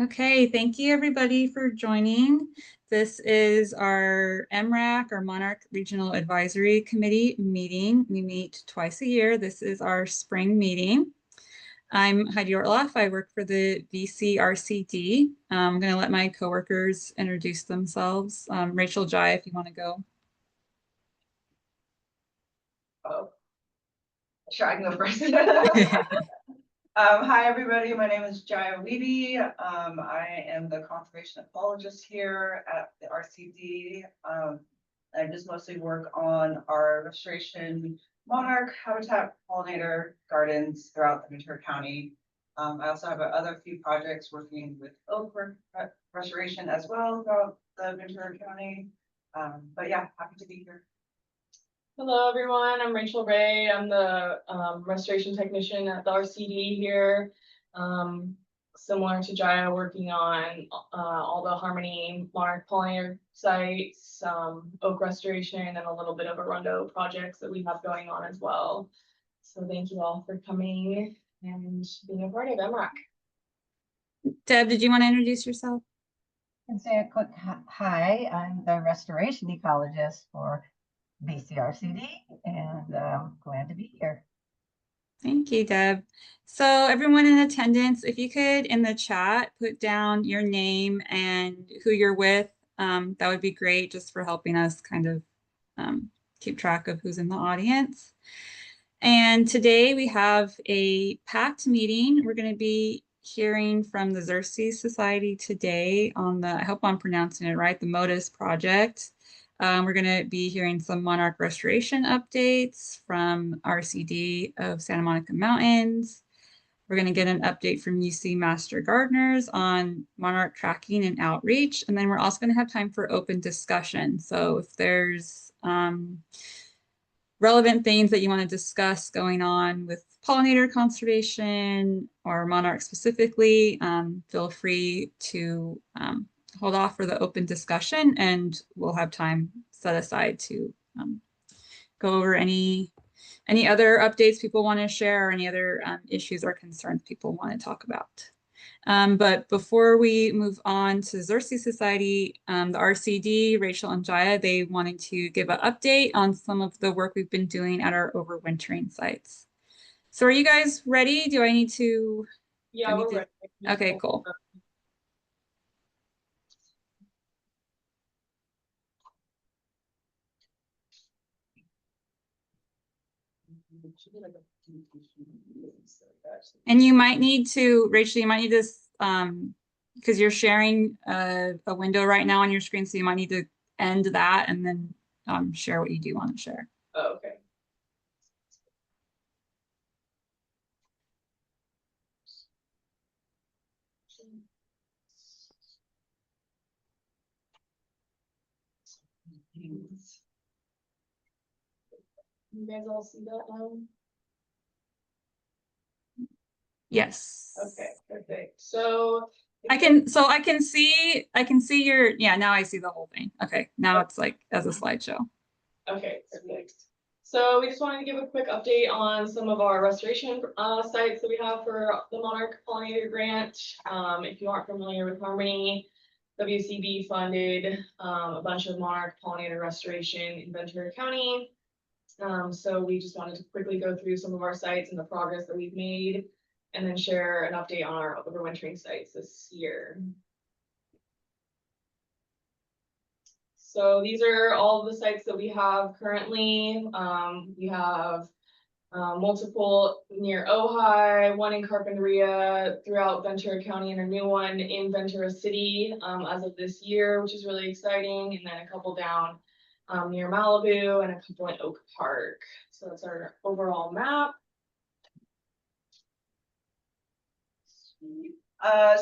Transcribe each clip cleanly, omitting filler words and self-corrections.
Okay, thank you everybody for joining. This is our MRAC, our Monarch Regional Advisory Committee meeting. We meet twice a year. This is our spring meeting. I'm Heidi Ortloff. I work for the VC RCD. I'm going to let my coworkers introduce themselves. Rachel, Jai, if you want to go. Oh, sure, I can go first. Hi, everybody. My name is Jaya Weeby. I am the conservation ecologist here at the RCD. I just mostly work on our restoration monarch habitat pollinator gardens throughout the Ventura County. I also have other few projects working with oak restoration as well throughout the Ventura County. But yeah, happy to be here. Hello, everyone. I'm Rachel Ray. I'm the restoration technician at the RCD here. Similar to Jaya, working on all the Harmony Monarch pollinator sites, oak restoration, and a little bit of Arundo projects that we have going on as well. So thank you all for coming and being a part of MRAC. Deb, did you want to introduce yourself? I can say a quick hi. I'm the restoration ecologist for VCRCD, and glad to be here. Thank you, Deb. So everyone in attendance, if you could in the chat put down your name and who you're with, that would be great just for helping us kind of keep track of who's in the audience. And today we have a packed meeting. We're going to be hearing from the Xerces Society today on the, I hope I'm pronouncing it right, the Motus project. We're going to be hearing some monarch restoration updates from RCD of Santa Monica Mountains. We're going to get an update from UC Master Gardeners on monarch tracking and outreach. And then we're also going to have time for open discussion. So if there's relevant things that you want to discuss going on with pollinator conservation or monarch specifically, feel free to hold off for the open discussion, and we'll have time set aside to go over any other updates people want to share or any other issues or concerns people want to talk about. But before we move on to Xerces Society, the RCD, Rachel and Jaya, they wanted to give an update on some of the work we've been doing at our overwintering sites. So are you guys ready? Do I need to? Yeah, we're ready. Okay, cool. And you might need to, Rachel, you might need this, because you're sharing a window right now on your screen, so you might need to end that and then share what you do want to share. Oh, okay. You guys all see that now? Yes. Okay, perfect. So I can see your, yeah, now I see the whole thing. Okay, now it's like as a slideshow. Okay, perfect. So we just wanted to give a quick update on some of our restoration sites that we have for the Monarch Pollinator Grant. If you aren't familiar with Harmony, WCB funded a bunch of Monarch Pollinator restoration in Ventura County. So we just wanted to quickly go through some of our sites and the progress that we've made, and then share an update on our overwintering sites this year. So these are all of the sites that we have currently. We have multiple near Ojai, one in Carpinteria, throughout Ventura County, and a new one in Ventura City as of this year, which is really exciting. And then a couple down near Malibu and a couple in Oak Park. So that's our overall map.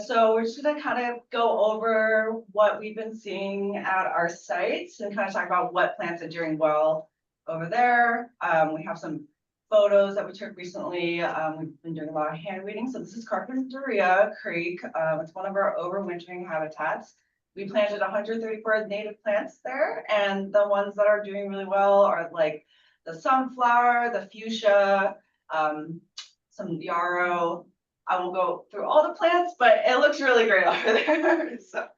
So we're just gonna kind of go over what we've been seeing at our sites and kind of talk about what plants are doing well over there. We have some photos that we took recently. We've been doing a lot of hand weeding. So this is Carpinteria Creek. It's one of our overwintering habitats. We planted 134 native plants there, and the ones that are doing really well are like the sunflower, the fuchsia, some yarrow, I won't go through all the plants, but it looks really great over there. So.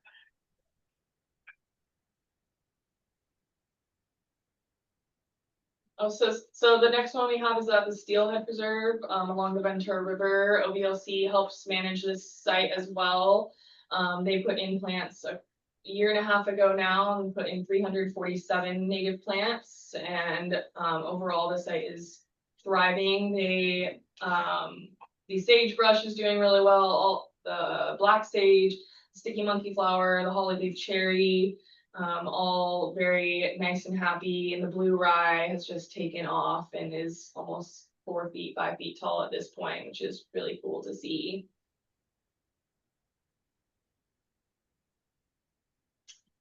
Oh, so the next one we have is at the Steelhead Preserve, along the Ventura River. OVLC helps manage this site as well. They put in plants a year and a half ago now, and put in 347 native plants, and overall the site is thriving. The sagebrush is doing really well. All the black sage, sticky monkey flower, the hollyleaf cherry. All very nice and happy, and the blue rye has just taken off and is almost 4 feet, 5 feet tall at this point, which is really cool to see.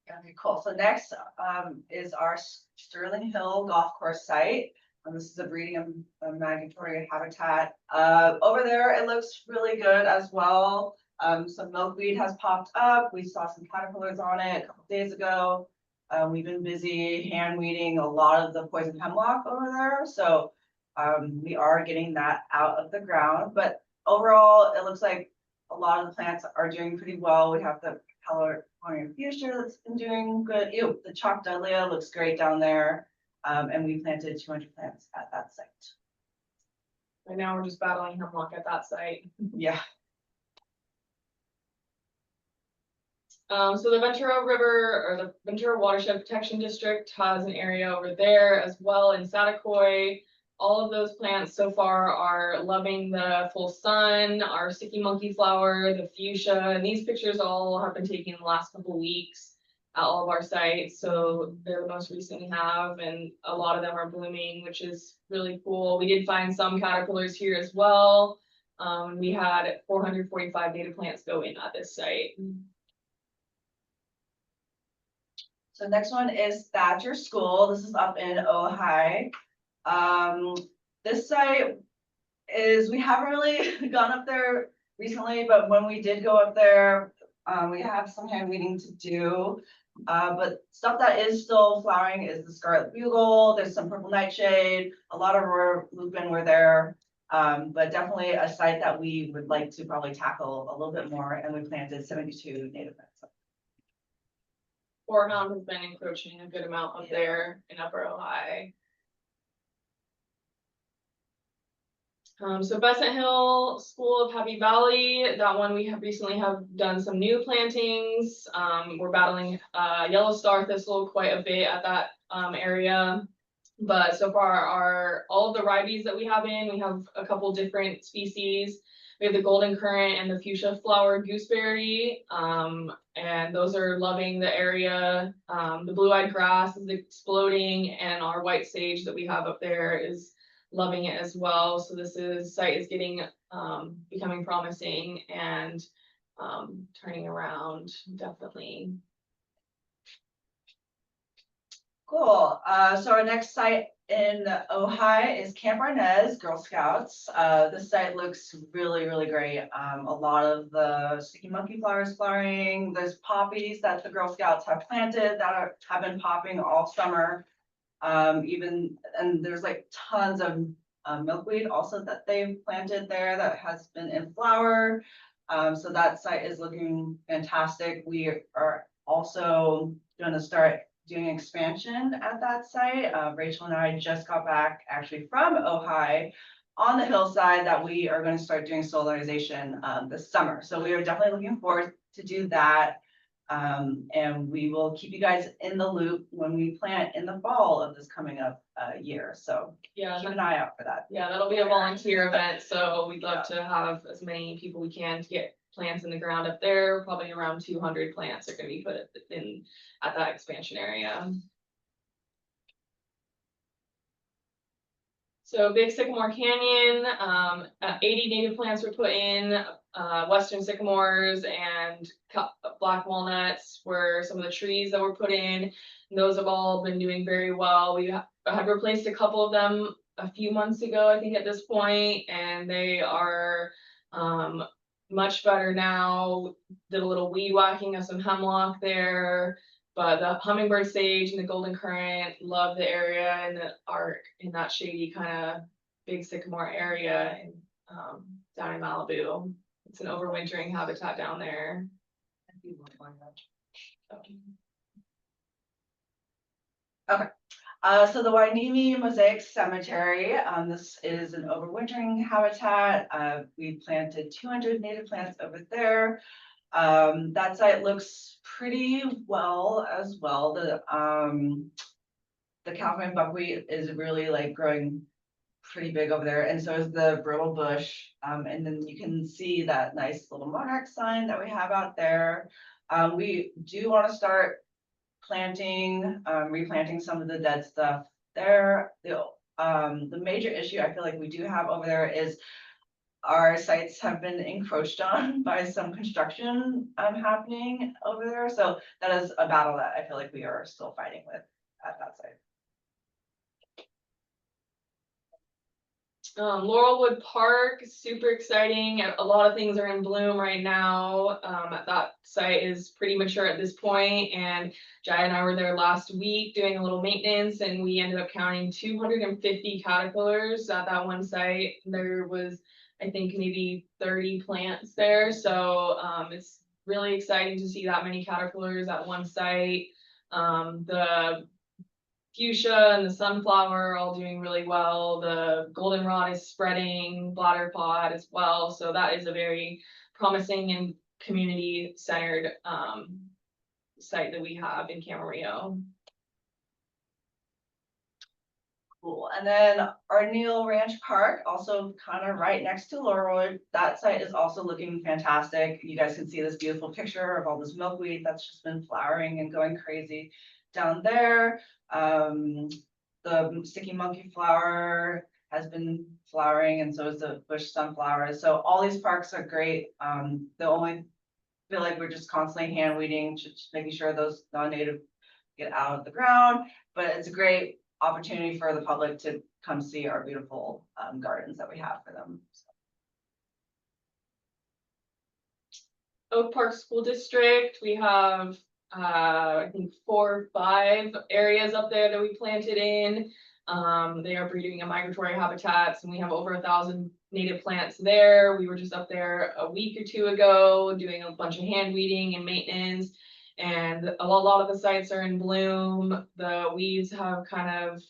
Okay, cool. So next is our Sterling Hill Golf Course site. This is a breeding and migratory habitat. Over there, it looks really good as well. Some milkweed has popped up. We saw some caterpillars on it a couple days ago. We've been busy hand weeding a lot of the poison hemlock over there. So we are getting that out of the ground. But overall, it looks like a lot of the plants are doing pretty well. We have the California fuchsia that's been doing good. Ew, the chalk dahlia looks great down there. And we planted 200 plants at that site. Right now we're just battling hemlock at that site. Yeah. So the Ventura River, or the Ventura Watershed Protection District, has an area over there as well in Satakoy. All of those plants so far are loving the full sun, our sticky monkey flower, the fuchsia, and these pictures all have been taken in the last couple of weeks at all of our sites. So they're the most recent we have, and a lot of them are blooming, which is really cool. We did find some caterpillars here as well. We had 445 native plants go in at this site. So next one is Thatcher School. This is up in Ojai. This site is, we haven't really gone up there recently, but when we did go up there, we have some hand weeding to do. But stuff that is still flowering is the scarlet bugle. There's some purple nightshade. A lot of lupin were there. But definitely a site that we would like to probably tackle a little bit more. And we planted 72 native plants. Borehound has been encroaching a good amount up there in Upper Ojai. So Besant Hill School of Happy Valley, that one we have recently done some new plantings. We're battling yellow star thistle quite a bit at that area. But so far all of the ribes that we have a couple different species. We have the golden currant and the fuchsia flowered gooseberry, and those are loving the area. The blue-eyed grass is exploding, and our white sage that we have up there is loving it as well. So this site is getting becoming promising and turning around, definitely. Cool. So our next site in Ojai is Camp Arnez Girl Scouts. This site looks really, really great. A lot of the sticky monkey flowers flowering. There's poppies that the Girl Scouts have planted that have been popping all summer. And there's like tons of milkweed also that they've planted there that has been in flower. So that site is looking fantastic. We are also going to start doing expansion at that site. Rachel and I just got back actually from Ojai on the hillside that we are going to start doing solarization this summer. So we are definitely looking forward to do that. And we will keep you guys in the loop when we plant in the fall of this coming up year. So Yeah, keep an eye out for that. yeah, that'll be a volunteer event. So we'd love to have as many people we can to get plants in the ground up there. Probably around 200 plants are going to be put at that expansion area. So Big Sycamore Canyon, 80 native plants were put in. Western sycamores and black walnuts were some of the trees that were put in. And those have all been doing very well. We had replaced a couple of them a few months ago, I think at this point, and they are much better now. Did a little weed whacking of some hemlock there, but the hummingbird sage and the golden currant love the area and are in that shady kind of Big Sycamore area, and down in Malibu. It's an overwintering habitat down there. So the Wainimi Mosaic Cemetery, this is an overwintering habitat. We planted 200 native plants over there. That site looks pretty well as well. The California buckwheat is really like growing pretty big over there, and so is the brittle bush. And then you can see that nice little monarch sign that we have out there. We do want to start planting, replanting some of the dead stuff there. The major issue I feel like we do have over there is our sites have been encroached on by some construction happening over there. So that is a battle that I feel like we are still fighting with at that site. Laurelwood Park, super exciting. A lot of things are in bloom right now. That site is pretty mature at this point, and Jai and I were there last week doing a little maintenance, and we ended up counting 250 caterpillars at that one site. There was, I think, maybe 30 plants there, so it's really exciting to see that many caterpillars at one site. The fuchsia and the sunflower are all doing really well. The goldenrod is spreading, bladderpot as well. So that is a very promising and community centered site that we have in Camarillo. Cool. And then our Neal Ranch Park, also kind of right next to Laurelwood, that site is also looking fantastic. You guys can see this beautiful picture of all this milkweed that's just been flowering and going crazy down there. The sticky monkey flower has been flowering, and so is the bush sunflower. So all these parks are great. The only feel like we're just constantly hand weeding, just making sure those non-native get out of the ground. But it's a great opportunity for the public to come see our beautiful gardens that we have for them. Oak Park School District, we have I think 4 or 5 areas up there that we planted in. They are breeding in migratory habitats, and we have over 1,000 native plants there. We were just up there a week or 2 ago doing a bunch of hand weeding and maintenance, and a lot of the sites are in bloom. The weeds have kind of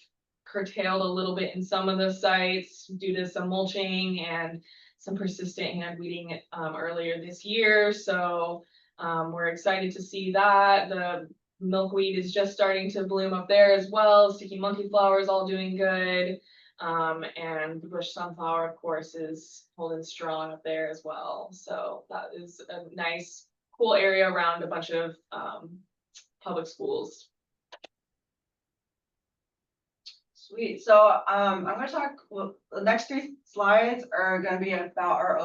curtailed a little bit in some of the sites due to some mulching and some persistent hand weeding earlier this year. So we're excited to see that. The milkweed is just starting to bloom up there as well. Sticky monkey flower is all doing good. And the bush sunflower, of course, is holding strong up there as well. So that is a nice, cool area around a bunch of public schools. Sweet. So I'm going to talk, well, the next 3 slides are going to be about our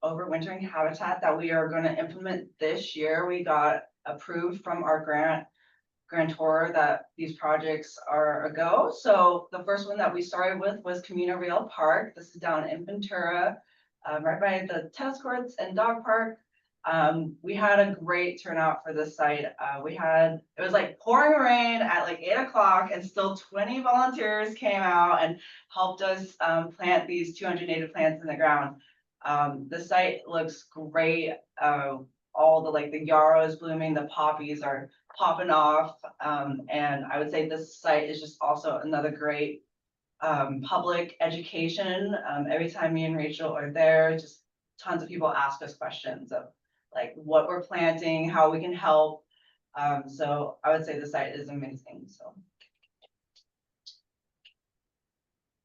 overwintering habitat that we are going to implement this year. We got approved from our grantor that these projects are a go. So the first one that we started with was Camino Real Park. This is down in Ventura, right by the tennis courts and dog park. We had a great turnout for this site. It was like pouring rain at like 8 o'clock, and still 20 volunteers came out and helped us plant these 200 native plants in the ground. The site looks great. All the yarrow is blooming, the poppies are popping off. And I would say this site is just also another great public education. Every time me and Rachel are there, just tons of people ask us questions of like what we're planting, how we can help. So I would say the site is amazing.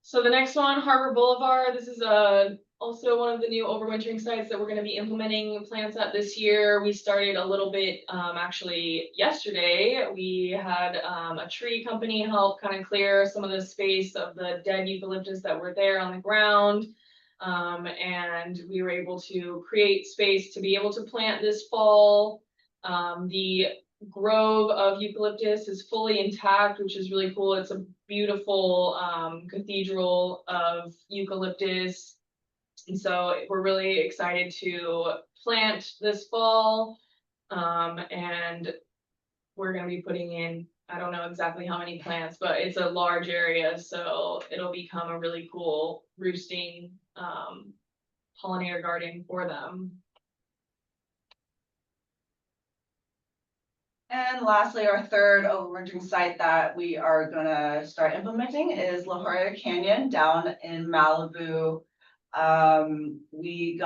So the next one, Harbor Boulevard. This is also one of the new overwintering sites that we're going to be implementing plants at this year. We started a little bit actually yesterday. We had a tree company help kind of clear some of the space of the dead eucalyptus that were there on the ground. And we were able to create space to be able to plant this fall. The grove of eucalyptus is fully intact, which is really cool. It's a beautiful cathedral of eucalyptus. And so we're really excited to plant this fall. And we're going to be putting in, I don't know exactly how many plants, but it's a large area. So it'll become a really cool roosting pollinator garden for them. And lastly, our third overwintering site that we are gonna start implementing is La Jolla Canyon down in Malibu. We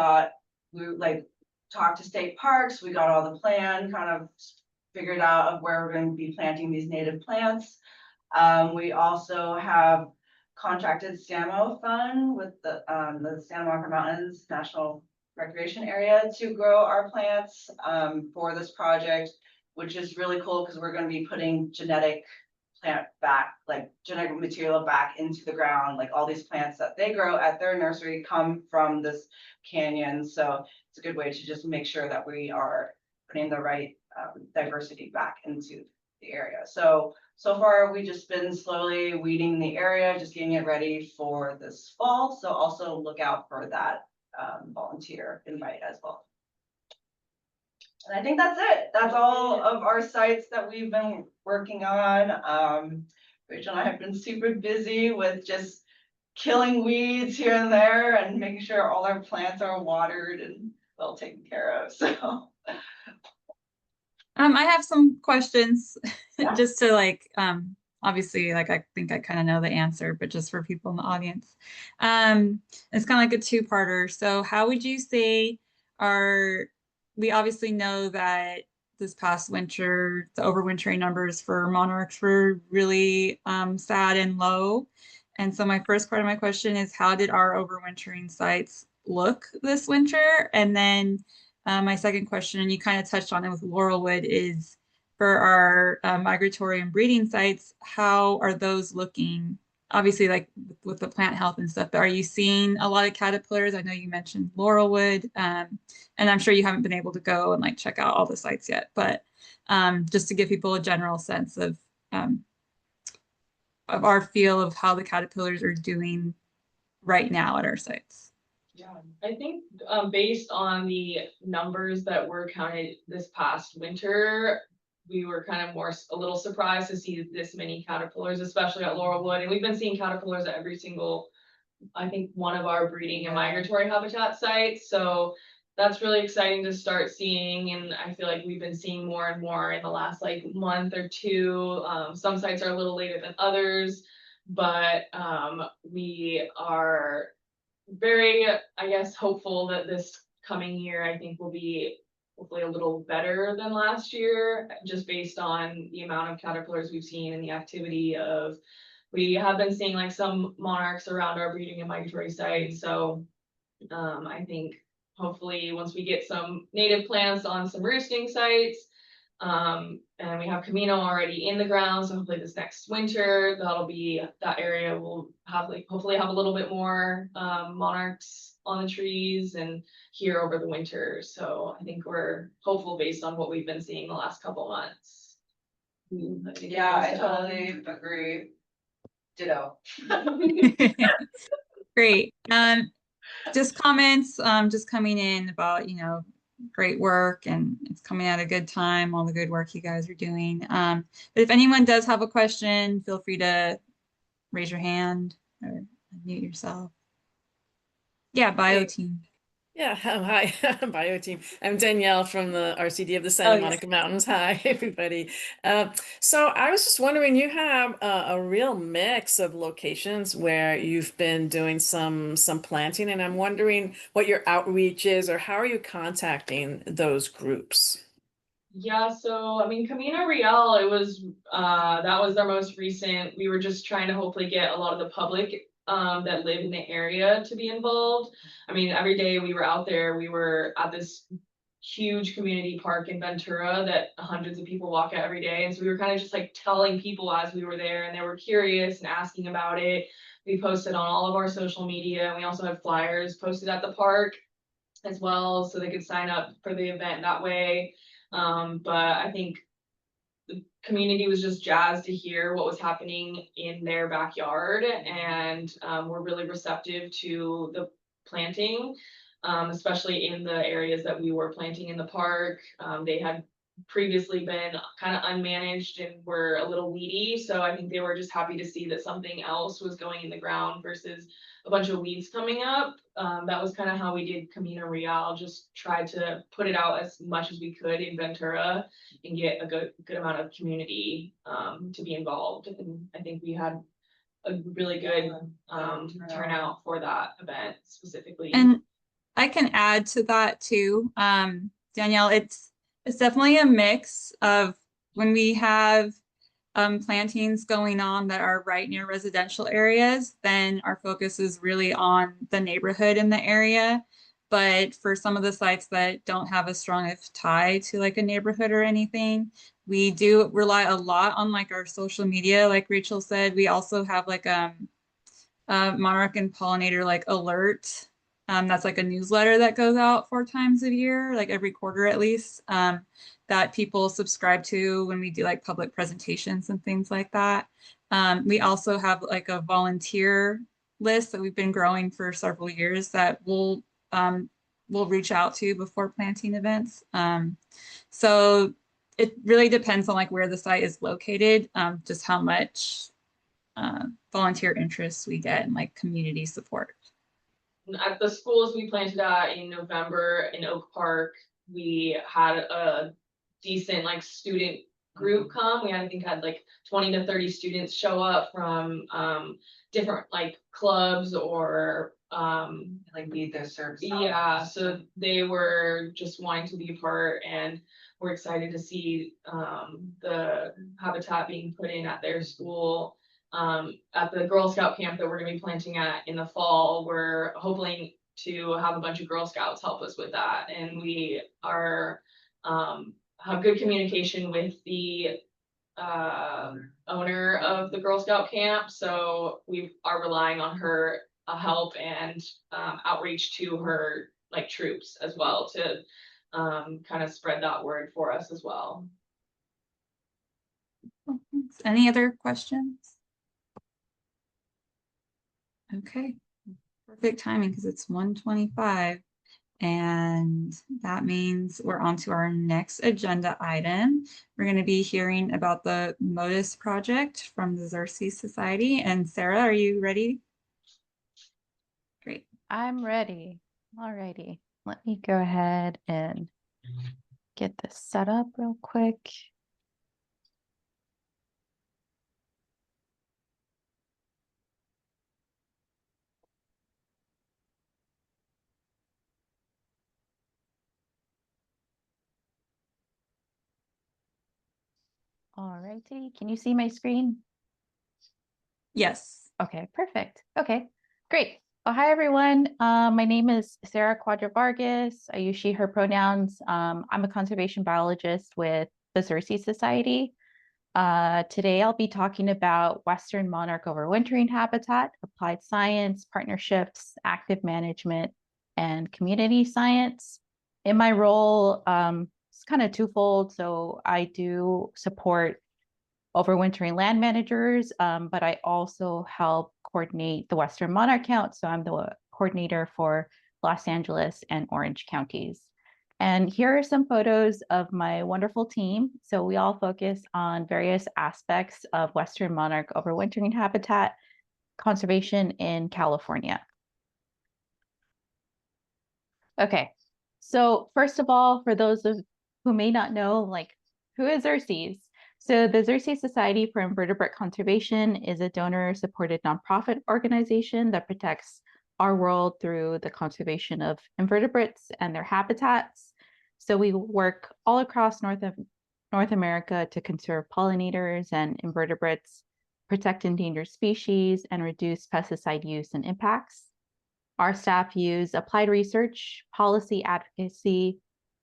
like talked to state parks, we got all the plan, kind of figured out of where we're going to be planting these native plants. We also have contracted SAMO Fund with the Santa Monica Mountains National Recreation Area to grow our plants for this project, which is really cool because we're going to be putting genetic material back into the ground. Like all these plants that they grow at their nursery come from this canyon. So it's a good way to just make sure that we are putting the right diversity back into the area. So far we just been slowly weeding the area, just getting it ready for this fall. So also look out for that volunteer invite as well. And I think that's it. That's all of our sites that we've been working on. Rachel and I have been super busy with just killing weeds here and there and making sure all our plants are watered and well taken care of. So I have some questions Yeah. just to like, obviously, like I think I kind of know the answer, but just for people in the audience. It's kind of like a two-parter. So how would you say we obviously know that this past winter, the overwintering numbers for monarchs were really sad and low. And so my first part of my question is, how did our overwintering sites look this winter? And then my second question, and you kind of touched on it with Laurelwood, is for our migratory and breeding sites, how are those looking? Obviously, like with the plant health and stuff, but are you seeing a lot of caterpillars? I know you mentioned Laurelwood, and I'm sure you haven't been able to go and like check out all the sites yet, but just to give people a general sense of our feel of how the caterpillars are doing right now at our sites. Yeah, I think based on the numbers that were counted this past winter, we were kind of a little surprised to see this many caterpillars, especially at Laurelwood. And we've been seeing caterpillars at every single, I think, one of our breeding and migratory habitat sites. So that's really exciting to start seeing. And I feel like we've been seeing more and more in the last like month or two. Some sites are a little later than others, but we are very, I guess, hopeful that this coming year, I think, will be hopefully a little better than last year, just based on the amount of caterpillars we've seen and the activity of, we have been seeing like some monarchs around our breeding and migratory sites. So I think hopefully once we get some native plants on some roosting sites, and we have Camino already in the ground, so hopefully this next winter, that area will have hopefully have a little bit more monarchs on the trees and here over the winter. So I think we're hopeful based on what we've been seeing the last couple months. yeah, I totally agree. Ditto. Great. Just comments just coming in about, great work, and it's coming at a good time, all the good work you guys are doing. But if anyone does have a question, feel free to raise your hand or unmute yourself. Yeah, bio team. Yeah, hi, bio team. I'm Danielle from the RCD of the Santa Monica Mountains. Hi, everybody. So I was just wondering, you have a real mix of locations where you've been doing some planting, and I'm wondering what your outreach is, or how are you contacting those groups? Yeah, so I mean, Camino Real, it was that was our most recent. We were just trying to hopefully get a lot of the public that live in the area to be involved. I mean, every day we were out there, we were at this huge community park in Ventura that hundreds of people walk at every day. And so we were kind of just like telling people as we were there, and they were curious and asking about it. We posted on all of our social media, and we also had flyers posted at the park as well, so they could sign up for the event that way. But I think the community was just jazzed to hear what was happening in their backyard, and were really receptive to the planting, especially in the areas that we were planting in the park. They had previously been kind of unmanaged and were a little weedy. So I think they were just happy to see that something else was going in the ground versus a bunch of weeds coming up. That was kind of how we did Camino Real, just tried to put it out as much as we could in Ventura and get a good amount of community to be involved. And I think we had a really good turnout for that event specifically. And I can add to that too, Danielle, it's definitely a mix of when we have plantings going on that are right near residential areas, then our focus is really on the neighborhood in the area. But for some of the sites that don't have a strong enough tie to like a neighborhood or anything, we do rely a lot on like our social media. Like Rachel said, we also have like Monarch and Pollinator like alert. That's like a newsletter that goes out 4 times a year, like every quarter at least, that people subscribe to when we do like public presentations and things like that. We also have like a volunteer list that we've been growing for several years that we'll reach out to before planting events. So it really depends on like where the site is located, just how much volunteer interests we get and like community support. At the schools we planted at in November in Oak Park, we had a decent like student group come. We had, I think had like 20 to 30 students show up from different like clubs or Like need their service. yeah, so they were just wanting to be a part, and we're excited to see the habitat being put in at their school. At the Girl Scout camp that we're gonna be planting at in the fall, we're hoping to have a bunch of Girl Scouts help us with that. And we are have good communication with the owner of the Girl Scout camp. So we are relying on her help and outreach to her like troops as well to kind of spread that word for us as well. Any other questions? Okay, perfect timing because it's 1:25. And that means we're on to our next agenda item. We're going to be hearing about the Motus project from the Xerces Society. And Sarah, are you ready? Great. I'm ready. All righty. Let me go ahead and get this set up real quick. All righty. Can you see my screen? Yes. Okay, perfect. Okay, great. Well, hi, everyone. My name is Sarah Quadra Vargas. I use she, her pronouns. I'm a conservation biologist with the Xerces Society. Today, I'll be talking about Western monarch overwintering habitat, applied science, partnerships, active management, and community science. In my role, it's kind of twofold. So I do support overwintering land managers, but I also help coordinate the Western monarch count. So I'm the coordinator for Los Angeles and Orange counties. And here are some photos of my wonderful team. So we all focus on various aspects of Western monarch overwintering habitat conservation in California. Okay, so first of all, for those of who may not know, like, who is Xerces? So the Xerces Society for Invertebrate Conservation is a donor-supported nonprofit organization that protects our world through the conservation of invertebrates and their habitats. So we work all across North America to conserve pollinators and invertebrates, protect endangered species, and reduce pesticide use and impacts. Our staff use applied research, policy advocacy,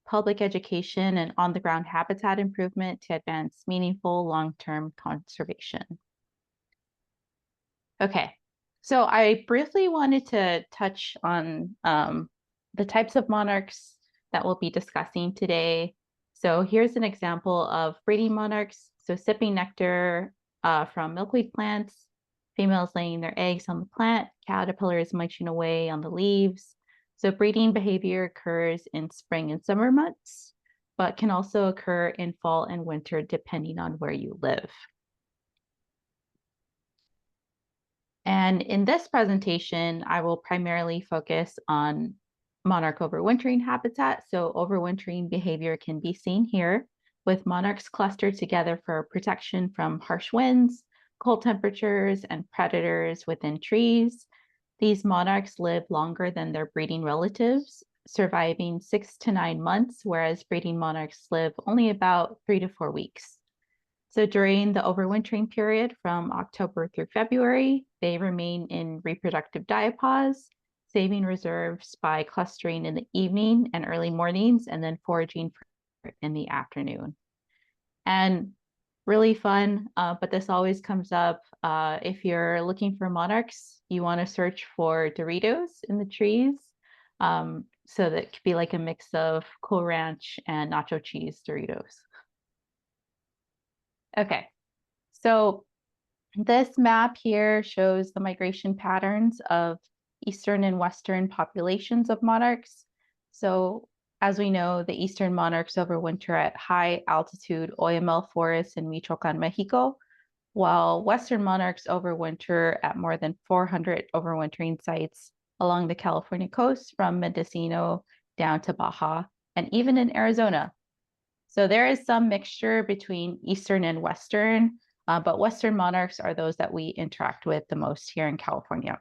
public education, and on-the-ground habitat improvement to advance meaningful long-term conservation. Okay, so I briefly wanted to touch on the types of monarchs that we'll be discussing today. So here's an example of breeding monarchs. So sipping nectar from milkweed plants, females laying their eggs on the plant, caterpillars munching away on the leaves. So breeding behavior occurs in spring and summer months, but can also occur in fall and winter depending on where you live. And in this presentation, I will primarily focus on monarch overwintering habitat. So overwintering behavior can be seen here with monarchs clustered together for protection from harsh winds, cold temperatures, and predators within trees. These monarchs live longer than their breeding relatives, surviving 6 to 9 months, whereas breeding monarchs live only about 3 to 4 weeks. So during the overwintering period from October through February, they remain in reproductive diapause, saving reserves by clustering in the evening and early mornings, and then foraging in the afternoon. And really fun, but this always comes up. If you're looking for monarchs, you want to search for Doritos in the trees. So that could be like a mix of Cool Ranch and nacho cheese Doritos. Okay, so this map here shows the migration patterns of eastern and western populations of monarchs. So as we know, the eastern monarchs overwinter at high altitude OML forests in Michoacan, Mexico, while western monarchs overwinter at more than 400 overwintering sites along the California coast from Mendocino down to Baja, and even in Arizona. So there is some mixture between Eastern and Western, but Western monarchs are those that we interact with the most here in California.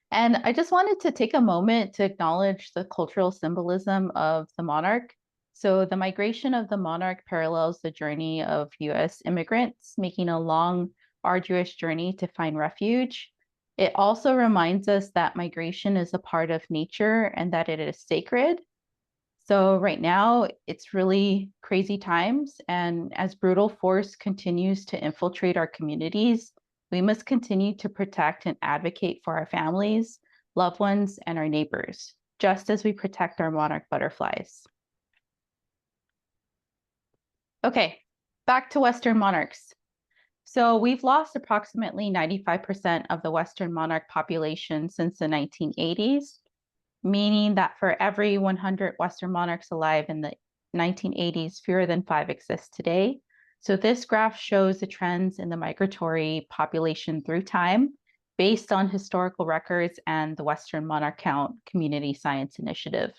And I just wanted to take a moment to acknowledge the cultural symbolism of the monarch. So the migration of the monarch parallels the journey of US immigrants making a long, arduous journey to find refuge. It also reminds us that migration is a part of nature and that it is sacred. So right now, it's really crazy times, and as brutal force continues to infiltrate our communities, we must continue to protect and advocate for our families, loved ones, and our neighbors, just as we protect our monarch butterflies. Okay, back to Western monarchs. So we've lost approximately 95% of the Western monarch population since the 1980s. Meaning that for every 100 Western monarchs alive in the 1980s, fewer than 5 exist today. So this graph shows the trends in the migratory population through time based on historical records and the Western Monarch Count Community Science Initiative.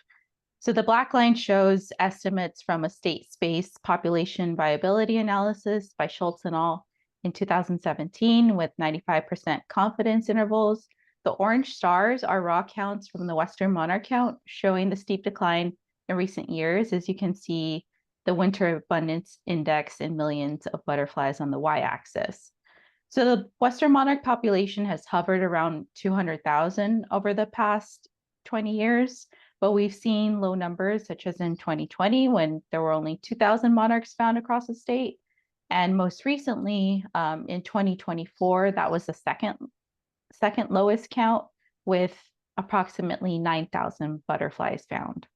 So the black line shows estimates from a state space population viability analysis by Schultz et al. In 2017 with 95% confidence intervals. The orange stars are raw counts from the Western Monarch Count, showing the steep decline in recent years, as you can see the winter abundance index in millions of butterflies on the y-axis. So the Western monarch population has hovered around 200,000 over the past 20 years, but we've seen low numbers, such as in 2020, when there were only 2,000 monarchs found across the state. And most recently, in 2024, that was the second lowest count, with approximately 9,000 butterflies found.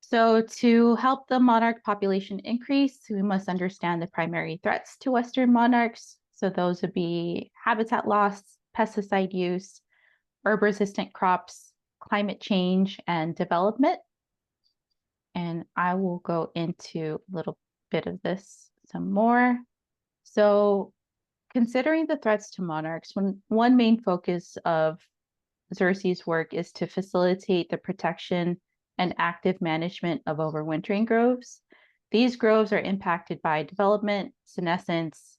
So to help the monarch population increase, we must understand the primary threats to Western monarchs. So those would be habitat loss, pesticide use, herb-resistant crops, climate change, and development. And I will go into a little bit of this some more. So considering the threats to monarchs, one main focus of Xerces' work is to facilitate the protection and active management of overwintering groves. These groves are impacted by development, senescence,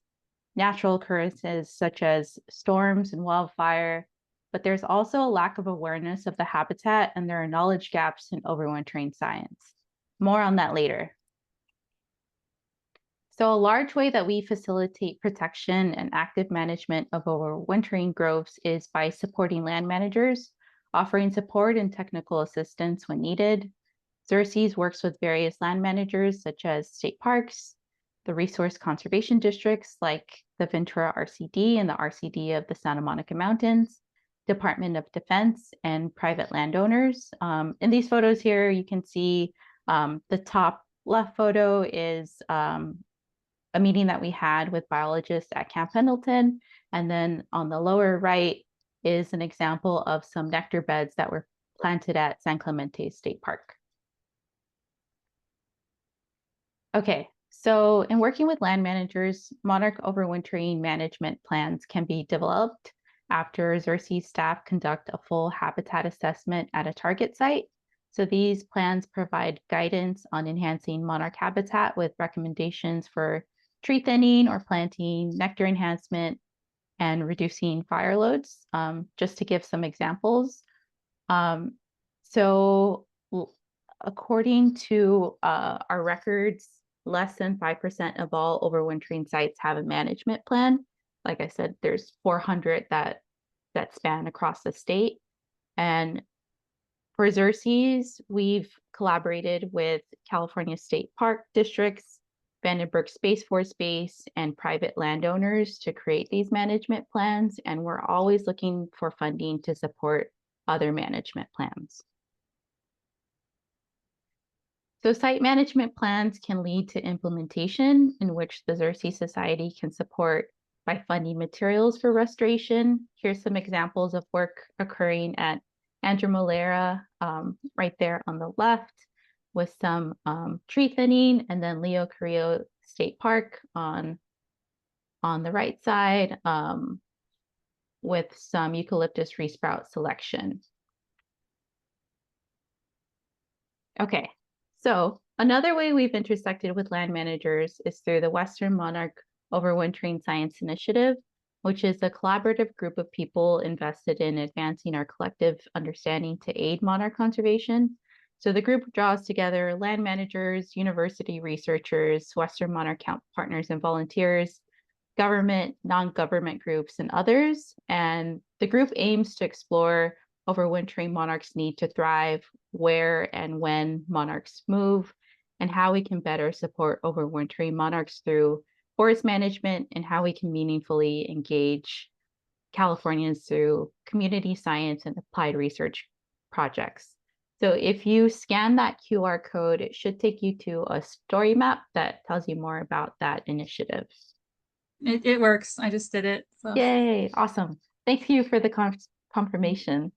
natural occurrences such as storms and wildfire, but there's also a lack of awareness of the habitat, and there are knowledge gaps in overwintering science. More on that later. So a large way that we facilitate protection and active management of overwintering groves is by supporting land managers, offering support and technical assistance when needed. Xerces works with various land managers such as state parks, the resource conservation districts like the Ventura RCD and the RCD of the Santa Monica Mountains, Department of Defense, and private landowners. In these photos here, you can see the top left photo is a meeting that we had with biologists at Camp Pendleton. And then on the lower right is an example of some nectar beds that were planted at San Clemente State Park. Okay, so in working with land managers, monarch overwintering management plans can be developed after Xerces staff conduct a full habitat assessment at a target site. So these plans provide guidance on enhancing monarch habitat with recommendations for tree thinning or planting, nectar enhancement, and reducing fire loads. Just to give some examples. So according to our records, less than 5% of all overwintering sites have a management plan. Like I said, there's 400 that span across the state. And for Xerces, we've collaborated with California State Park districts, Vandenberg Space Force Base, and private landowners to create these management plans. And we're always looking for funding to support other management plans. So site management plans can lead to implementation in which the Xerces Society can support by funding materials for restoration. Here's some examples of work occurring at Andromolera, right there on the left, with some tree thinning, and then Leo Carrillo State Park on the right side, with some eucalyptus resprout selection. Okay. So another way we've intersected with land managers is through the Western Monarch Overwintering Science Initiative, which is a collaborative group of people invested in advancing our collective understanding to aid monarch conservation. So the group draws together land managers, university researchers, Western Monarch partners and volunteers, government, non-government groups, and others. And the group aims to explore overwintering monarchs' need to thrive, where and when monarchs move, and how we can better support overwintering monarchs through forest management, and how we can meaningfully engage Californians through community science and applied research projects. So if you scan that QR code, it should take you to a story map that tells you more about that initiative. It works. I just did it. So. Yay, awesome. Thank you for the confirmation.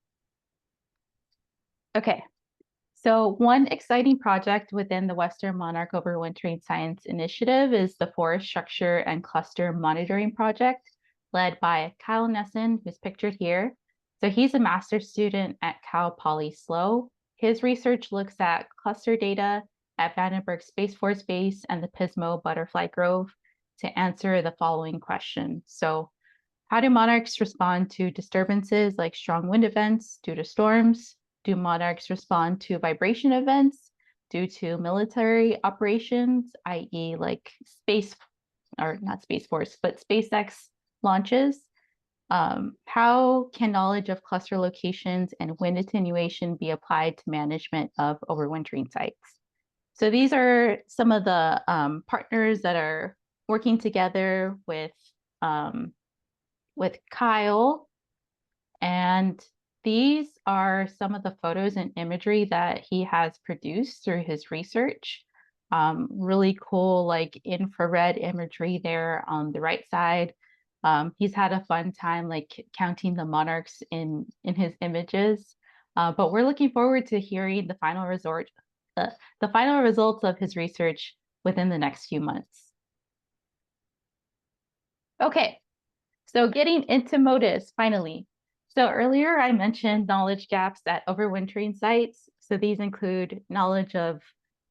Okay, so one exciting project within the Western Monarch Overwintering Science Initiative is the Forest Structure and Cluster Monitoring Project, led by Kyle Nesson, who's pictured here. So he's a master's student at Cal Poly SLO. His research looks at cluster data at Vandenberg Space Force Base and the Pismo Butterfly Grove to answer the following question. So how do monarchs respond to disturbances like strong wind events due to storms? Do monarchs respond to vibration events due to military operations, i.e. like space, or not Space Force, but SpaceX launches? How can knowledge of cluster locations and wind attenuation be applied to management of overwintering sites? So these are some of the partners that are working together with Kyle, and these are some of the photos and imagery that he has produced through his research. Really cool, like infrared imagery there on the right side. He's had a fun time like counting the monarchs in his images, but we're looking forward to hearing the final results of his research within the next few months. Okay, so getting into Motus finally. So earlier I mentioned knowledge gaps at overwintering sites. So these include knowledge of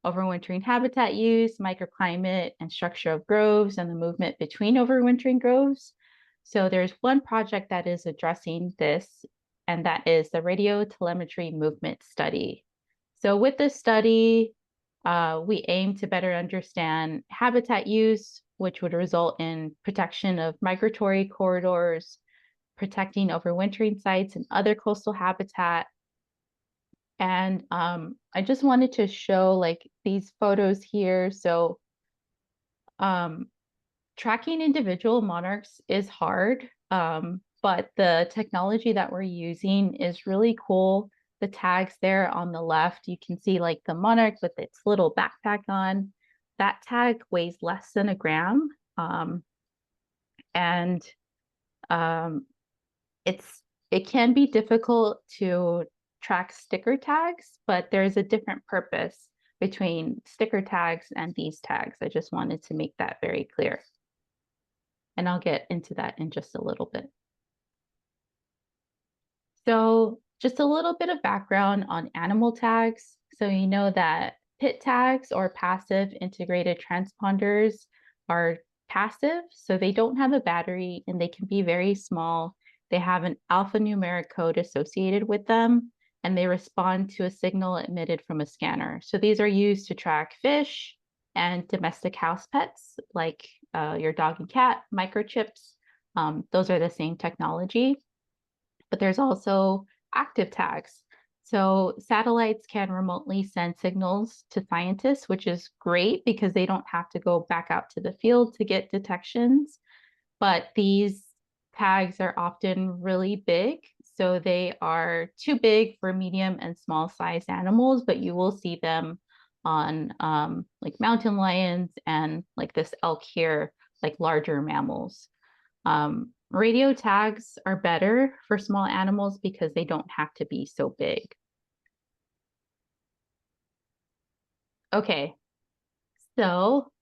overwintering habitat use, microclimate, and structure of groves, and the movement between overwintering groves. So there's one project that is addressing this, and that is the radio telemetry movement study. So with this study, we aim to better understand habitat use, which would result in protection of migratory corridors, protecting overwintering sites and other coastal habitat. And I just wanted to show like these photos here. So tracking individual monarchs is hard, but the technology that we're using is really cool. The tags there on the left, you can see like the monarch with its little backpack on. That tag weighs less than a gram. It can be difficult to track sticker tags, but there's a different purpose between sticker tags and these tags. I just wanted to make that very clear. And I'll get into that in just a little bit. So just a little bit of background on animal tags. So you know that PIT tags or passive integrated transponders are passive, so they don't have a battery and they can be very small. They have an alphanumeric code associated with them, and they respond to a signal emitted from a scanner. So these are used to track fish and domestic house pets like your dog and cat, microchips. Those are the same technology. But there's also active tags. So satellites can remotely send signals to scientists, which is great because they don't have to go back out to the field to get detections. But these tags are often really big. So they are too big for medium and small sized animals, but you will see them on like mountain lions and like this elk here, like larger mammals. Radio tags are better for small animals because they don't have to be so big. Okay, so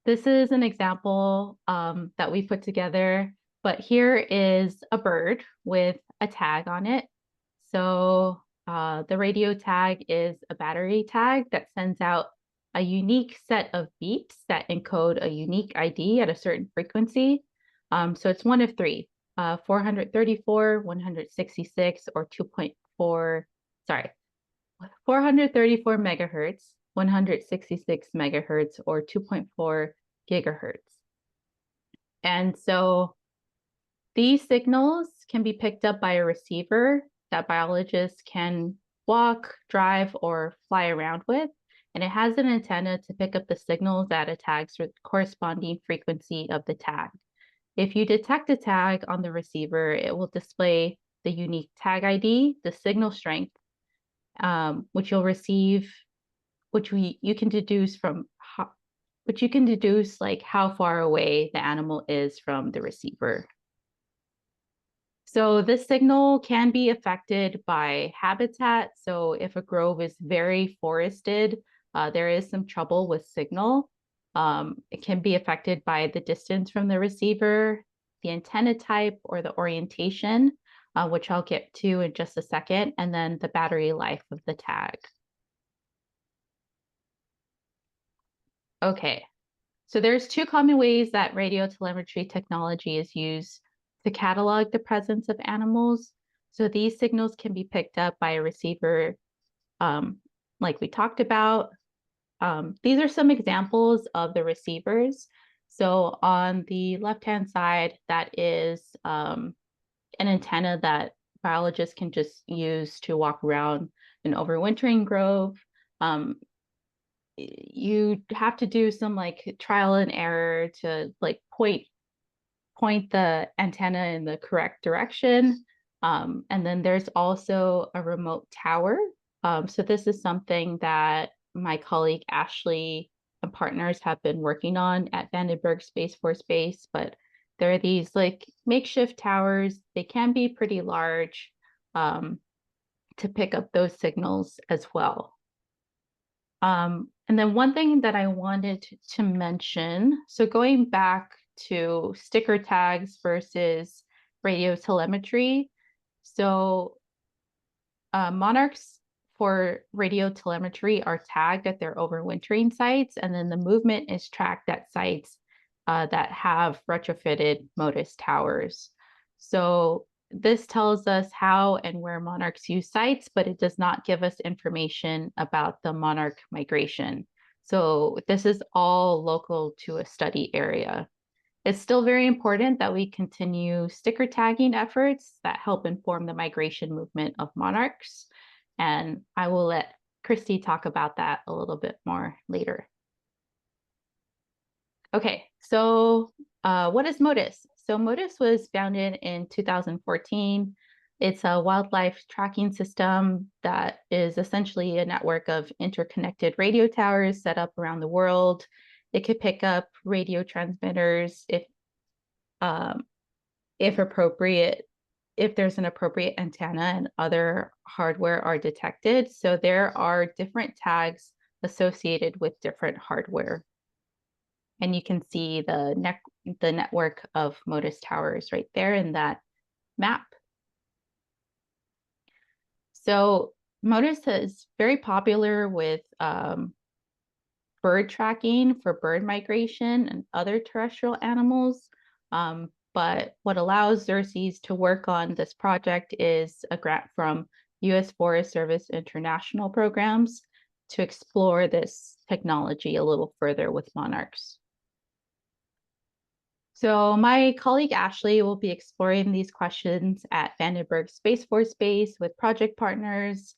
this is an example that we put together, but here is a bird with a tag on it. So the radio tag is a battery tag that sends out a unique set of beeps that encode a unique ID at a certain frequency. So it's one of three, 434, 166, or 2.4, sorry, 434 megahertz, 166 megahertz, or 2.4 gigahertz. And so these signals can be picked up by a receiver that biologists can walk, drive, or fly around with. And it has an antenna to pick up the signals at a tag's corresponding frequency of the tag. If you detect a tag on the receiver, it will display the unique tag ID, the signal strength, which you'll receive, you can deduce like how far away the animal is from the receiver. So this signal can be affected by habitat. So if a grove is very forested, there is some trouble with signal. It can be affected by the distance from the receiver, the antenna type, or the orientation, which I'll get to in just a second, and then the battery life of the tag. Okay, so there's two common ways that radio telemetry technology is used to catalog the presence of animals. So these signals can be picked up by a receiver, like we talked about. These are some examples of the receivers. So on the left-hand side, that is an antenna that biologists can just use to walk around an overwintering grove. You have to do some like trial and error to like point the antenna in the correct direction. And then there's also a remote tower. So this is something that my colleague Ashley and partners have been working on at Vandenberg Space Force Base, but there are these like makeshift towers. They can be pretty large to pick up those signals as well. And then one thing that I wanted to mention, so going back to sticker tags versus radio telemetry. So monarchs for radio telemetry are tagged at their overwintering sites, and then the movement is tracked at sites that have retrofitted Motus towers. So this tells us how and where monarchs use sites, but it does not give us information about the monarch migration. So this is all local to a study area. It's still very important that we continue sticker tagging efforts that help inform the migration movement of monarchs. And I will let Christy talk about that a little bit more later. Okay, so what is Motus? So Motus was founded in 2014. It's a wildlife tracking system that is essentially a network of interconnected radio towers set up around the world. It could pick up radio transmitters if appropriate if there's an appropriate antenna and other hardware are detected. So there are different tags associated with different hardware. And you can see the network of Motus towers right there in that map. So Motus is very popular with bird tracking for bird migration and other terrestrial animals. But what allows Xerces to work on this project is a grant from U.S. Forest Service international programs to explore this technology a little further with monarchs. So my colleague Ashley will be exploring these questions at Vandenberg Space Force Base with project partners.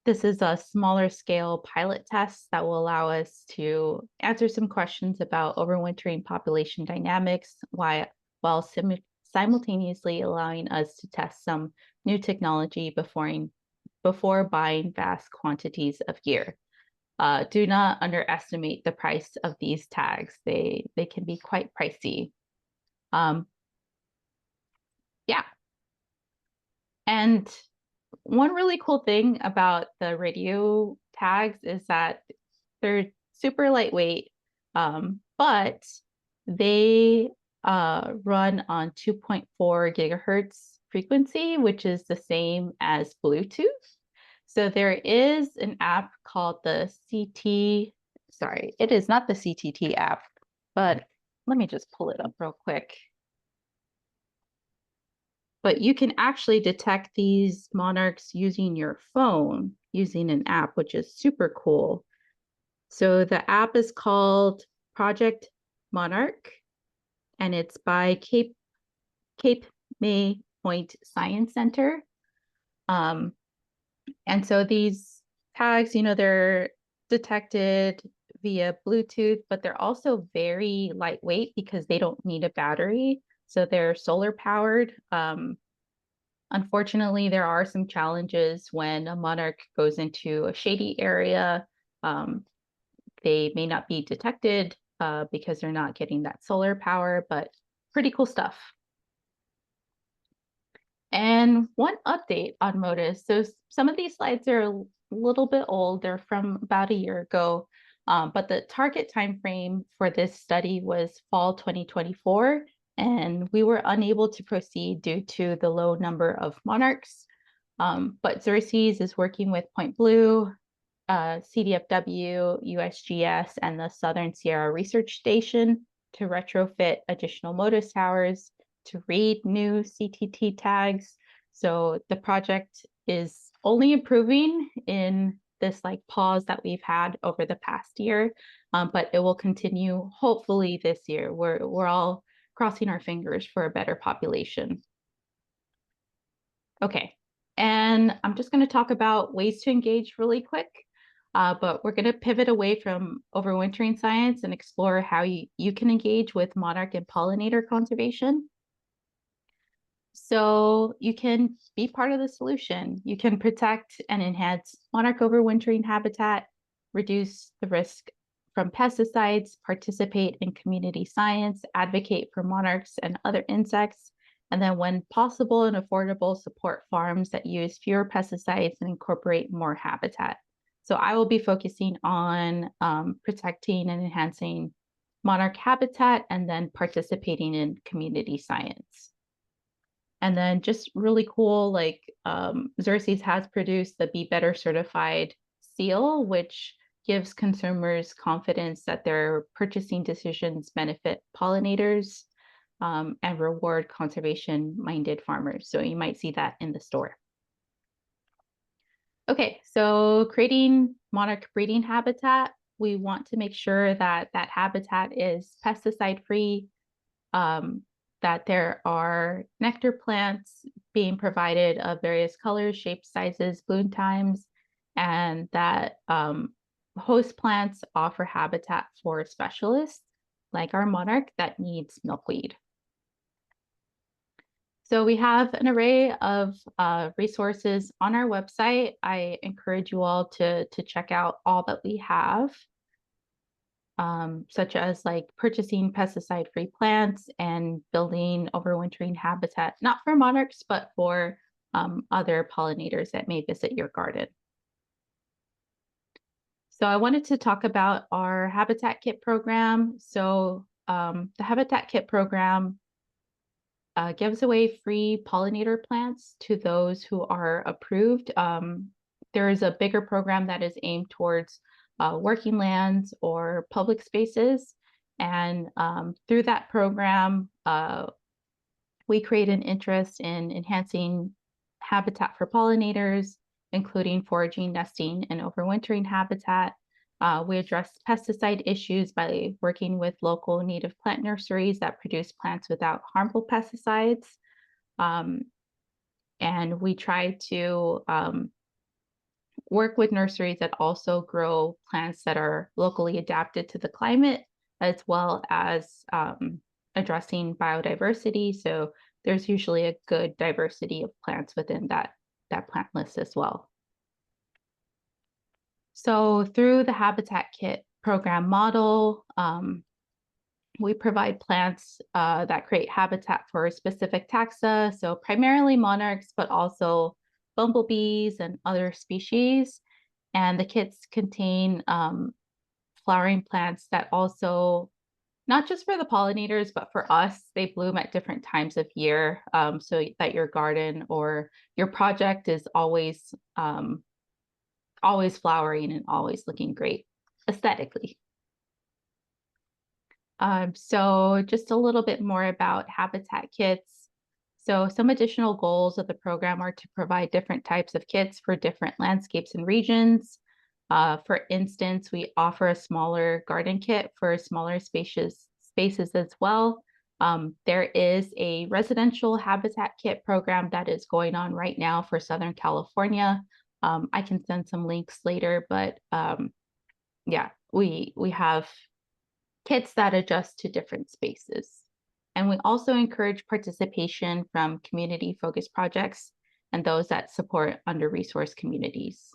This is a smaller scale pilot test that will allow us to answer some questions about overwintering population dynamics while simultaneously allowing us to test some new technology before buying vast quantities of gear. Do not underestimate the price of these tags. They can be quite pricey. Yeah. And one really cool thing about the radio tags is that they're super lightweight, but they run on 2.4 gigahertz frequency, which is the same as Bluetooth. So there is an app called the sorry, it is not the CTT app, but let me just pull it up real quick. But you can actually detect these monarchs using your phone, using an app, which is super cool. So the app is called Project Monarch, and it's by Cape May Point Science Center. And so these tags, they're detected via Bluetooth, but they're also very lightweight because they don't need a battery. So they're solar powered. Unfortunately, there are some challenges when a monarch goes into a shady area. They may not be detected because they're not getting that solar power, but pretty cool stuff. And one update on Motus. So some of these slides are a little bit old. They're from about a year ago, but the target timeframe for this study was fall 2024, and we were unable to proceed due to the low number of monarchs. But Xerces is working with Point Blue, CDFW, USGS, and the Southern Sierra Research Station to retrofit additional Motus towers to read new CTT tags. So the project is only improving in this pause that we've had over the past year, but it will continue hopefully this year. We're all crossing our fingers for a better population. Okay, and I'm just going to talk about ways to engage really quick, but we're going to pivot away from overwintering science and explore how you can engage with monarch and pollinator conservation. So you can be part of the solution. You can protect and enhance monarch overwintering habitat, reduce the risk from pesticides, participate in community science, advocate for monarchs and other insects, and then when possible and affordable, support farms that use fewer pesticides and incorporate more habitat. So I will be focusing on protecting and enhancing monarch habitat and then participating in community science. And then just really cool, Xerces has produced the Be Better certified seal, which gives consumers confidence that their purchasing decisions benefit pollinators and reward conservation-minded farmers. So you might see that in the store. Okay, so creating monarch breeding habitat, we want to make sure that that habitat is pesticide-free, that there are nectar plants being provided of various colors, shapes, sizes, bloom times, and that host plants offer habitat for specialists like our monarch that needs milkweed. So we have an array of resources on our website. I encourage you all to check out all that we have. such as like purchasing pesticide-free plants and building overwintering habitat, not for monarchs, but for other pollinators that may visit your garden. So I wanted to talk about our Habitat Kit program. So the Habitat Kit program gives away free pollinator plants to those who are approved. There is a bigger program that is aimed towards working lands or public spaces. And through that program, we create an interest in enhancing habitat for pollinators, including foraging, nesting, and overwintering habitat. We address pesticide issues by working with local native plant nurseries that produce plants without harmful pesticides. And we try to work with nurseries that also grow plants that are locally adapted to the climate, as well as addressing biodiversity. So there's usually a good diversity of plants within that plant list as well. So through the Habitat Kit program model, we provide plants that create habitat for specific taxa, so primarily monarchs, but also bumblebees and other species. And the kits contain flowering plants that also, not just for the pollinators, but for us, they bloom at different times of year, so that your garden or your project is always flowering and always looking great aesthetically. So just a little bit more about habitat kits. So some additional goals of the program are to provide different types of kits for different landscapes and regions. For instance, we offer a smaller garden kit for smaller spaces as well. There is a residential habitat kit program that is going on right now for Southern California. I can send some links later, but yeah, we have kits that adjust to different spaces. And we also encourage participation from community-focused projects and those that support under-resourced communities.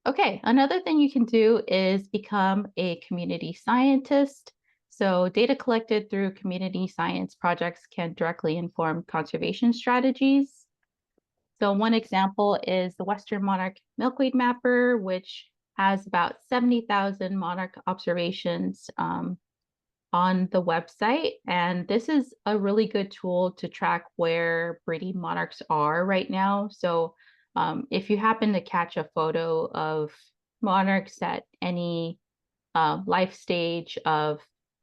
Okay, another thing you can do is become a community scientist. So data collected through community science projects can directly inform conservation strategies. So one example is the Western Monarch Milkweed Mapper, which has about 70,000 monarch observations on the website. And this is a really good tool to track where breeding monarchs are right now. So if you happen to catch a photo of monarchs at any life stage of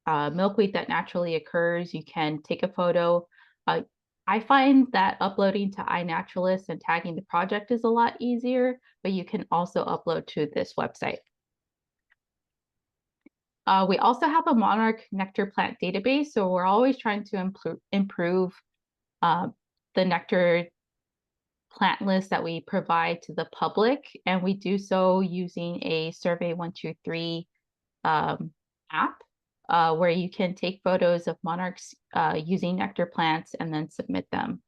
milkweed that naturally occurs, you can take a photo. I find that uploading to iNaturalist and tagging the project is a lot easier, but you can also upload to this website. We also have a monarch nectar plant database, so we're always trying to improve the nectar plant list that we provide to the public, and we do so using a Survey 123 app. Where you can take photos of monarchs using nectar plants and then submit them.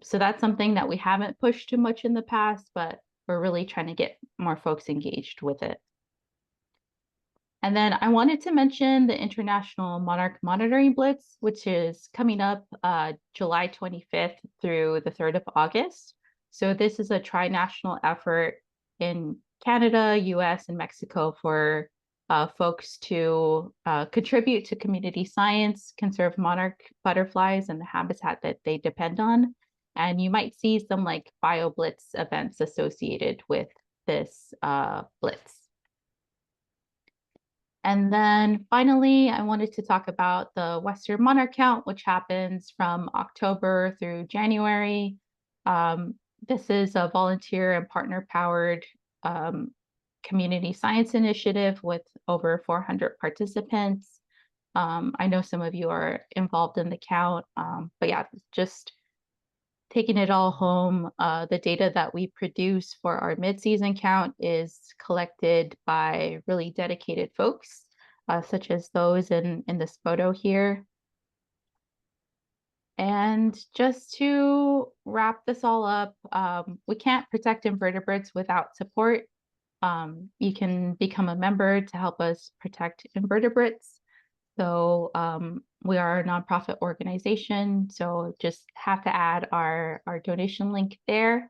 So that's something that we haven't pushed too much in the past, but we're really trying to get more folks engaged with it. And then I wanted to mention the International Monarch Monitoring Blitz, which is coming up July 25th through the 3rd of August. So this is a tri-national effort in Canada, US, and Mexico for folks to contribute to community science, conserve monarch butterflies and the habitat that they depend on. And you might see some like BioBlitz events associated with this blitz. And then finally, I wanted to talk about the Western Monarch Count, which happens from October through January. This is a volunteer and partner-powered community science initiative with over 400 participants. I know some of you are involved in the count, but yeah, just taking it all home, the data that we produce for our mid-season count is collected by really dedicated folks, such as those in this photo here. And just to wrap this all up, we can't protect invertebrates without support. You can become a member to help us protect invertebrates. So we are a nonprofit organization, so just have to add our donation link there.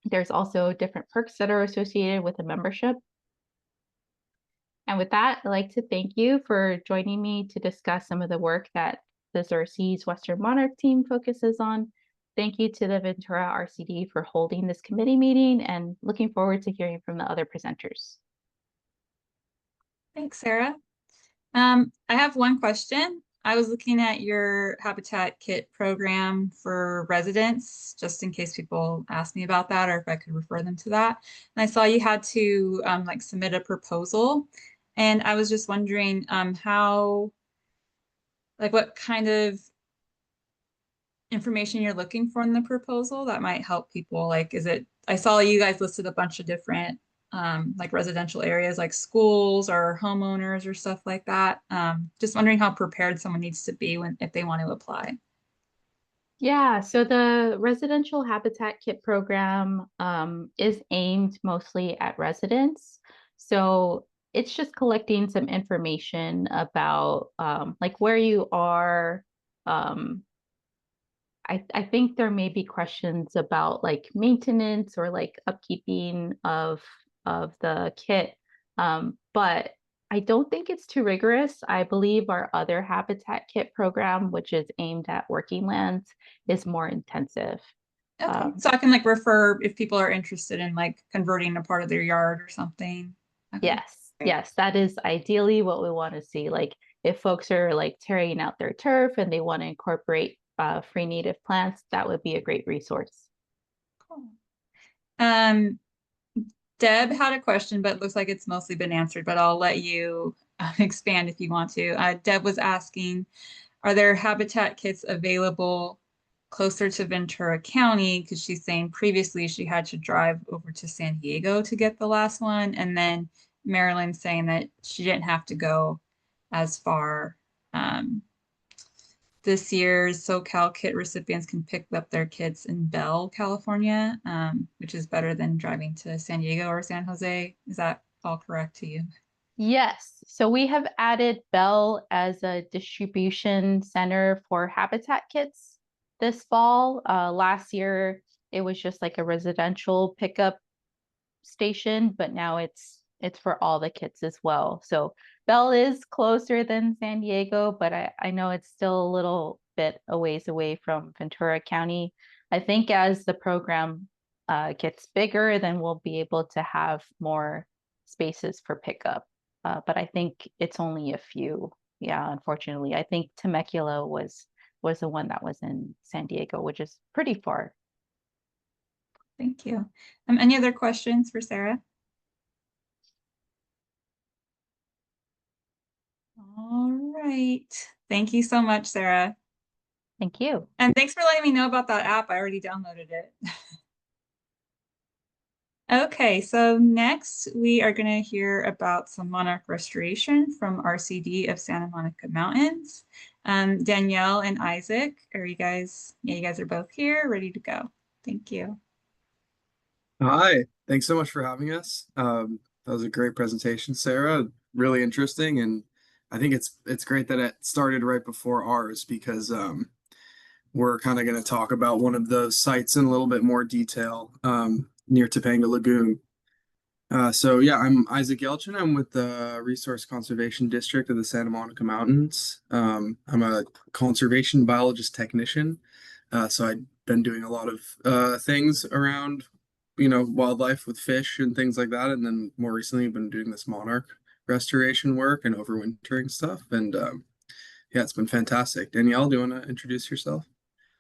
There's also different perks that are associated with a membership. And with that, I'd like to thank you for joining me to discuss some of the work that the Xerces Western Monarch team focuses on. Thank you to the Ventura RCD for holding this committee meeting, and looking forward to hearing from the other presenters. Thanks, Sarah. I have one question. I was looking at your Habitat Kit program for residents, just in case people ask me about that, or if I could refer them to that. And I saw you had to like submit a proposal. And I was just wondering how, like what kind of information you're looking for in the proposal that might help people. Like, is it, I saw you guys listed a bunch of different like residential areas like schools or homeowners or stuff like that. Just wondering how prepared someone needs to be when if they want to apply. Yeah, so the residential habitat kit program is aimed mostly at residents. So it's just collecting some information about like where you are. I think there may be questions about like maintenance or like upkeeping of the kit. But I don't think it's too rigorous. I believe our other habitat kit program, which is aimed at working lands, is more intensive. Okay, so I can like refer if people are interested in like converting a part of their yard or something. Okay. Yes, yes, that is ideally what we want to see. Like if folks are like tearing out their turf and they want to incorporate free native plants, that would be a great resource. Cool. Deb had a question, but it looks like it's mostly been answered, but I'll let you expand if you want to. Deb was asking, are there habitat kits available closer to Ventura County? Because she's saying previously she had to drive over to San Diego to get the last one. And then Marilyn's saying that she didn't have to go as far. This year's SoCal Kit recipients can pick up their kits in Bell, California, which is better than driving to San Diego or San Jose. Is that all correct to you? Yes, so we have added Bell as a distribution center for habitat kits this fall. Last year, it was just like a residential pickup station, but now it's for all the kits as well. So Bell is closer than San Diego, but I know it's still a little bit a ways away from Ventura County. I think as the program gets bigger, then we'll be able to have more spaces for pickup. But I think it's only a few. Yeah, unfortunately. I think Temecula was the one that was in San Diego, which is pretty far. Thank you. Any other questions for Sarah? All right. Thank you so much, Sarah. Thank you. And thanks for letting me know about that app. I already downloaded it. Okay, so next we are going to hear about some monarch restoration from RCD of Santa Monica Mountains. Danielle and Isaac, are you guys, yeah, you guys are both here, ready to go. Thank you. Hi, thanks so much for having us. That was a great presentation, Sarah. Really interesting, and I think it's great that it started right before ours because we're kind of going to talk about one of those sites in a little bit more detail near Topanga Lagoon. So yeah, I'm Isaac Yelchin. I'm with the Resource Conservation District of the Santa Monica Mountains. I'm a conservation biologist technician. So I've been doing a lot of things around, wildlife with fish and things like that. And then more recently, I've been doing this monarch restoration work and overwintering stuff. And yeah, it's been fantastic. Danielle, do you want to introduce yourself?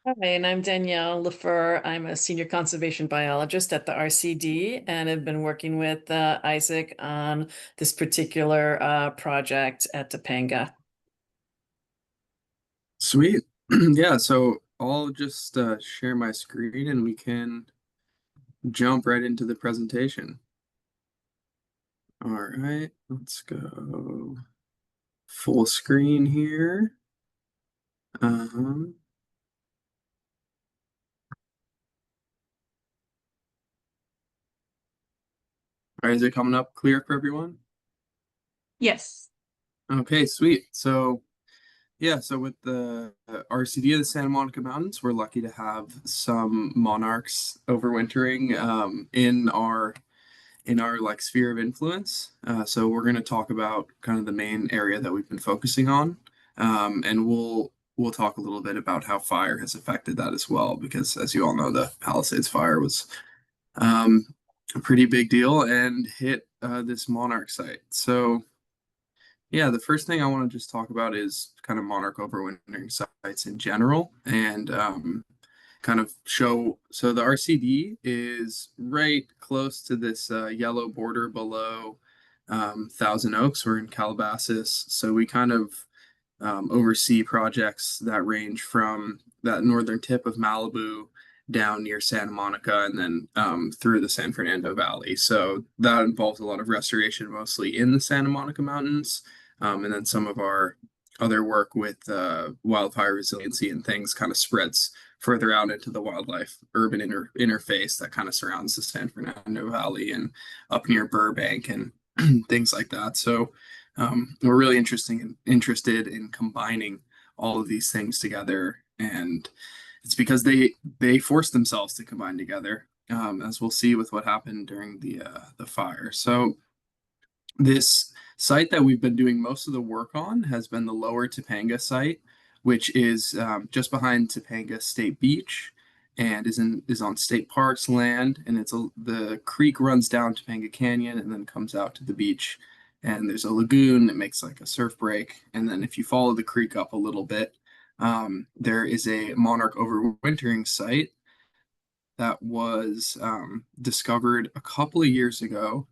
Hi, and I'm Danielle Lefer. I'm a senior conservation biologist at the RCD, and have been working with Isaac on this particular project at Topanga. Sweet. Yeah, so I'll just share my screen and we can jump right into the presentation. All right, let's go full screen here. Um, All right, is it coming up clear for everyone? Yes. Okay, sweet. So yeah, so with the RCD of the Santa Monica Mountains, we're lucky to have some monarchs overwintering in our like sphere of influence. So we're going to talk about kind of the main area that we've been focusing on, and we'll talk a little bit about how fire has affected that as well, because as you all know, the Palisades fire was um, a pretty big deal and hit this monarch site. So yeah, the first thing I want to just talk about is kind of monarch overwintering sites in general and kind of show. So the RCD is right close to this yellow border below Thousand Oaks. We're in Calabasas. So we kind of oversee projects that range from that northern tip of Malibu down near Santa Monica and then through the San Fernando Valley. So that involves a lot of restoration, mostly in the Santa Monica Mountains. And then some of our other work with wildfire resiliency and things kind of spreads further out into the wildlife urban interface that kind of surrounds the San Fernando Valley and up near Burbank and things like that. So we're really interested in combining all of these things together, and it's because they force themselves to combine together, as we'll see with what happened during the fire. So this site that we've been doing most of the work on has been the Lower Topanga site, which is just behind Topanga State Beach and is on state parks land. And the creek runs down Topanga Canyon and then comes out to the beach. And there's a lagoon that makes like a surf break. And then if you follow the creek up a little bit, there is a monarch overwintering site that was discovered a couple of years ago,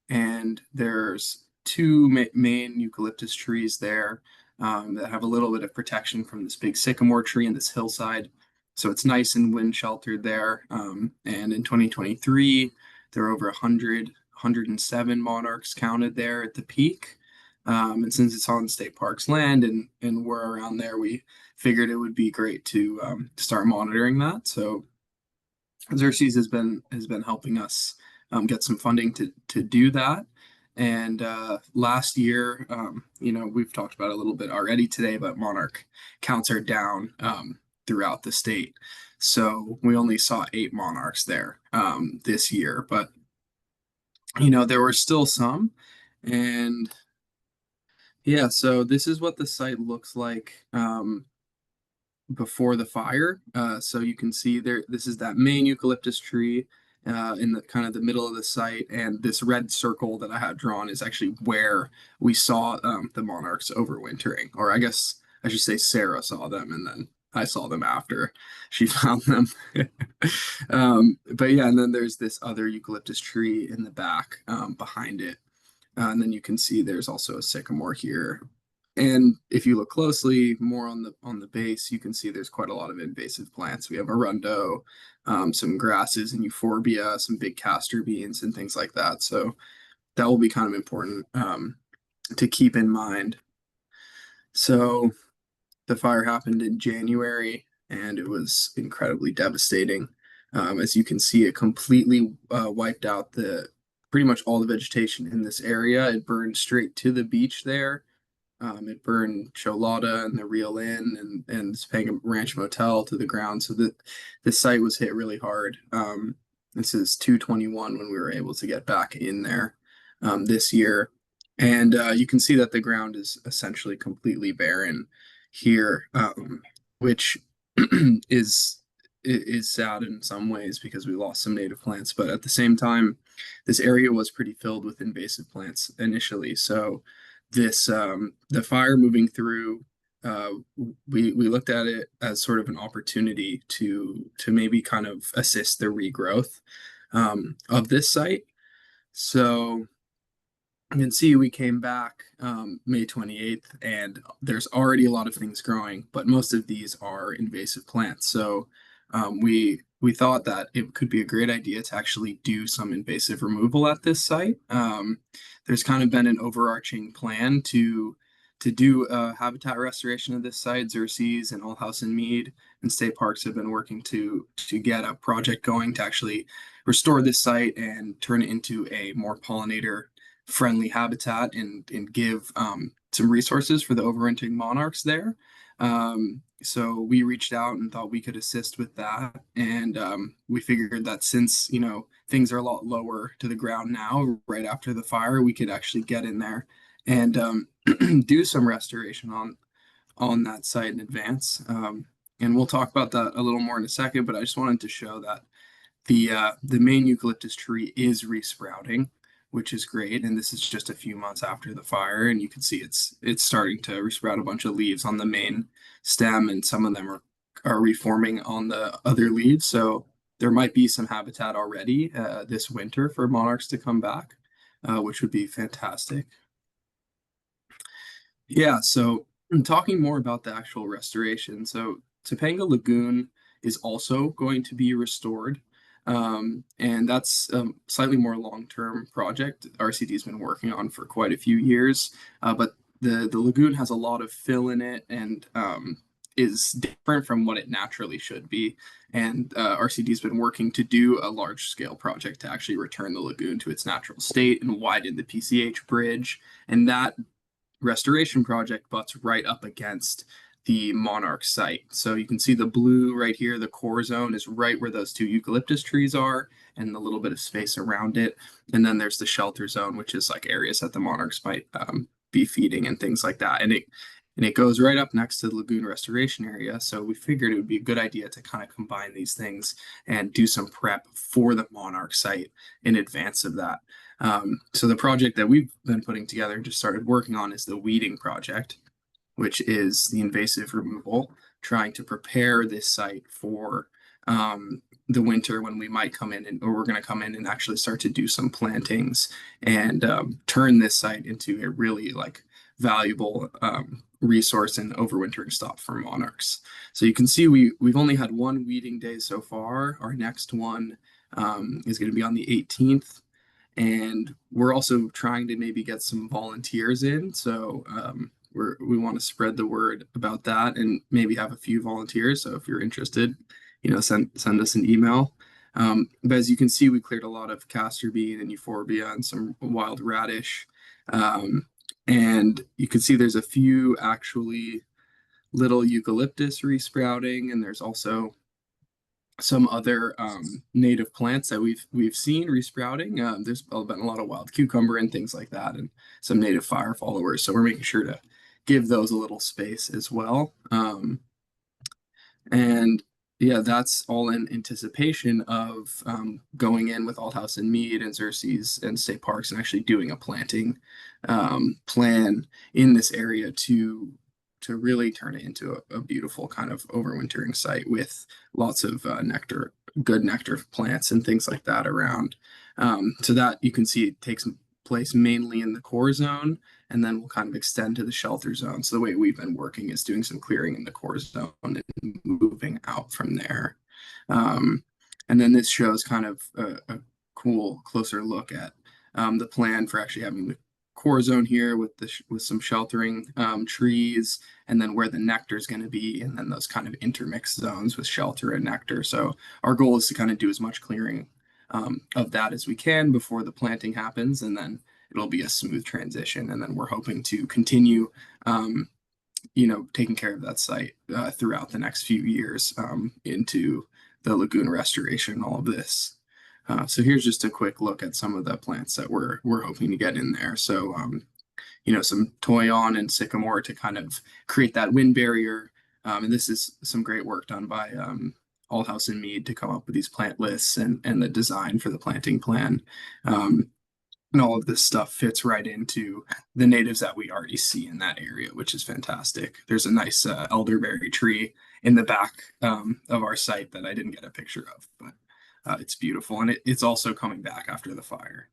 and there's two main eucalyptus trees there that have a little bit of protection from this big sycamore tree in this hillside. So it's nice and wind sheltered there. And in 2023, there were over 107 monarchs counted there at the peak. And since it's on state parks land and we're around there, we figured it would be great to start monitoring that. So Xerces has been helping us get some funding to do that. And last year, we've talked about it a little bit already today, but monarch counts are down throughout the state. So we only saw 8 monarchs there this year, but there were still some. And yeah, so this is what the site looks like before the fire. So you can see there, this is that main eucalyptus tree in the kind of the middle of the site. And this red circle that I had drawn is actually where we saw the monarchs overwintering, or I guess I should say Sarah saw them and then I saw them after she found them. But yeah, and then there's this other eucalyptus tree in the back behind it. And then you can see there's also a sycamore here. And if you look closely, more on the base, you can see there's quite a lot of invasive plants. We have arundo, some grasses and euphorbia, some big castor beans and things like that. So that will be kind of important to keep in mind. So the fire happened in January and it was incredibly devastating. As you can see, it completely wiped out pretty much all the vegetation in this area. It burned straight to the beach there. It burned Cholada and the Real Inn and Topanga Ranch Motel to the ground. So the site was hit really hard. This is 2/21 when we were able to get back in there this year. And you can see that the ground is essentially completely barren here, which is sad in some ways because we lost some native plants. But at the same time, this area was pretty filled with invasive plants initially. So the fire moving through, we looked at it as sort of an opportunity to maybe kind of assist the regrowth of this site. So you can see we came back May 28th and there's already a lot of things growing, but most of these are invasive plants. So we thought that it could be a great idea to actually do some invasive removal at this site. There's kind of been an overarching plan to to do habitat restoration of this site. Xerces and All House and Mead and state parks have been working to get a project going to actually restore this site and turn it into a more pollinator friendly habitat and give some resources for the overwintering monarchs there. So we reached out and thought we could assist with that. And we figured that since, you know, things are a lot lower to the ground now, right after the fire, we could actually get in there and do some restoration on that site in advance. And we'll talk about that a little more in a second, but I just wanted to show that the main eucalyptus tree is resprouting, which is great. And this is just a few months after the fire, and you can see it's starting to resprout a bunch of leaves on the main stem, and some of them are reforming on the other leaves. So there might be some habitat already this winter for monarchs to come back, which would be fantastic. Yeah, so talking more about the actual restoration. So Topanga Lagoon is also going to be restored. And that's a slightly more long-term project RCD has been working on for quite a few years. But the lagoon has a lot of fill in it and is different from what it naturally should be. And RCD has been working to do a large-scale project to actually return the lagoon to its natural state and widen the PCH bridge. And that restoration project butts right up against the Monarch site. So you can see the blue right here, the core zone is right where those two eucalyptus trees are and a little bit of space around it. And then there's the shelter zone, which is like areas that the monarchs might be feeding and things like that. And it goes right up next to the lagoon restoration area. So we figured it would be a good idea to kind of combine these things and do some prep for the Monarch site in advance of that. So the project that we've been putting together and just started working on is the weeding project, which is the invasive removal, trying to prepare this site for the winter when we might come in or we're going to come in and actually start to do some plantings and turn this site into a really like valuable resource and overwintering stop for monarchs. So you can see we've only had one weeding day so far. Our next one is going to be on the 18th. And we're also trying to maybe get some volunteers in. So we want to spread the word about that and maybe have a few volunteers. So if you're interested, you know, send us an email. But as you can see, we cleared a lot of castor bean and euphorbia and some wild radish. And you can see there's a few actually little eucalyptus resprouting, and there's also some other native plants that we've seen resprouting. There's been a lot of wild cucumber and things like that, and some native fire followers. So we're making sure to give those a little space as well. And yeah, that's all in anticipation of going in with All House and Mead and Xerces and state parks and actually doing a planting plan in this area to really turn it into a beautiful kind of overwintering site with lots of good nectar plants and things like that around. So that you can see it takes place mainly in the core zone, and then we'll kind of extend to the shelter zone. So the way we've been working is doing some clearing in the core zone and moving out from there. And then this shows kind of a cool closer look at the plan for actually having the core zone here with some sheltering trees, and then where the nectar is going to be, and then those kind of intermixed zones with shelter and nectar. So our goal is to kind of do as much clearing of that as we can before the planting happens, and then it'll be a smooth transition. And then we're hoping to continue, you know, taking care of that site throughout the next few years into the lagoon restoration and all of this. So here's just a quick look at some of the plants that we're hoping to get in there. So, you know, some toyon and sycamore to kind of create that wind barrier. And this is some great work done by All House and Mead to come up with these plant lists and the design for the planting plan. And all of this stuff fits right into the natives that we already see in that area, which is fantastic. There's a nice elderberry tree in the back of our site that I didn't get a picture of, but it's beautiful, and it's also coming back after the fire.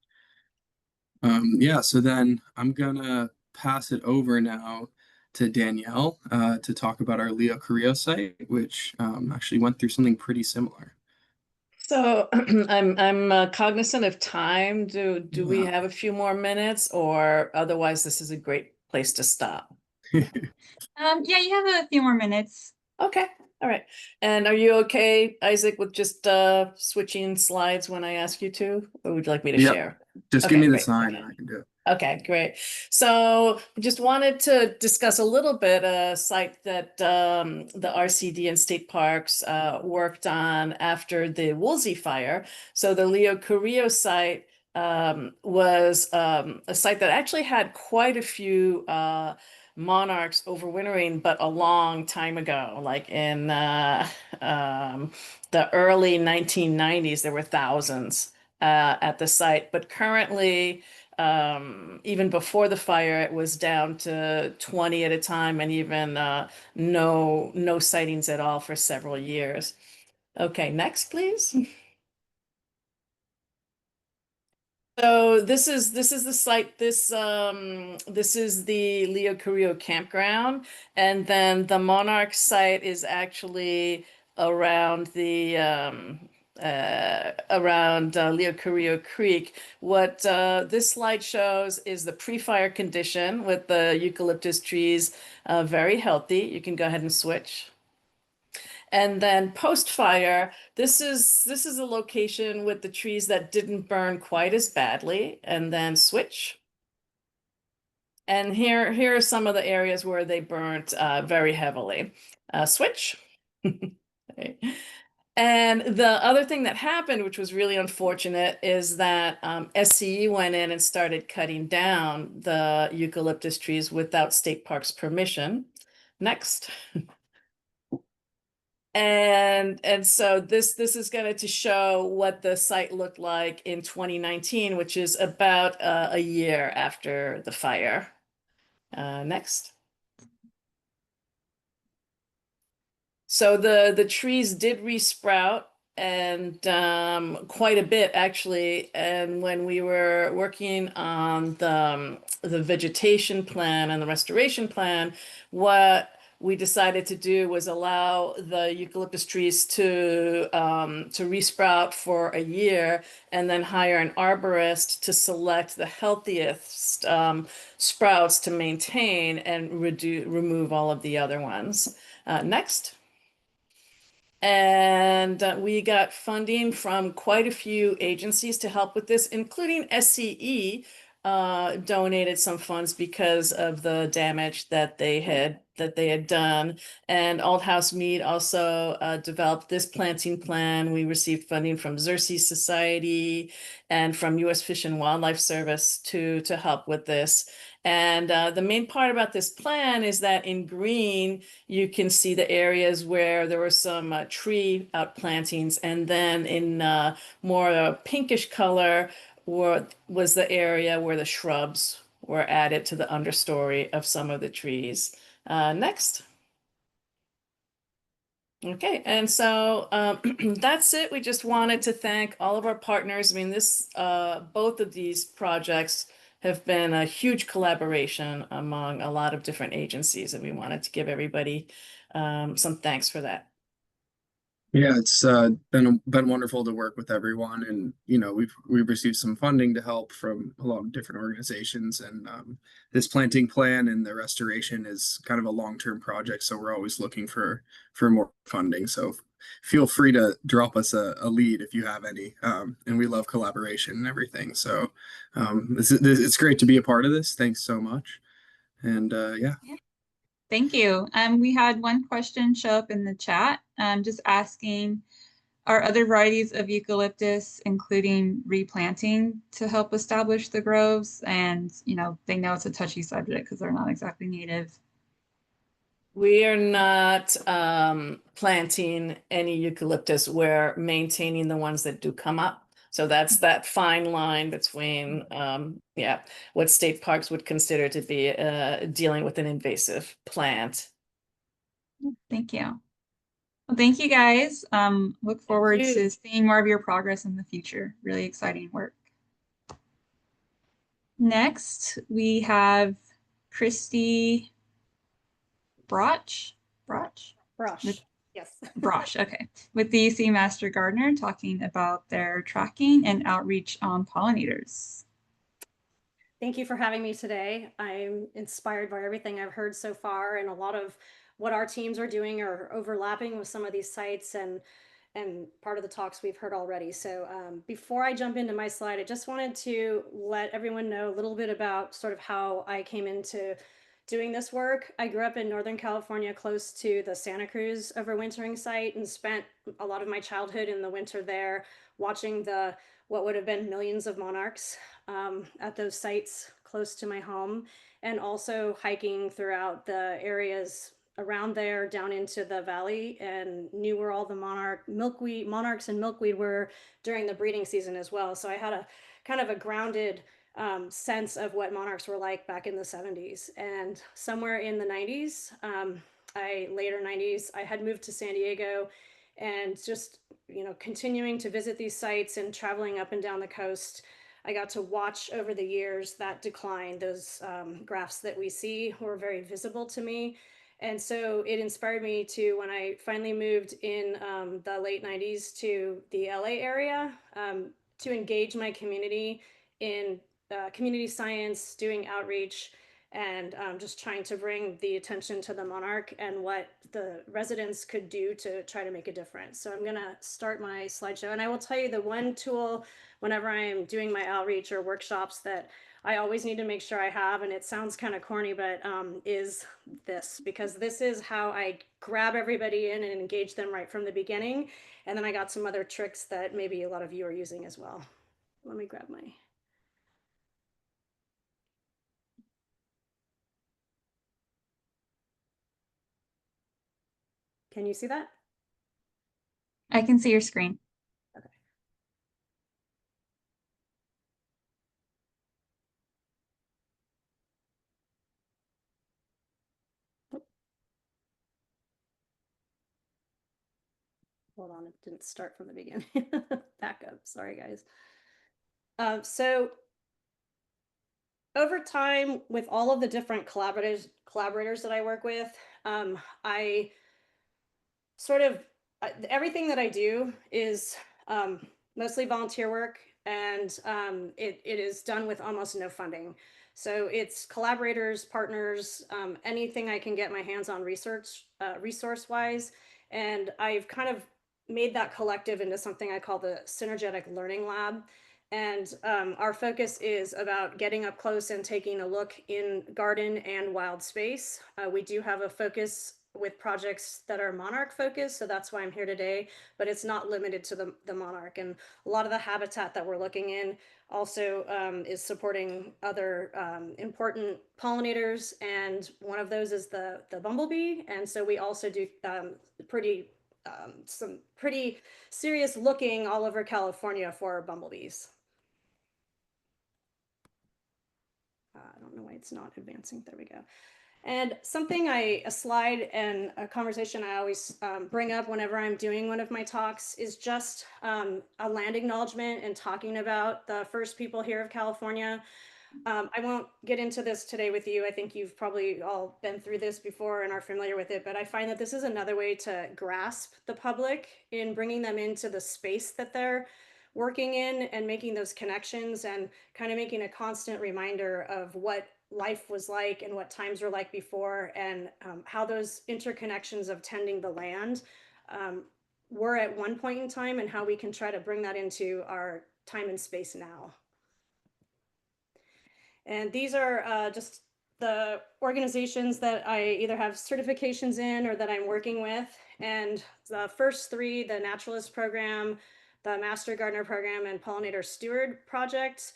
Yeah, so then I'm gonna pass it over now to Danielle to talk about our Leo Carrillo site, which actually went through something pretty similar. So I'm cognizant of time. Do we Yeah. have a few more minutes, or otherwise this is a great place to stop? Yeah, you have a few more minutes. Okay, all right. And are you okay, Isaac, with just switching slides when I ask you to, or would you like me to Yep. share? Just give Okay, me the great. sign Okay. and I can do it. Okay, great. So just wanted to discuss a little bit a site that the RCD and state parks worked on after the Woolsey fire. So the Leo Carrillo site was a site that actually had quite a few monarchs overwintering, but a long time ago, like in the early 1990s, there were thousands at the site. But currently, even before the fire, it was down to 20 at a time, and even no sightings at all for several years. Okay, next, please. So this is the site. This is the Leo Carrillo campground, and then the Monarch site is actually around the around Leo Carrillo Creek. What this slide shows is the pre-fire condition with the eucalyptus trees very healthy. You can go ahead and switch. And then post-fire, this is a location with the trees that didn't burn quite as badly. And then switch. And here are some of the areas where they burnt very heavily. Switch. Okay. And the other thing that happened, which was really unfortunate, is that SCE went in and started cutting down the eucalyptus trees without state parks permission. Next. And so this is going to show what the site looked like in 2019, which is about a year after the fire. Next. So the trees did resprout, and quite a bit actually. And when we were working on the vegetation plan and the restoration plan, what we decided to do was allow the eucalyptus trees to resprout for a year, and then hire an arborist to select the healthiest sprouts to maintain and remove all of the other ones. Next. And we got funding from quite a few agencies to help with this, including SCE donated some funds because of the damage that they had done. And Old House Mead also developed this planting plan. We received funding from Xerces Society and from U.S. Fish and Wildlife Service to help with this. And the main part about this plan is that in green, you can see the areas where there were some tree outplantings, and then in more pinkish color was the area where the shrubs were added to the understory of some of the trees. Next. Okay, and so that's it. We just wanted to thank all of our partners. I mean, both of these projects have been a huge collaboration among a lot of different agencies, and we wanted to give everybody some thanks for that. Yeah, it's been wonderful to work with everyone, and we've received some funding to help from a lot of different organizations, and this planting plan and the restoration is kind of a long-term project, so we're always looking for more funding. So feel free to drop us a lead if you have any, and we love collaboration and everything. So it's great to be a part of this. Thanks so much, and yeah. Thank you. We had one question show up in the chat, just asking, are other varieties of eucalyptus, including replanting, to help establish the groves? And, they know it's a touchy subject because they're not exactly native. We are not planting any eucalyptus. We're maintaining the ones that do come up. So that's that fine line between, what state parks would consider to be dealing with an invasive plant. Thank you. Well, thank you guys. Look forward to seeing more of your progress in the future. Really exciting work. Next, we have Christy Brosh. Yes. Brosh, okay. With the UC Master Gardener, talking about their tracking and outreach on pollinators. Thank you for having me today. I'm inspired by everything I've heard so far, and a lot of what our teams are doing are overlapping with some of these sites and part of the talks we've heard already. So before I jump into my slide, I just wanted to let everyone know a little bit about sort of how I came into doing this work. I grew up in Northern California, close to the Santa Cruz overwintering site, and spent a lot of my childhood in the winter there, watching the what would have been millions of monarchs at those sites close to my home, and also hiking throughout the areas around there down into the valley, and knew where all the monarchs and milkweed were during the breeding season as well. So I had a kind of a grounded sense of what monarchs were like back in the 70s. And somewhere in the 90s, later 90s, I had moved to San Diego, and just, continuing to visit these sites and traveling up and down the coast, I got to watch over the years that decline. Those graphs that we see were very visible to me. And so it inspired me to, when I finally moved in the late 90s to the LA area, to engage my community in community science, doing outreach, and just trying to bring the attention to the monarch and what the residents could do to try to make a difference. So I'm going to start my slideshow, and I will tell you the one tool whenever I'm doing my outreach or workshops that I always need to make sure I have, and it sounds kind of corny, but is this, because this is how I grab everybody in and engage them right from the beginning. And then I got some other tricks that maybe a lot of you are using as well. Let me grab my... Can you see that? I can see your screen. Okay. Hold on, it didn't start from the beginning. Back up, sorry guys. So over time, with all of the different collaborators that I work with, I sort of everything that I do is mostly volunteer work, and it is done with almost no funding. So it's collaborators, partners, anything I can get my hands on resource wise. And I've kind of made that collective into something I call the Synergetic Learning Lab. And our focus is about getting up close and taking a look in garden and wild space. We do have a focus with projects that are monarch focused, so that's why I'm here today, but it's not limited to the monarch. And a lot of the habitat that we're looking in also is supporting other important pollinators, and one of those is the bumblebee. And so we also do some pretty serious looking all over California for bumblebees. I don't know why it's not advancing. There we go. And a slide and a conversation I always bring up whenever I'm doing one of my talks is just a land acknowledgement and talking about the first people here of California. I won't get into this today with you. I think you've probably all been through this before and are familiar with it, but I find that this is another way to grasp the public in bringing them into the space that they're working in, and making those connections, and kind of making a constant reminder of what life was like and what times were like before, and how those interconnections of tending the land were at one point in time, and how we can try to bring that into our time and space now. And these are just the organizations that I either have certifications in or that I'm working with. And the first three, the Naturalist Program, the Master Gardener Program, and Pollinator Steward Project,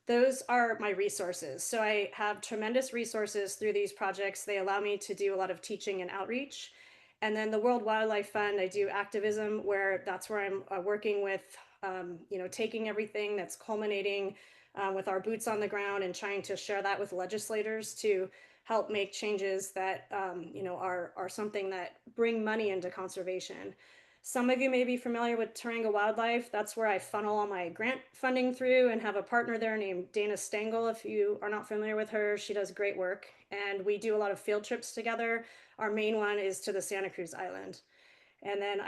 those are my resources. So I have tremendous resources through these projects. They allow me to do a lot of teaching and outreach. And then the World Wildlife Fund, I do activism, where that's where I'm working with, taking everything that's culminating with our boots on the ground and trying to share that with legislators to help make changes that are something that bring money into conservation. Some of you may be familiar with Taringa Wildlife. That's where I funnel all my grant funding through, and have a partner there named Dana Stengel. If you are not familiar with her, she does great work. And we do a lot of field trips together. Our main one is to the Santa Cruz Island. And then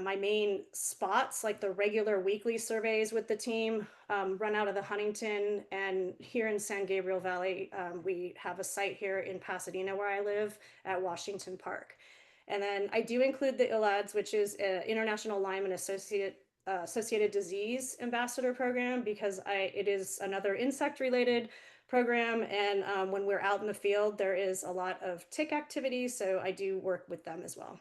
my main spots, like the regular weekly surveys with the team, run out of the Huntington, and here in San Gabriel Valley, we have a site here in Pasadena where I live at Washington Park. And then I do include the ILADS, which is an International Lyme and Associated Disease Ambassador Program, because it is another insect-related program. And when we're out in the field, there is a lot of tick activity, so I do work with them as well.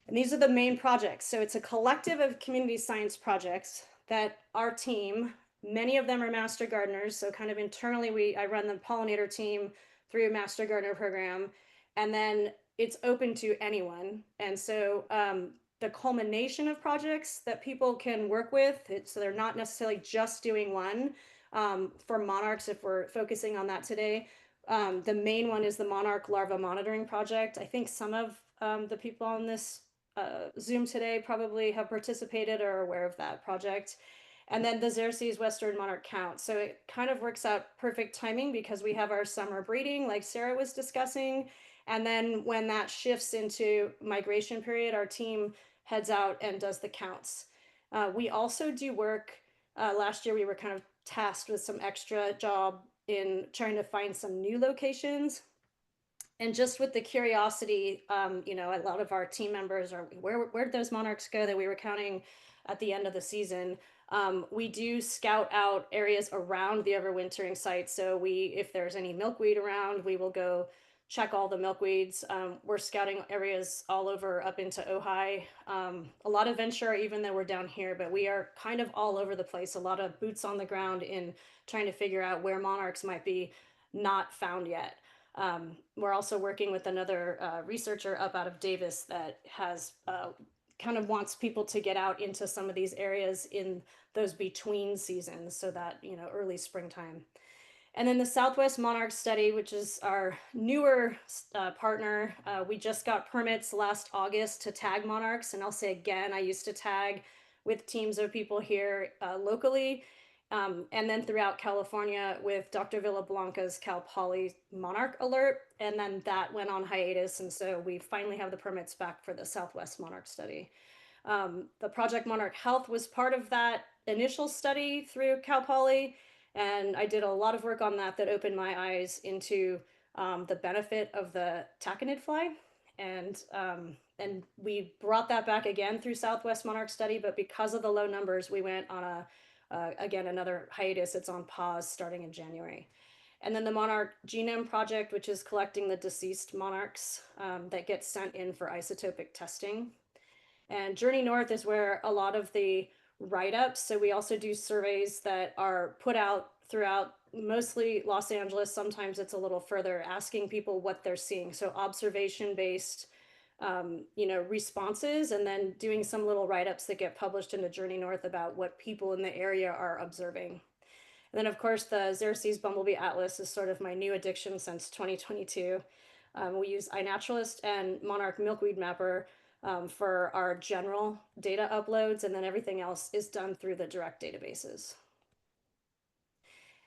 And these are the main projects. So it's a collective of community science projects that our team, many of them are master gardeners. So kind of internally, I run the pollinator team through a master gardener program, and then it's open to anyone. And so the culmination of projects that people can work with, so they're not necessarily just doing one. For monarchs, if we're focusing on that today, the main one is the Monarch Larva Monitoring Project. I think some of the people on this Zoom today probably have participated or are aware of that project. And then the Xerces Western Monarch Count. So it kind of works out perfect timing because we have our summer breeding, like Sarah was discussing. And then when that shifts into migration period, our team heads out and does the counts. We also do work, last year we were kind of tasked with some extra job in trying to find some new locations. And just with the curiosity, you know, a lot of our team members are, where'd those monarchs go that we were counting at the end of the season? We do scout out areas around the overwintering site. So if there's any milkweed around, we will go check all the milkweeds. We're scouting areas all over up into Ojai. A lot of Ventura, even though we're down here, but we are kind of all over the place. A lot of boots on the ground in trying to figure out where monarchs might be not found yet. We're also working with another researcher up out of Davis that has kind of wants people to get out into some of these areas in those between seasons, so that, you know, early springtime. And then the Southwest Monarch Study, which is our newer partner. We just got permits last August to tag monarchs. And I'll say again, I used to tag with teams of people here locally. And then throughout California with Dr. Villablanca's Cal Poly Monarch Alert. And then that went on hiatus. And so we finally have the permits back for the Southwest Monarch Study. The Project Monarch Health was part of that initial study through Cal Poly. And I did a lot of work on that opened my eyes into the benefit of the taconid fly. And we brought that back again through Southwest Monarch Study, but because of the low numbers, we went on again, another hiatus. It's on pause starting in January. And then the Monarch Genome Project, which is collecting the deceased monarchs that get sent in for isotopic testing. And Journey North is where a lot of the write-ups, so we also do surveys that are put out throughout mostly Los Angeles. Sometimes it's a little further, asking people what they're seeing. So observation-based you know, responses, and then doing some little write-ups that get published in the Journey North about what people in the area are observing. And then of course the Xerces Bumblebee Atlas is sort of my new addiction since 2022. We use iNaturalist and Monarch Milkweed Mapper for our general data uploads, and then everything else is done through the direct databases.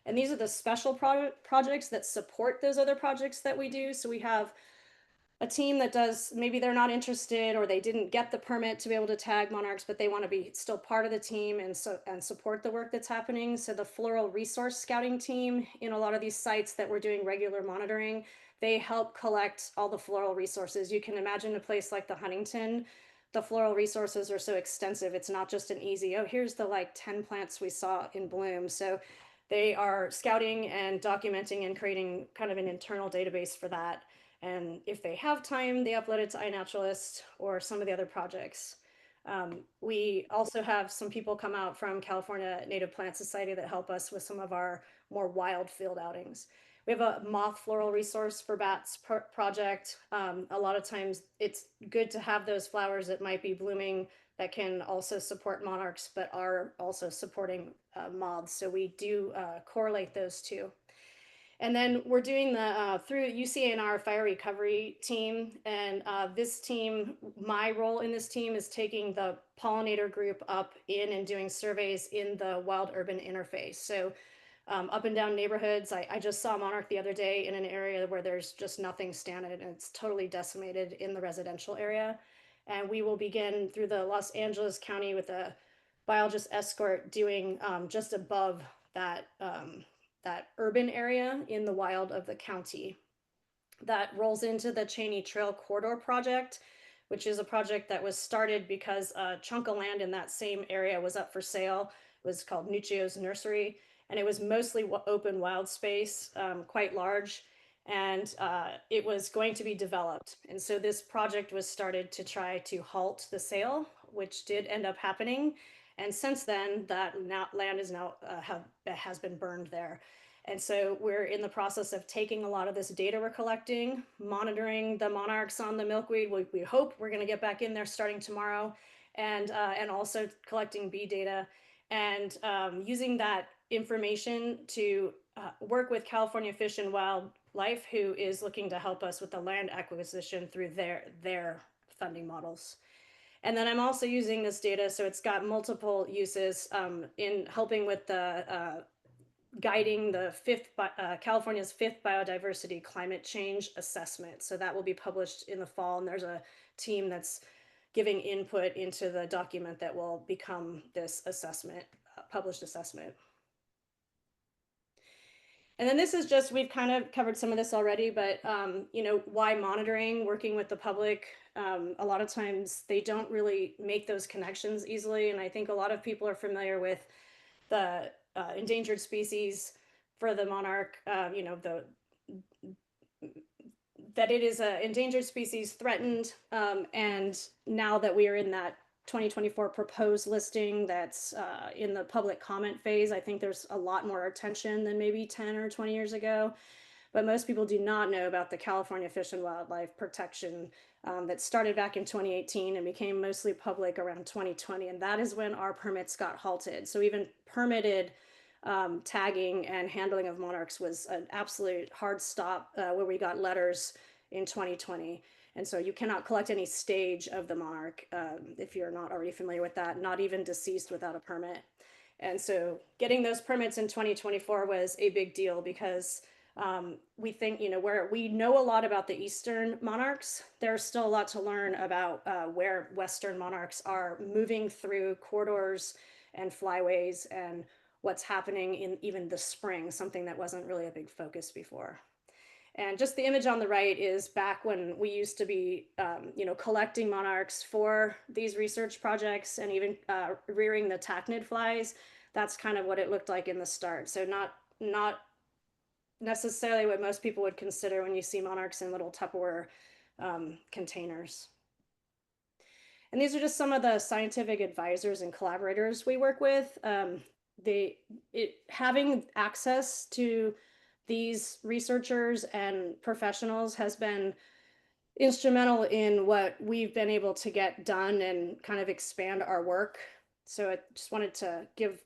And these are the special projects that support those other projects that we do. So we have a team that does, maybe they're not interested or they didn't get the permit to be able to tag monarchs, but they want to be still part of the team and support the work that's happening. So the floral resource scouting team in a lot of these sites that we're doing regular monitoring, they help collect all the floral resources. You can imagine a place like the Huntington, the floral resources are so extensive. It's not just an easy, oh, here's the like 10 plants we saw in bloom. So they are scouting and documenting and creating kind of an internal database for that. And if they have time, they upload it to iNaturalist or some of the other projects. We also have some people come out from California Native Plant Society that help us with some of our more wild field outings. We have a moth floral resource for bats project. A lot of times it's good to have those flowers that might be blooming that can also support monarchs, but are also supporting moths. So we do correlate those two. And then we're doing the through UCANR fire recovery team. And this team, my role in this team is taking the pollinator group up in and doing surveys in the wild urban interface. So up and down neighborhoods. I just saw monarch the other day in an area where there's just nothing standing and it's totally decimated in the residential area. And we will begin through the Los Angeles County with a biologist escort doing just above that, that urban area in the wild of the county. That rolls into the Cheney Trail Corridor Project, which is a project that was started because a chunk of land in that same area was up for sale. It was called Nuccio's Nursery, and it was mostly open wild space, quite large, and it was going to be developed. And so this project was started to try to halt the sale, which did end up happening. And since then, that land is now has been burned there. And so we're in the process of taking a lot of this data we're collecting, monitoring the monarchs on the milkweed. We hope we're going to get back in there starting tomorrow, and also collecting bee data and using that information to work with California Fish and Wildlife, who is looking to help us with the land acquisition through their funding models. And then I'm also using this data, so it's got multiple uses in helping with the guiding the California's fifth biodiversity climate change assessment. So that will be published in the fall, and there's a team that's giving input into the document that will become this assessment, published assessment. And then this is just, we've kind of covered some of this already, but you know, why monitoring, working with the public, a lot of times they don't really make those connections easily. And I think a lot of people are familiar with the endangered species for the monarch, you know, that it is an endangered species threatened. And now that we are in that 2024 proposed listing that's in the public comment phase, I think there's a lot more attention than maybe 10 or 20 years ago. But most people do not know about the California Fish and Wildlife Protection that started back in 2018 and became mostly public around 2020. And that is when our permits got halted. So even permitted tagging and handling of monarchs was an absolute hard stop where we got letters in 2020. And so you cannot collect any stage of the monarch if you're not already familiar with that, not even deceased without a permit. And so getting those permits in 2024 was a big deal because we think, you know, where we know a lot about the eastern monarchs, there's still a lot to learn about where western monarchs are moving through corridors and flyways and what's happening in even the spring, something that wasn't really a big focus before. And just the image on the right is back when we used to be, you know, collecting monarchs for these research projects and even rearing the tachnid flies. That's kind of what it looked like in the start. So not necessarily what most people would consider when you see monarchs in little Tupperware containers. And these are just some of the scientific advisors and collaborators we work with. Having access to these researchers and professionals has been instrumental in what we've been able to get done and kind of expand our work. So I just wanted to give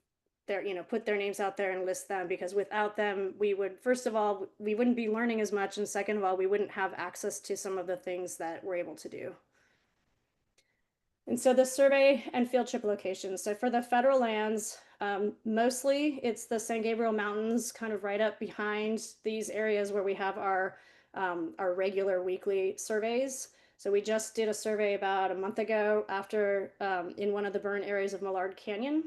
their, you know, put their names out there and list them, because without them, we would, first of all, we wouldn't be learning as much. And second of all, we wouldn't have access to some of the things that we're able to do. And so the survey and field trip locations. So for the federal lands, mostly it's the San Gabriel Mountains, kind of right up behind these areas where we have our regular weekly surveys. So we just did a survey about a month ago after in one of the burn areas of Millard Canyon.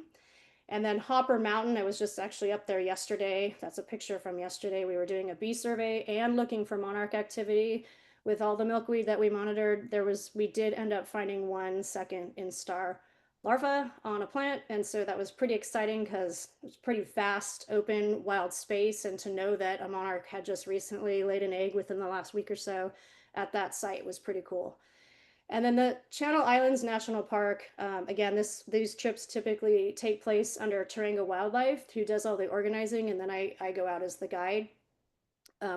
And then Hopper Mountain, I was just actually up there yesterday. That's a picture from yesterday. We were doing a bee survey and looking for monarch activity. With all the milkweed that we monitored, we did end up finding one second instar larva on a plant. And so that was pretty exciting because it was pretty vast, open, wild space. And to know that a monarch had just recently laid an egg within the last week or so at that site was pretty cool. And then the Channel Islands National Park, again, these trips typically take place under Taringa Wildlife, who does all the organizing, and then I go out as the guide.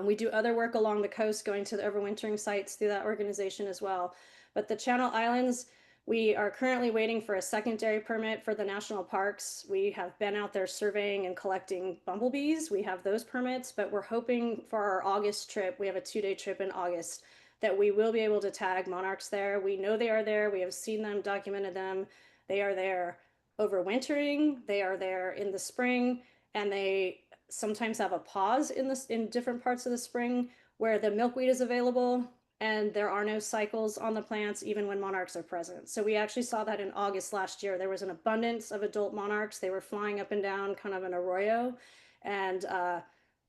We do other work along the coast, going to the overwintering sites through that organization as well. But the Channel Islands, we are currently waiting for a secondary permit for the national parks. We have been out there surveying and collecting bumblebees. We have those permits, but we're hoping for our August trip, we have a 2-day trip in August, that we will be able to tag monarchs there. We know they are there. We have seen them, documented them. They are there overwintering. They are there in the spring, and they sometimes have a pause in different parts of the spring where the milkweed is available and there are no cycles on the plants even when monarchs are present. So we actually saw that in August last year. There was an abundance of adult monarchs. They were flying up and down kind of an arroyo, and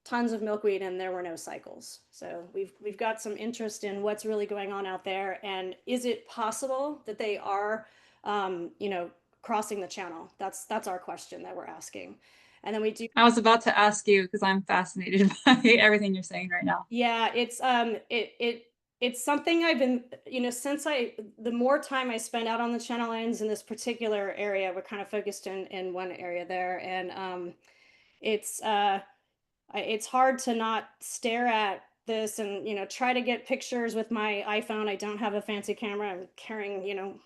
tons of milkweed, and there were no cycles. So we've got some interest in what's really going on out there, and is it possible that they are crossing the channel? That's our question that we're asking. And then we do. I was about to ask you because I'm fascinated by everything you're saying right now. Yeah, it's something I've been, since the more time I spend out on the Channel Islands in this particular area, we're kind of focused in one area there, and it's hard to not stare at this and try to get pictures with my iPhone. I don't have a fancy camera. I'm carrying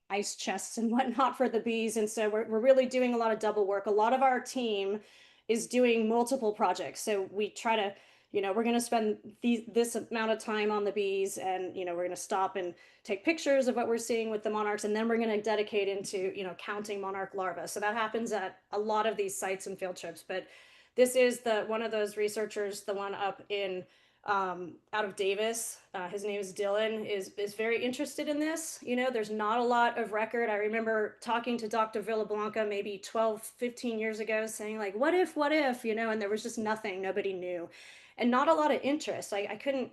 ice chests and whatnot for the bees, and so we're really doing a lot of double work. A lot of our team is doing multiple projects, so we try to we're going to spend this amount of time on the bees, and we're going to stop and take pictures of what we're seeing with the monarchs, and then we're going to dedicate into counting monarch larvae. So that happens at a lot of these sites and field trips, but this is one of those researchers, the one up in out of Davis. His name is Dylan, is very interested in this. There's not a lot of record. I remember talking to Dr. Villablanca maybe 12, 15 years ago saying like, what if, and there was just nothing, nobody knew, and not a lot of interest. I couldn't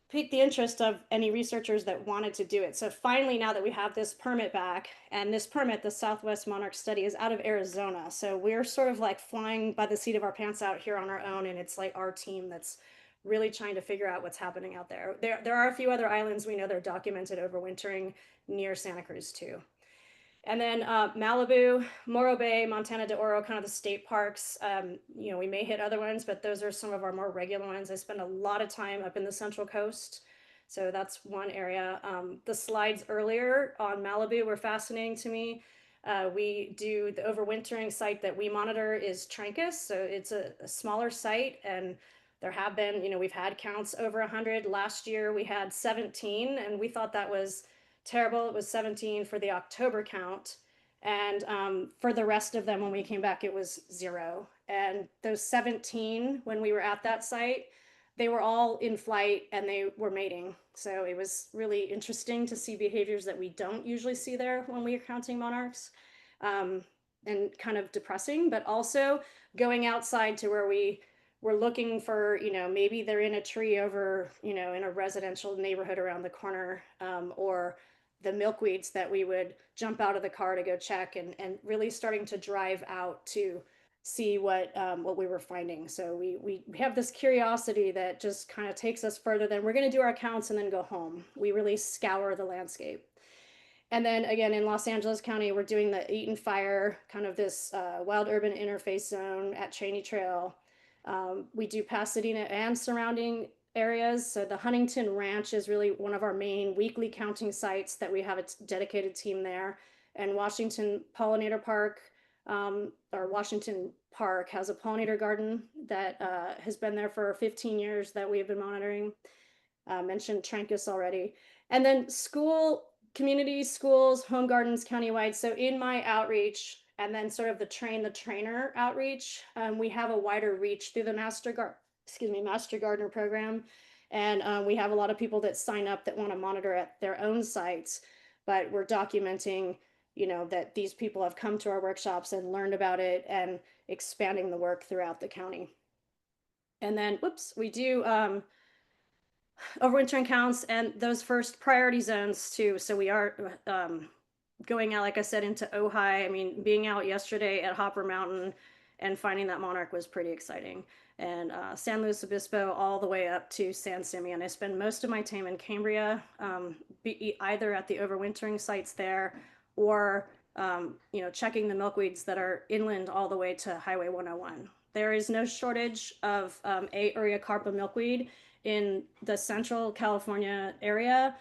pique the interest of any researchers that wanted to do it. So finally, now that we have this permit back, and this permit, the Southwest Monarch Study, is out of Arizona. So we're sort of like flying by the seat of our pants out here on our own, and it's like our team that's really trying to figure out what's happening out there. There are a few other islands we know they're documented overwintering near Santa Cruz too. And then Malibu, Morro Bay, Montana de Oro, kind of the state parks. We may hit other ones, but those are some of our more regular ones. I spend a lot of time up in the Central Coast, so that's one area. The slides earlier on Malibu were fascinating to me. We do the overwintering site that we monitor is Trancas, so it's a smaller site, and there have been, we've had counts over 100. Last year we had 17, and we thought that was terrible. It was 17 for the October count, and for the rest of them when we came back it was 0. And those 17, when we were at that site, they were all in flight and they were mating. So it was really interesting to see behaviors that we don't usually see there when we are counting monarchs, and kind of depressing, but also going outside to where we're looking for, maybe they're in a tree over, in a residential neighborhood around the corner, or the milkweeds that we would jump out of the car to go check, and really starting to drive out to see what we were finding. So we have this curiosity that just kind of takes us further than we're going to do our counts and then go home. We really scour the landscape. And then again, in Los Angeles County, we're doing the Eaton Fire, kind of this wild urban interface zone at Cheney Trail. We do Pasadena and surrounding areas. So the Huntington Ranch is really one of our main weekly counting sites that we have a dedicated team there. And Washington Pollinator Park, or Washington Park, has a pollinator garden that has been there for 15 years that we have been monitoring. Mentioned Trancas already. And then communities, schools, home gardens countywide. So in my outreach, and then sort of the train the trainer outreach, we have a wider reach through the Master Gardener program. And we have a lot of people that sign up that want to monitor at their own sites, but we're documenting, that these people have come to our workshops and learned about it, and expanding the work throughout the county. And then, we do overwintering counts and those first priority zones too. So we are going out, like I said, into Ojai. I mean, being out yesterday at Hopper Mountain and finding that monarch was pretty exciting. And San Luis Obispo all the way up to San Simeon. I spend most of my time in Cambria, either at the overwintering sites there, or checking the milkweeds that are inland all the way to Highway 101. There is no shortage of A. Eurycarpa milkweed in the Central California area,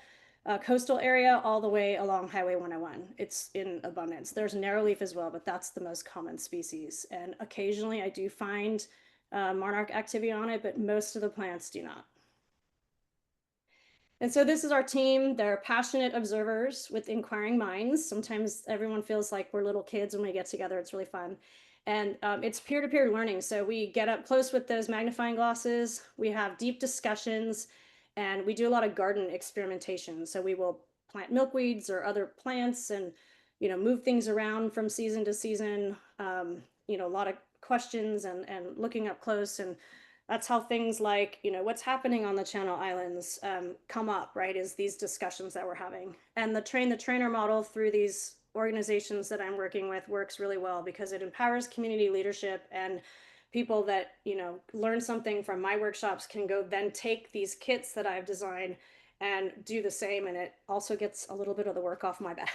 coastal area, all the way along Highway 101. It's in abundance. There's narrowleaf as well, but that's the most common species. And occasionally I do find monarch activity on it, but most of the plants do not. And so this is our team. They're passionate observers with inquiring minds. Sometimes everyone feels like we're little kids when we get together. It's really fun. And it's peer-to-peer learning. So we get up close with those magnifying glasses. We have deep discussions, and we do a lot of garden experimentation. So we will plant milkweeds or other plants and, you know, move things around from season to season. You know, a lot of questions and looking up close, and that's how things like, you know, what's happening on the Channel Islands come up, right? Is these discussions that we're having. And the train the trainer model through these organizations that I'm working with works really well because it empowers community leadership, and people that, you know, learn something from my workshops can go then take these kits that I've designed and do the same. And it also gets a little bit of the work off my back.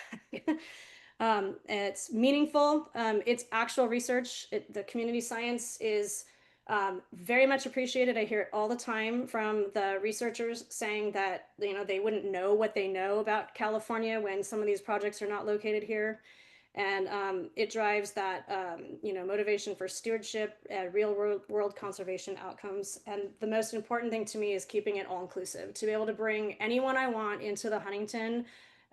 It's meaningful. It's actual research. The community science is very much appreciated. I hear it all the time from the researchers saying that, you know, they wouldn't know what they know about California when some of these projects are not located here. And it drives that, you know, motivation for stewardship, real world conservation outcomes. And the most important thing to me is keeping it all inclusive. To be able to bring anyone I want into the Huntington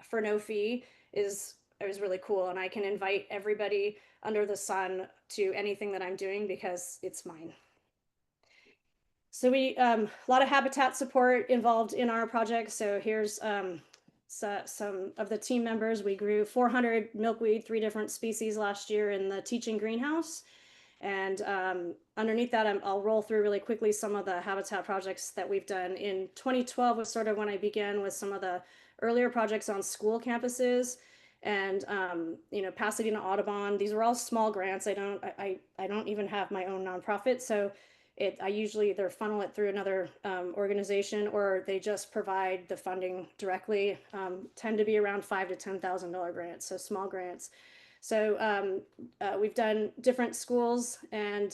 for no fee is really cool. And I can invite everybody under the sun to anything that I'm doing because it's mine. So we, a lot of habitat support involved in our project. So here's some of the team members. We grew 400 milkweed, 3 different species last year in the teaching greenhouse. And underneath that, I'll roll through really quickly some of the habitat projects that we've done. In 2012 was sort of when I began with some of the earlier projects on school campuses. And you know, Pasadena Audubon, these were all small grants. I don't even have my own nonprofit, so I usually either funnel it through another organization, or they just provide the funding directly. Tend to be around $5,000 to $10,000 grants, so small grants. So we've done different schools, and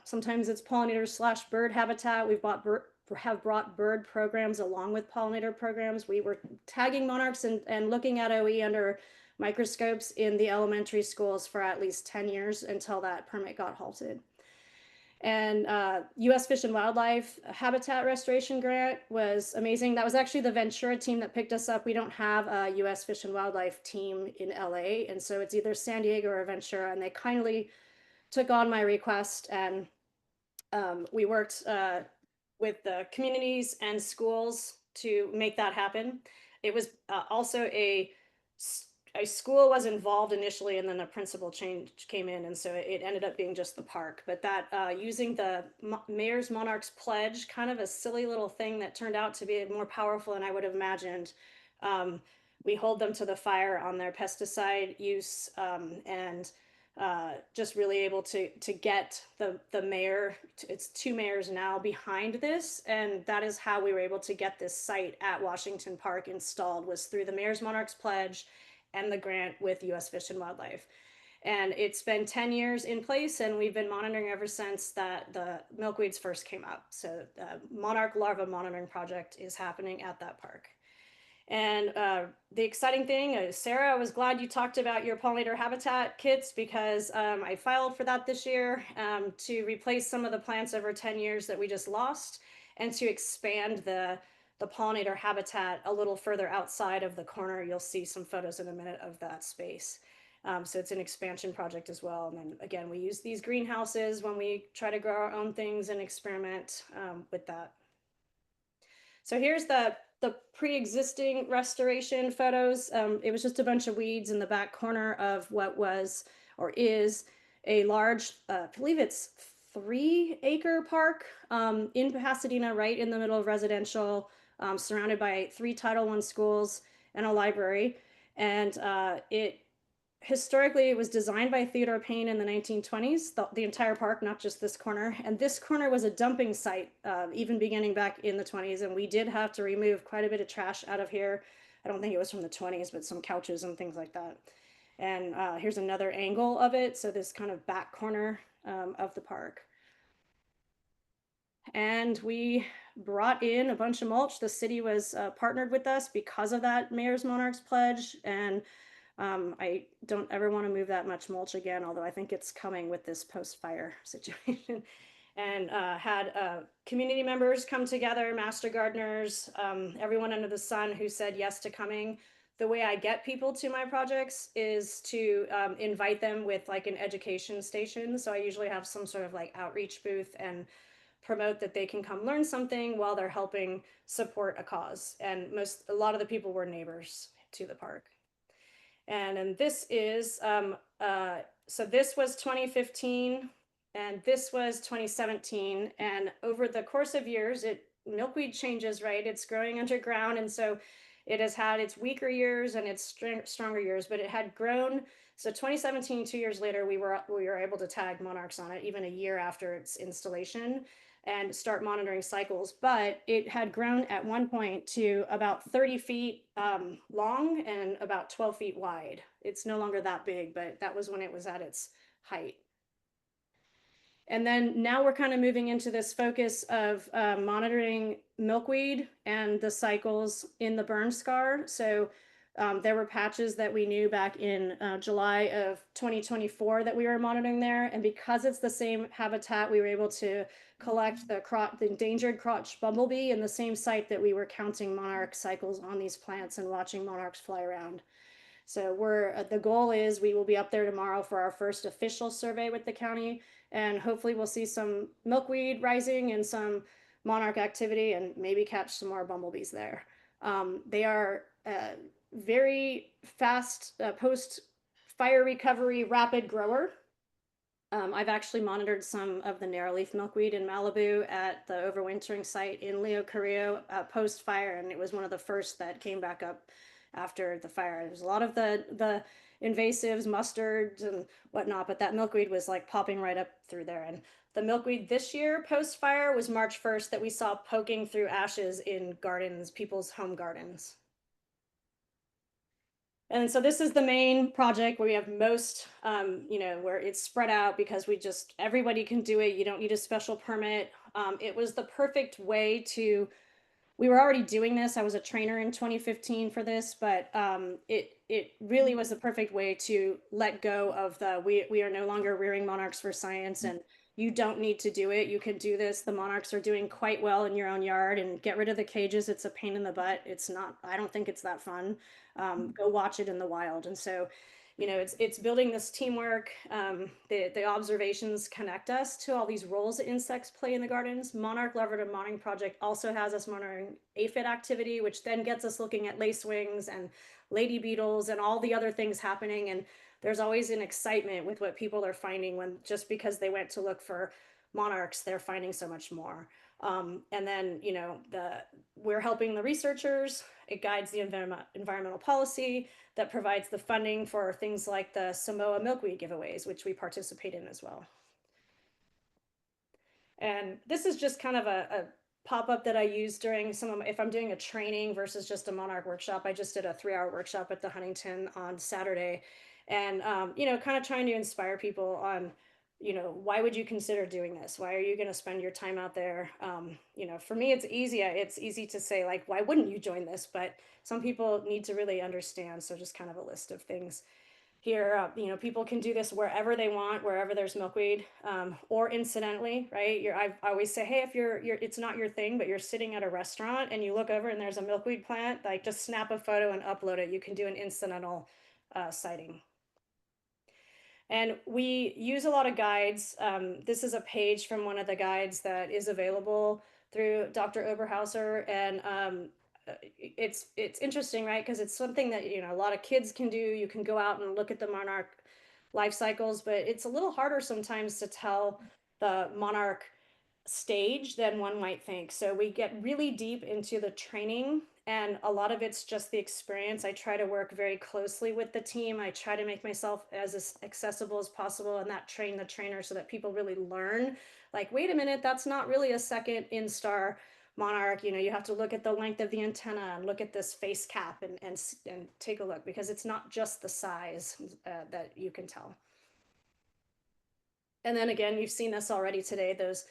sometimes it's pollinators / bird habitat. Have brought bird programs along with pollinator programs. We were tagging monarchs and looking at OE under microscopes in the elementary schools for at least 10 years until that permit got halted. And U.S. Fish and Wildlife Habitat Restoration Grant was amazing. That was actually the Ventura team that picked us up. We don't have a U.S. Fish and Wildlife team in LA, and so it's either San Diego or Ventura, and they kindly took on my request, and we worked with the communities and schools to make that happen. It was also a school was involved initially, and then a principal change came in, and so it ended up being just the park. But that using the Mayor's Monarchs Pledge, kind of a silly little thing that turned out to be more powerful than I would have imagined. We hold them to the fire on their pesticide use, and just really able to get the mayor, it's 2 mayors now behind this, and that is how we were able to get this site at Washington Park installed, was through the Mayor's Monarchs Pledge and the grant with U.S. Fish and Wildlife. And it's been 10 years in place, and we've been monitoring ever since that the milkweeds first came up. So the Monarch Larva Monitoring Project is happening at that park. And the exciting thing, Sarah, I was glad you talked about your pollinator habitat kits, because I filed for that this year to replace some of the plants over 10 years that we just lost, and to expand the pollinator habitat a little further outside of the corner. You'll see some photos in a minute of that space. So it's an expansion project as well. And then again, we use these greenhouses when we try to grow our own things and experiment with that. So here's the pre-existing restoration photos. It was just a bunch of weeds in the back corner of what was or is a large, I believe it's 3-acre park in Pasadena, right in the middle of residential, surrounded by 3 Title I schools and a library. And historically, it was designed by Theodore Payne in the 1920s, the entire park, not just this corner. And this corner was a dumping site, even beginning back in the 20s. And we did have to remove quite a bit of trash out of here. I don't think it was from the 20s, but some couches and things like that. And here's another angle of it. So this kind of back corner of the park. And we brought in a bunch of mulch. The city was partnered with us because of that Mayor's Monarchs Pledge. And I don't ever want to move that much mulch again, although I think it's coming with this post-fire situation. and had community members come together, master gardeners, everyone under the sun who said yes to coming. The way I get people to my projects is to invite them with like an education station. So I usually have some sort of like outreach booth and promote that they can come learn something while they're helping support a cause. And a lot of the people were neighbors to the park. And this is, so this was 2015 and this was 2017. And over the course of years, milkweed changes, right? It's growing underground. And so it has had its weaker years and its stronger years, but it had grown. So 2017, 2 years later, we were able to tag monarchs on it, even a year after its installation, and start monitoring cycles. But it had grown at one point to about 30 feet long and about 12 feet wide. It's no longer that big, but that was when it was at its height. And then now we're kind of moving into this focus of monitoring milkweed and the cycles in the burn scar. So there were patches that we knew back in July of 2024 that we were monitoring there. And because it's the same habitat, we were able to collect the endangered crotch bumblebee in the same site that we were counting monarch cycles on these plants and watching monarchs fly around. So the goal is we will be up there tomorrow for our first official survey with the county, and hopefully we'll see some milkweed rising and some monarch activity and maybe catch some more bumblebees there. They are very fast post fire recovery rapid grower. I've actually monitored some of the narrowleaf milkweed in Malibu at the overwintering site in Leo Carrillo post fire, and it was one of the first that came back up after the fire. There's a lot of the invasives, mustards and whatnot, but that milkweed was like popping right up through there. And the milkweed this year post fire was March 1st that we saw poking through ashes in gardens, people's home gardens. And so this is the main project where we have most, where it's spread out because everybody can do it. You don't need a special permit. It was the perfect way we were already doing this. I was a trainer in 2015 for this, but it really was the perfect way to let go of we are no longer rearing monarchs for science, and you don't need to do it. You can do this. The monarchs are doing quite well in your own yard, and get rid of the cages. It's a pain in the butt. I don't think it's that fun. Go watch it in the wild. And so, it's building this teamwork. The observations connect us to all these roles that insects play in the gardens. Monarch Leopard Monitoring Project also has us monitoring aphid activity, which then gets us looking at lacewings and lady beetles and all the other things happening. And there's always an excitement with what people are finding when just because they went to look for monarchs, they're finding so much more. And then, we're helping the researchers. It guides the environmental policy that provides the funding for things like the Samoa milkweed giveaways, which we participate in as well. And this is just kind of a pop-up that I use during if I'm doing a training versus just a monarch workshop. I just did a 3-hour workshop at the Huntington on Saturday, and kind of trying to inspire people on, why would you consider doing this? Why are you going to spend your time out there? For me, it's easy to say, like, why wouldn't you join this? But some people need to really understand. So just kind of a list of things here. People can do this wherever they want, wherever there's milkweed, or incidentally, right? I always say, hey, if it's not your thing, but you're sitting at a restaurant and you look over and there's a milkweed plant, like just snap a photo and upload it. You can do an incidental sighting. And we use a lot of guides. This is a page from one of the guides that is available through Dr. Oberhauser. And it's interesting, right? Because it's something that, a lot of kids can do. You can go out and look at the monarch life cycles, but it's a little harder sometimes to tell the monarch stage than one might think. So we get really deep into the training, and a lot of it's just the experience. I try to work very closely with the team. I try to make myself as accessible as possible, and that train the trainer so that people really learn, like, wait a minute, that's not really a second instar monarch. You have to look at the length of the antenna and look at this face cap and take a look, because it's not just the size that you can tell. And then again, you've seen this already today, those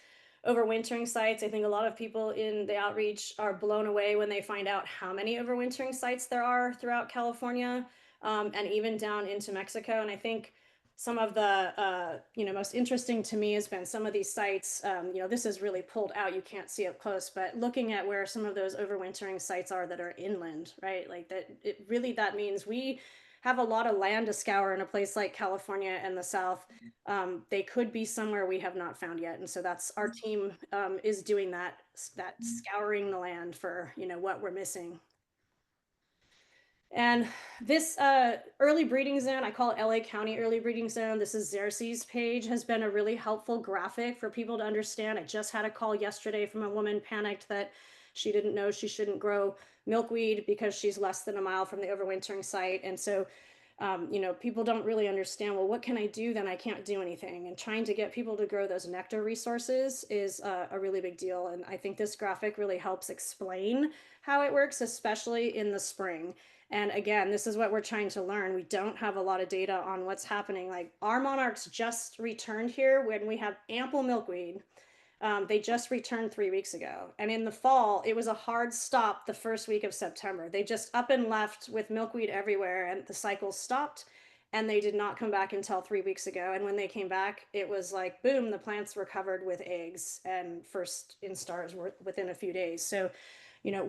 overwintering sites. I think a lot of people in the outreach are blown away when they find out how many overwintering sites there are throughout California, and even down into Mexico. And I think some of the, most interesting to me has been some of these sites, this is really pulled out, you can't see up close, but looking at where some of those overwintering sites are that are inland, right? Like that means we have a lot of land to scour in a place like California and the South. They could be somewhere we have not found yet. And so that's our team is doing that scouring the land for, what we're missing. And this early breeding zone, I call it LA County Early Breeding Zone. This is Xerces page, has been a really helpful graphic for people to understand. I just had a call yesterday from a woman panicked that she didn't know she shouldn't grow milkweed because she's less than a mile from the overwintering site. And so, people don't really understand, well, what can I do? Then I can't do anything. And trying to get people to grow those nectar resources is a really big deal. And I think this graphic really helps explain how it works, especially in the spring. And again, this is what we're trying to learn. We don't have a lot of data on what's happening. Like our monarchs just returned here when we have ample milkweed. They just returned 3 weeks ago. And in the fall, it was a hard stop the first week of September. They just up and left with milkweed everywhere and the cycle stopped and they did not come back until 3 weeks ago. And when they came back, it was like, boom, the plants were covered with eggs and first instars were within a few days. So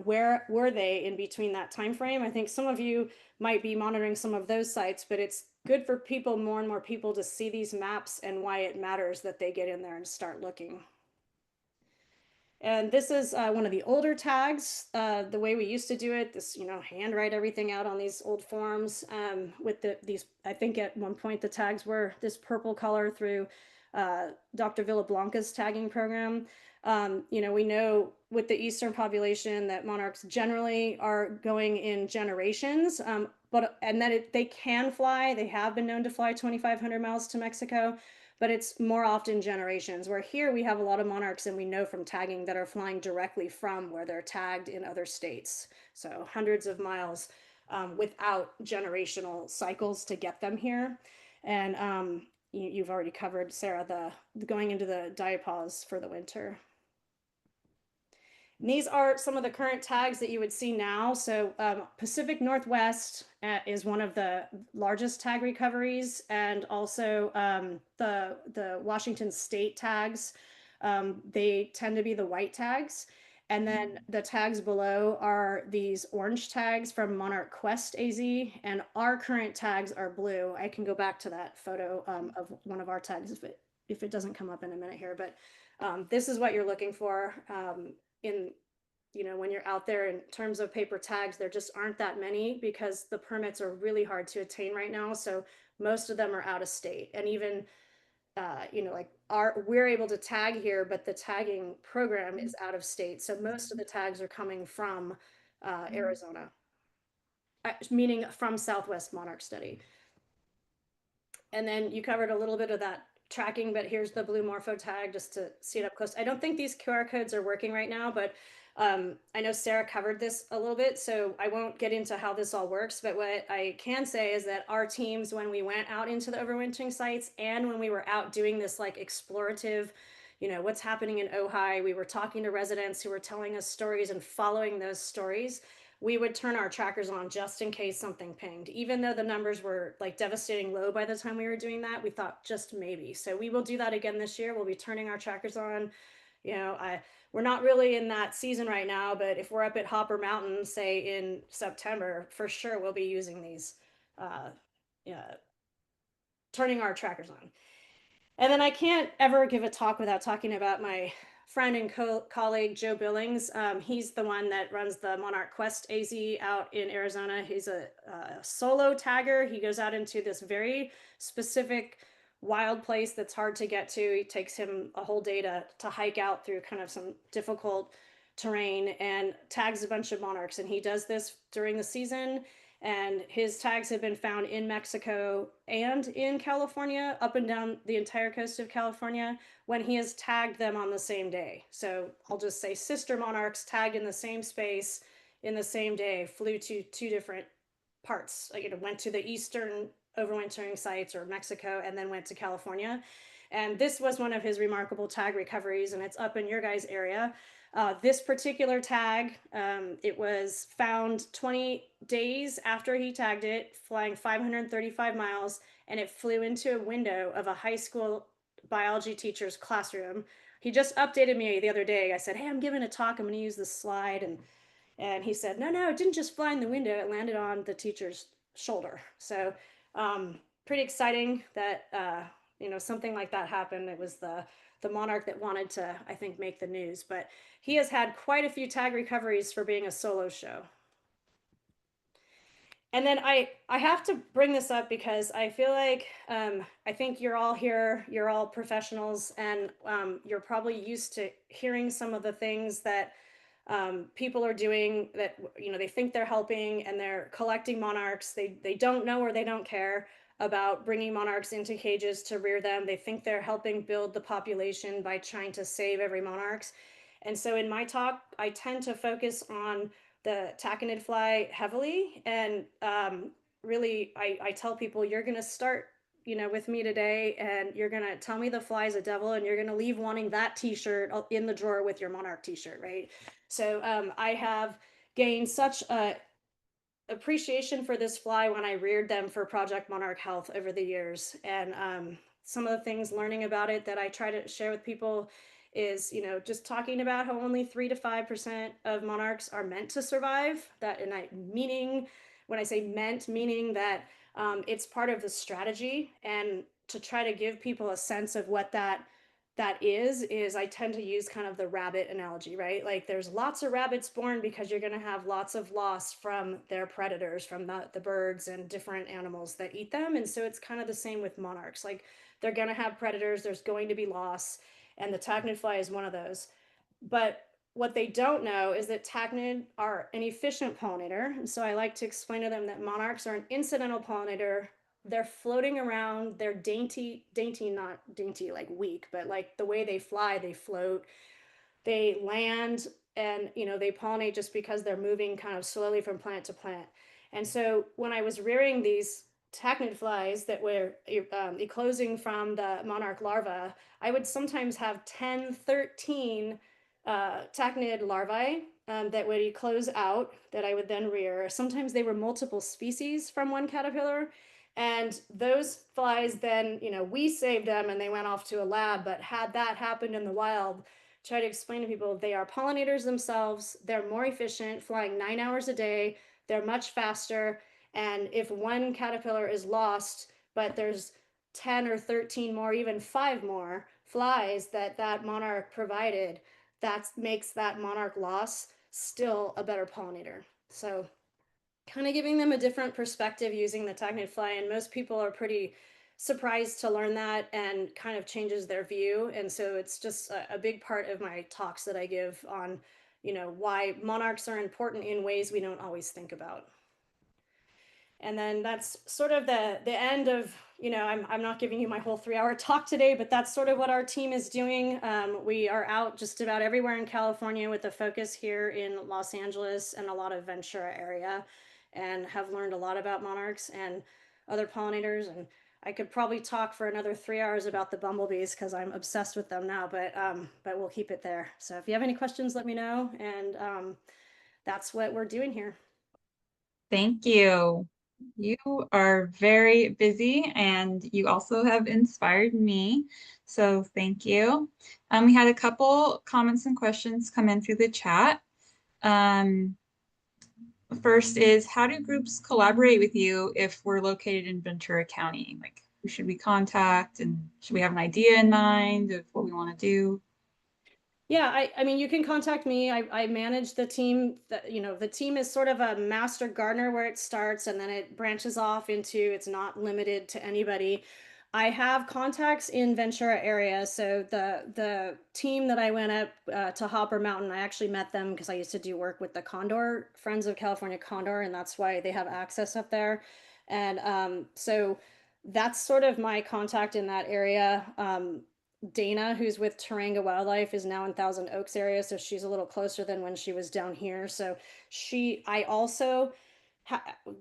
where were they in between that time frame? I think some of you might be monitoring some of those sites, but it's good for people, more and more people, to see these maps and why it matters that they get in there and start looking. And this is one of the older tags, the way we used to do it, this, handwrite everything out on these old forms with these, I think at one point the tags were this purple color through Dr. Villablanca's tagging program. We know with the Eastern population that monarchs generally are going in generations, and that they can fly. They have been known to fly 2,500 miles to Mexico, but it's more often generations, where here we have a lot of monarchs, and we know from tagging that are flying directly from where they're tagged in other states. So hundreds of miles without generational cycles to get them here. And you've already covered, Sarah, the going into the diapause for the winter. And these are some of the current tags that you would see now. So Pacific Northwest is one of the largest tag recoveries, and also the Washington State tags. They tend to be the white tags. And then the tags below are these orange tags from Monarch Quest AZ, and our current tags are blue. I can go back to that photo of one of our tags if it doesn't come up in a minute here, but this is what you're looking for when you're out there. In terms of paper tags, there just aren't that many because the permits are really hard to attain right now. So most of them are out of state, and even we're able to tag here, but the tagging program is out of state. So most of the tags are coming from Arizona, meaning from Southwest Monarch Study. And then you covered a little bit of that tracking, but here's the blue morpho tag just to see it up close. I don't think these QR codes are working right now, but I know Sarah covered this a little bit, so I won't get into how this all works, but what I can say is that our teams, when we went out into the overwintering sites and when we were out doing this like explorative, what's happening in Ojai, we were talking to residents who were telling us stories and following those stories. We would turn our trackers on just in case something pinged. Even though the numbers were like devastating low by the time we were doing that, we thought just maybe. So we will do that again this year. We'll be turning our trackers on. We're not really in that season right now, but if we're up at Hopper Mountain, say in September, for sure we'll be using these, turning our trackers on. And then I can't ever give a talk without talking about my friend and colleague, Joe Billings. He's the one that runs the Monarch Quest AZ out in Arizona. He's a solo tagger. He goes out into this very specific wild place that's hard to get to. It takes him a whole day to hike out through kind of some difficult terrain and tags a bunch of monarchs. And he does this during the season. And his tags have been found in Mexico and in California, up and down the entire coast of California, when he has tagged them on the same day. So I'll just say sister monarchs tagged in the same space in the same day, flew to two different parts. Went to the eastern overwintering sites or Mexico and then went to California. And this was one of his remarkable tag recoveries, and it's up in your guys' area. This particular tag, it was found 20 days after he tagged it, flying 535 miles, and it flew into a window of a high school biology teacher's classroom. He just updated me the other day. I said, "Hey, I'm giving a talk. I'm going to use this slide." And he said, no, it didn't just fly in the window. It landed on the teacher's shoulder. So pretty exciting that, something like that happened. It was the Monarch that wanted to, I think, make the news. But he has had quite a few tag recoveries for being a solo show. And then I have to bring this up because I feel like I think you're all here, you're all professionals, and you're probably used to hearing some of the things that people are doing that, they think they're helping and they're collecting monarchs. They don't know or they don't care about bringing monarchs into cages to rear them. They think they're helping build the population by trying to save every monarchs. And so in my talk, I tend to focus on the taconid fly heavily. And really, I tell people, you're going to start with me today, and you're going to tell me the fly's a devil, and you're going to leave wanting that t-shirt in the drawer with your monarch t-shirt, right? So I have gained such a appreciation for this fly when I reared them for Project Monarch Health over the years. And some of the things learning about it that I try to share with people is, just talking about how only 3 to 5% of monarchs are meant to survive. When I say meant, meaning that it's part of the strategy, and to try to give people a sense of what that is I tend to use kind of the rabbit analogy, right? Like there's lots of rabbits born because you're going to have lots of loss from their predators, from the birds and different animals that eat them. And so it's kind of the same with monarchs. Like they're going to have predators, there's going to be loss, and the taconid fly is one of those. But what they don't know is that taconid are an efficient pollinator. And so I like to explain to them that monarchs are an incidental pollinator. They're floating around, they're dainty, not dainty like weak, but like the way they fly, they float, they land, and they pollinate just because they're moving kind of slowly from plant to plant. And so when I was rearing these taconid flies that were eclosing from the monarch larva, I would sometimes have 10, 13 taconid larvae that would eclose out that I would then rear. Sometimes they were multiple species from one caterpillar. And those flies then, we saved them and they went off to a lab. But had that happened in the wild, try to explain to people, they are pollinators themselves. They're more efficient, flying 9 hours a day. They're much faster. And if one caterpillar is lost, but there's 10 or 13 more, even 5 more flies that monarch provided, that makes that monarch loss still a better pollinator. So kind of giving them a different perspective using the taconid fly, and most people are pretty surprised to learn that and kind of changes their view. And so it's just a big part of my talks that I give on why monarchs are important in ways we don't always think about. And then that's sort of the end of, I'm not giving you my whole 3-hour talk today, but that's sort of what our team is doing. We are out just about everywhere in California with a focus here in Los Angeles and a lot of Ventura area, and have learned a lot about monarchs and other pollinators. And I could probably talk for another 3 hours about the bumblebees because I'm obsessed with them now, but we'll keep it there. So if you have any questions, let me know. And that's what we're doing here. Thank you. You are very busy, and you also have inspired me. So thank you. We had a couple comments and questions come in through the chat. First is, how do groups collaborate with you if we're located in Ventura County? Like, who should we contact, and should we have an idea in mind of what we want to do? Yeah, I mean, you can contact me. I manage the team. The team is sort of a master gardener where it starts, and then it branches off into, it's not limited to anybody. I have contacts in Ventura area. So the team that I went up to Hopper Mountain, I actually met them because I used to do work with the Condor, Friends of California Condor, and that's why they have access up there. And so that's sort of my contact in that area. Dana, who's with Taranga Wildlife, is now in Thousand Oaks area, so she's a little closer than when she was down here. So I also,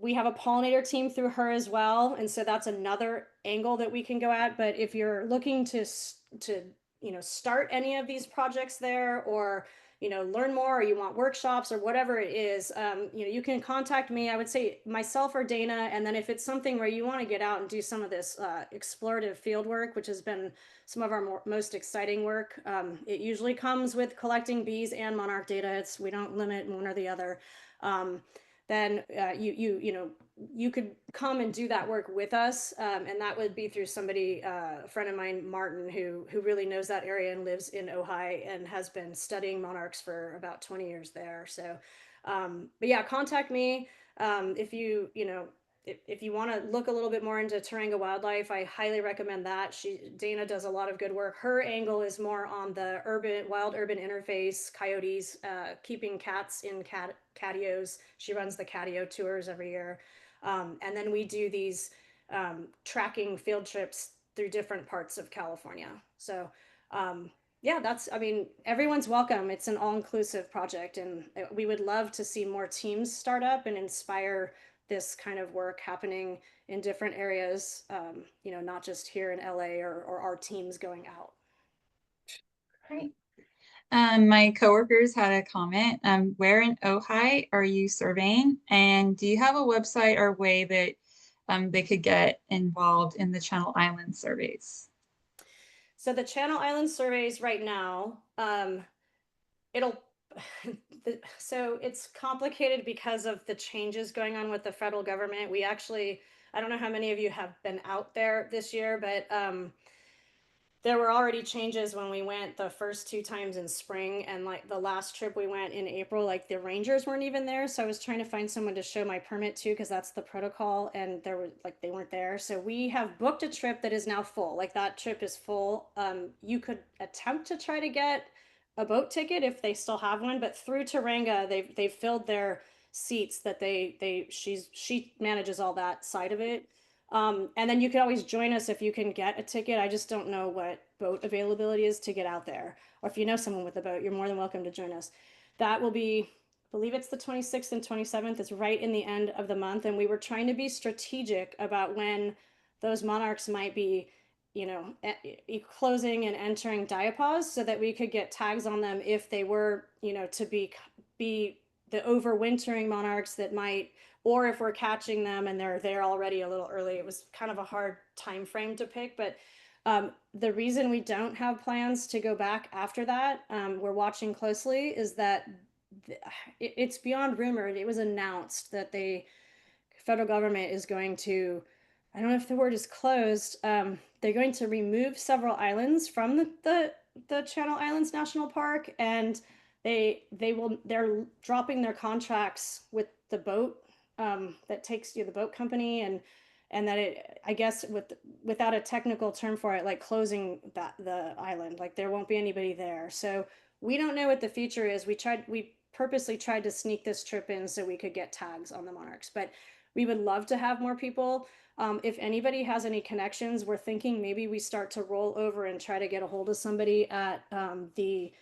we have a pollinator team through her as well, and so that's another angle that we can go at. But if you're looking to start any of these projects there, or learn more, or you want workshops or whatever it is, you can contact me. I would say myself or Dana. And then if it's something where you want to get out and do some of this explorative field work, which has been some of our most exciting work, it usually comes with collecting bees and monarch data. We don't limit one or the other. Then you could come and do that work with us, and that would be through somebody, a friend of mine, Martin, who really knows that area and lives in Ojai and has been studying monarchs for about 20 years there. So, but yeah, contact me if if you want to look a little bit more into Turanga wildlife. I highly recommend that. Dana does a lot of good work. Her angle is more on the wild urban interface, coyotes, keeping cats in catios. She runs the catio tours every year. And then we do these tracking field trips through different parts of California. So yeah, everyone's welcome. It's an all-inclusive project, and we would love to see more teams start up and inspire this kind of work happening in different areas, not just here in LA or our teams going out. Great. My coworkers had a comment. Where in Ojai are you surveying? And do you have a website or way that they could get involved in the Channel Island surveys? So the Channel Island surveys right now, so it's complicated because of the changes going on with the federal government. I don't know how many of you have been out there this year, but there were already changes when we went the first 2 times in spring, and like the last trip we went in April, like the rangers weren't even there. So I was trying to find someone to show my permit to, because that's the protocol, and they weren't there. So we have booked a trip that is now full. Like that trip is full. You could attempt to try to get a boat ticket if they still have one, but through Turanga, they've filled their seats that she manages all that side of it. And then you can always join us if you can get a ticket. I just don't know what boat availability is to get out there. Or if you know someone with a boat, you're more than welcome to join us. That will be, I believe it's the 26th and 27th. It's right in the end of the month. And we were trying to be strategic about when those monarchs might be, closing and entering diapause, so that we could get tags on them if they were, to be the overwintering monarchs that might, or if we're catching them and they're there already a little early. It was kind of a hard time frame to pick, but the reason we don't have plans to go back after that, we're watching closely, is that it's beyond rumored. It was announced that the federal government is going to, I don't know if the word is closed, they're going to remove several islands from the Channel Islands National Park, and they're dropping their contracts with the boat that takes you, the boat company, and that I guess without a technical term for it, like closing the island, like there won't be anybody there. So we don't know what the future is. We purposely tried to sneak this trip in so we could get tags on the monarchs, but we would love to have more people. If anybody has any connections, we're thinking maybe we start to roll over and try to get a hold of somebody at the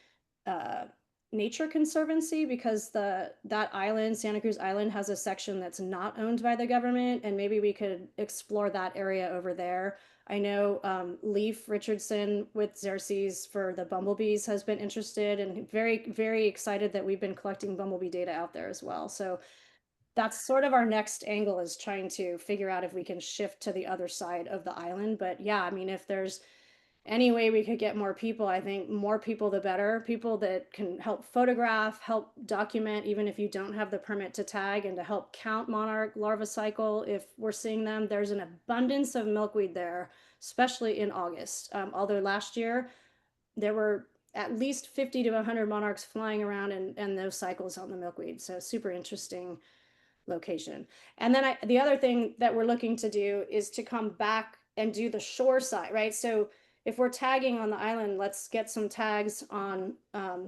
Nature Conservancy, because that island, Santa Cruz Island, has a section that's not owned by the government, and maybe we could explore that area over there. I know Leif Richardson with Xerces for the bumblebees has been interested and very, very excited that we've been collecting bumblebee data out there as well. So that's sort of our next angle, is trying to figure out if we can shift to the other side of the island. But yeah, I mean, if there's any way we could get more people, I think more people the better. People that can help photograph, help document, even if you don't have the permit to tag, and to help count monarch larva cycle if we're seeing them. There's an abundance of milkweed there, especially in August. Although last year there were at least 50 to 100 monarchs flying around and those cycles on the milkweed. So super interesting location. And then the other thing that we're looking to do is to come back and do the shore side, right? So if we're tagging on the island, let's get some tags on,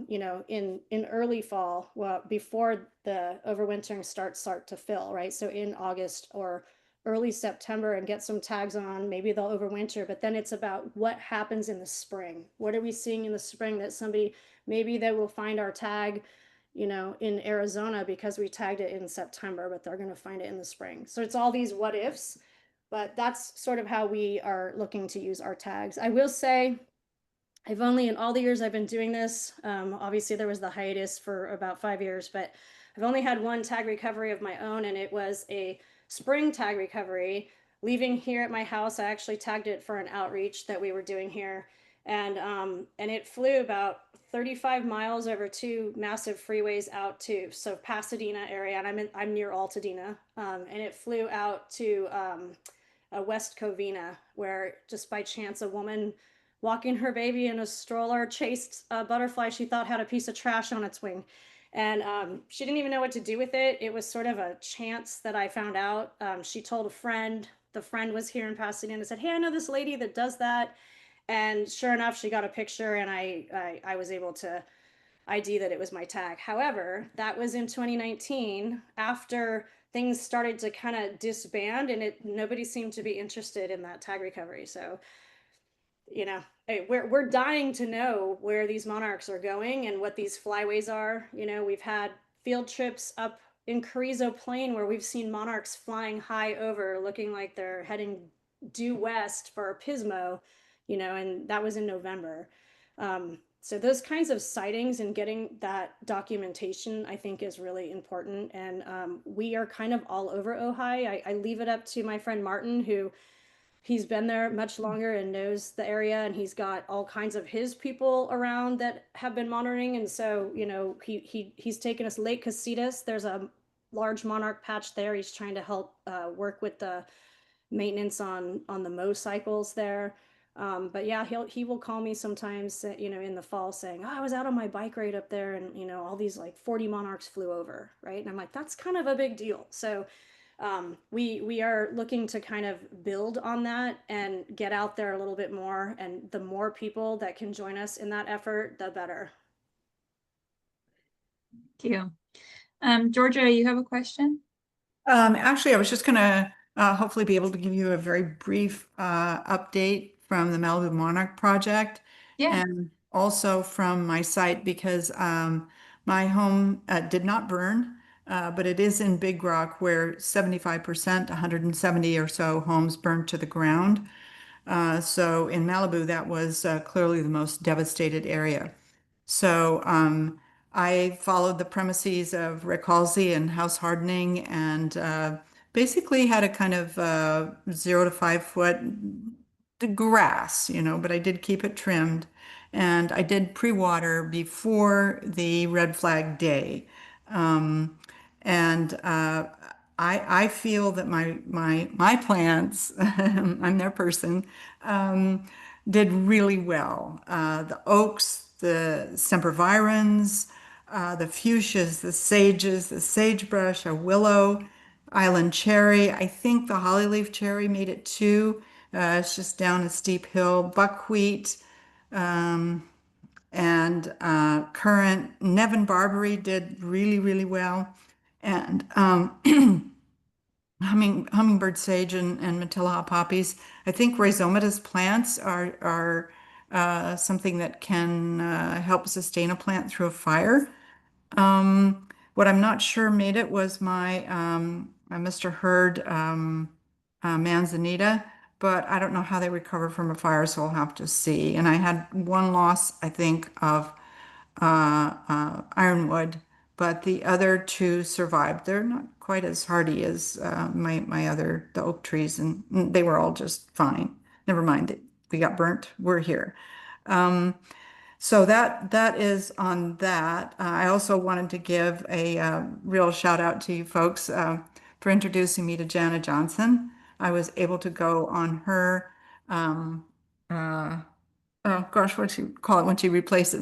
in early fall, well, before the overwintering start to fill, right? So in August or early September, and get some tags on. Maybe they'll overwinter, but then it's about what happens in the spring. What are we seeing in the spring that maybe they will find our tag, in Arizona because we tagged it in September, but they're going to find it in the spring. So it's all these what ifs, but that's sort of how we are looking to use our tags. I will say, I've only, in all the years I've been doing this, obviously there was the hiatus for about 5 years, but I've only had one tag recovery of my own, and it was a spring tag recovery. Leaving here at my house, I actually tagged it for an outreach that we were doing here, and it flew about 35 miles over two massive freeways out to Pasadena area, and I'm near Altadena, and it flew out to West Covina, where just by chance a woman walking her baby in a stroller chased a butterfly she thought had a piece of trash on its wing. And she didn't even know what to do with it. It was sort of a chance that I found out. She told a friend. The friend was here in Pasadena and said, "Hey, I know this lady that does that." And sure enough, she got a picture, and I was able to ID that it was my tag. However, that was in 2019 after things started to kind of disband, and nobody seemed to be interested in that tag recovery. So hey, we're dying to know where these monarchs are going and what these flyways are. We've had field trips up in Carrizo Plain where we've seen monarchs flying high over, looking like they're heading due west for a pismo, and that was in November. So those kinds of sightings and getting that documentation, I think, is really important. And we are kind of all over Ojai. I leave it up to my friend Martin, who he's been there much longer and knows the area, and he's got all kinds of his people around that have been monitoring. And so, he's taken us Lake Casitas. There's a large monarch patch there. He's trying to help work with the maintenance on the mow cycles there. But yeah, he will call me sometimes, in the fall saying, "Oh, I was out on my bike ride up there, and all these like 40 monarchs flew over," right? And I'm like, that's kind of a big deal. So we are looking to kind of build on that and get out there a little bit more. And the more people that can join us in that effort, the better. Thank you. Georgia, you have a question? Actually, I was just going to hopefully be able to give you a very brief update from the Malibu Monarch project. Yeah. And also from my site, because my home did not burn, but it is in Big Rock where 75%, 170 or so homes burned to the ground. So in Malibu, that was clearly the most devastated area. So I followed the premises of Rick Halsey and house hardening, and basically had a kind of 0 to 5 foot grass, but I did keep it trimmed. And I did pre-water before the red flag day. And I feel that my plants, I'm their person, did really well. The oaks, the sempervirens, the fuchsias, the sages, the sagebrush, a willow, island cherry. I think the hollyleaf cherry made it too. It's just down a steep hill. Buckwheat, and currant. Nevin barberry did really, really well. And hummingbird sage and Matilla poppies. I think rhizomatous plants are something that can help sustain a plant through a fire. What I'm not sure made it was my Mr. Hurd manzanita, but I don't know how they recover from a fire, so I'll have to see. And I had one loss, I think, of ironwood, but the other two survived. They're not quite as hardy as the oak trees, and they were all just fine. Never mind that we got burnt. We're here. So that is on that. I also wanted to give a real shout out to you folks for introducing me to Jana Johnson. I was able to go on her, oh gosh, what do you call it when she replaced it,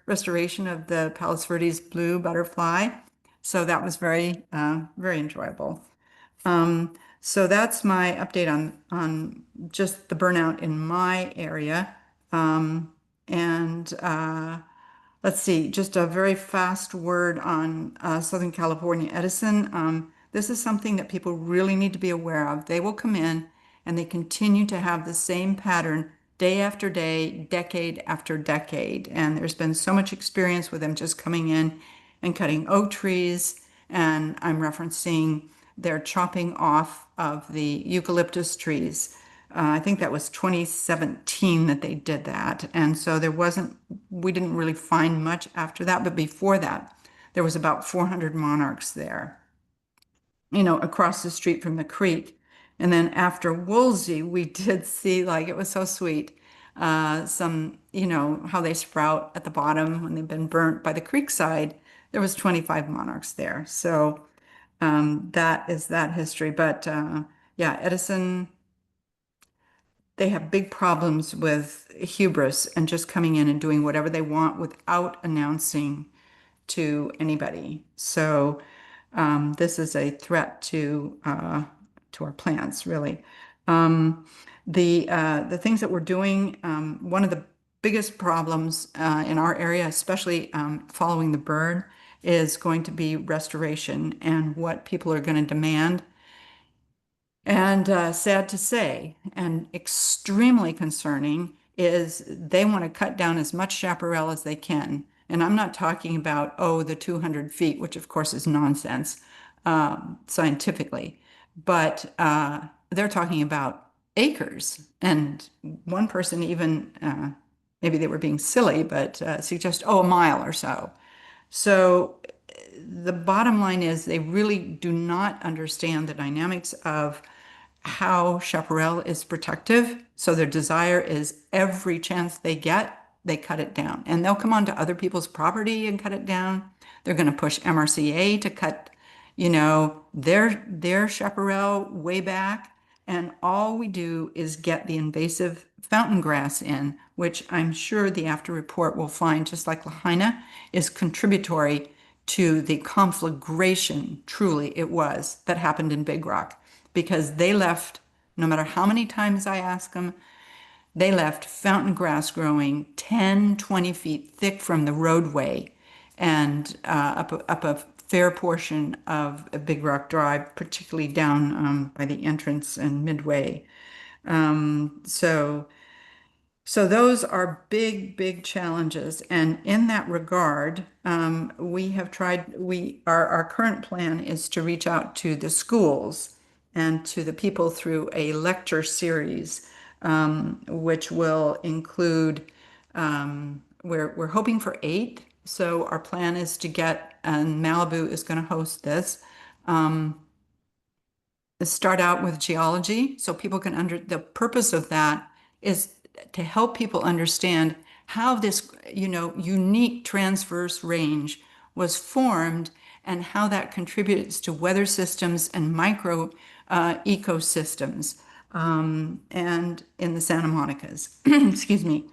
restoration of the Palos Verdes blue butterfly. So that was very enjoyable. So that's my update on just the burnout in my area. And let's see, just a very fast word on Southern California Edison. This is something that people really need to be aware of. They will come in and they continue to have the same pattern day after day, decade after decade. And there's been so much experience with them just coming in and cutting oak trees. And I'm referencing their chopping off of the eucalyptus trees. I think that was 2017 that they did that. And so we didn't really find much after that. But before that, there was about 400 monarchs there, across the street from the creek. And then after Woolsey, we did see, like, it was so sweet, some, how they sprout at the bottom when they've been burnt by the creek side. There was 25 monarchs there. So that is that history. But yeah, Edison, they have big problems with hubris and just coming in and doing whatever they want without announcing to anybody. So this is a threat to our plants, really. The things that we're doing, one of the biggest problems in our area, especially following the burn, is going to be restoration and what people are going to demand. And sad to say, and extremely concerning, is they want to cut down as much chaparral as they can. And I'm not talking about, the 200 feet, which of course is nonsense scientifically, but they're talking about acres. And one person even, maybe they were being silly, but suggest, a mile or so. So the bottom line is they really do not understand the dynamics of how chaparral is protective. So their desire is every chance they get, they cut it down. And they'll come onto other people's property and cut it down. They're going to push MRCA to cut, their chaparral way back. And all we do is get the invasive fountain grass in, which I'm sure the after report will find, just like Lahaina, is contributory to the conflagration, truly it was, that happened in Big Rock. Because they left, no matter how many times I ask them, they left fountain grass growing 10, 20 feet thick from the roadway and up a fair portion of a Big Rock Drive, particularly down by the entrance and midway. So those are big, big challenges. And in that regard, we have tried, our current plan is to reach out to the schools and to the people through a lecture series, which will include, we're hoping for 8. So our plan is to get, and Malibu is going to host this, start out with geology so people can the purpose of that is to help people understand how this, unique transverse range was formed and how that contributes to weather systems and micro ecosystems and in the Santa Monicas. Excuse me.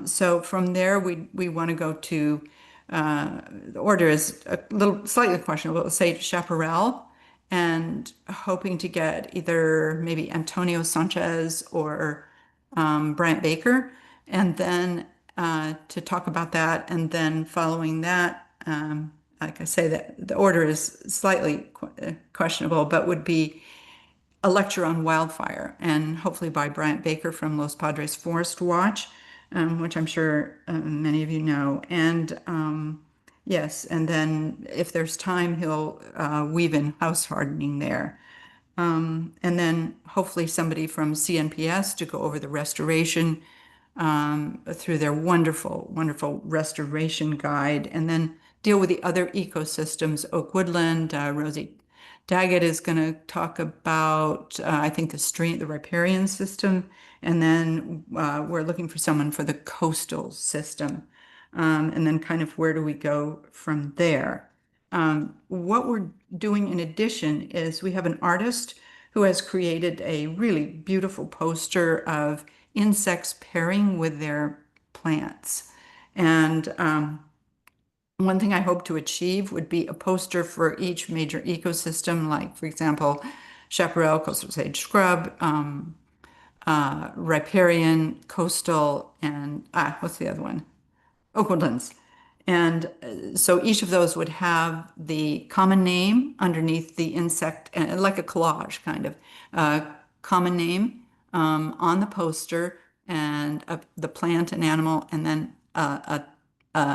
So from there, we want to go to, the order is a little slightly questionable, let's say chaparral, and hoping to get either maybe Antonio Sanchez or Bryant Baker, and then to talk about that. And then following that, like I say, that the order is slightly questionable, but would be a lecture on wildfire, and hopefully by Bryant Baker from Los Padres Forest Watch, which I'm sure many of you know. And yes, and then if there's time, he'll weave in house hardening there. And then hopefully somebody from CNPS to go over the restoration through their wonderful, wonderful restoration guide, and then deal with the other ecosystems. Oak Woodland, Rosie Daggett is going to talk about, I think, the riparian system, and then we're looking for someone for the coastal system, and then kind of where do we go from there. What we're doing in addition is we have an artist who has created a really beautiful poster of insects pairing with their plants. And one thing I hope to achieve would be a poster for each major ecosystem, like, for example, chaparral, coastal sage scrub, riparian, coastal, and what's the other one? Oak woodlands. And so each of those would have the common name underneath the insect, like a collage kind of common name on the poster, and the plant and animal, and then a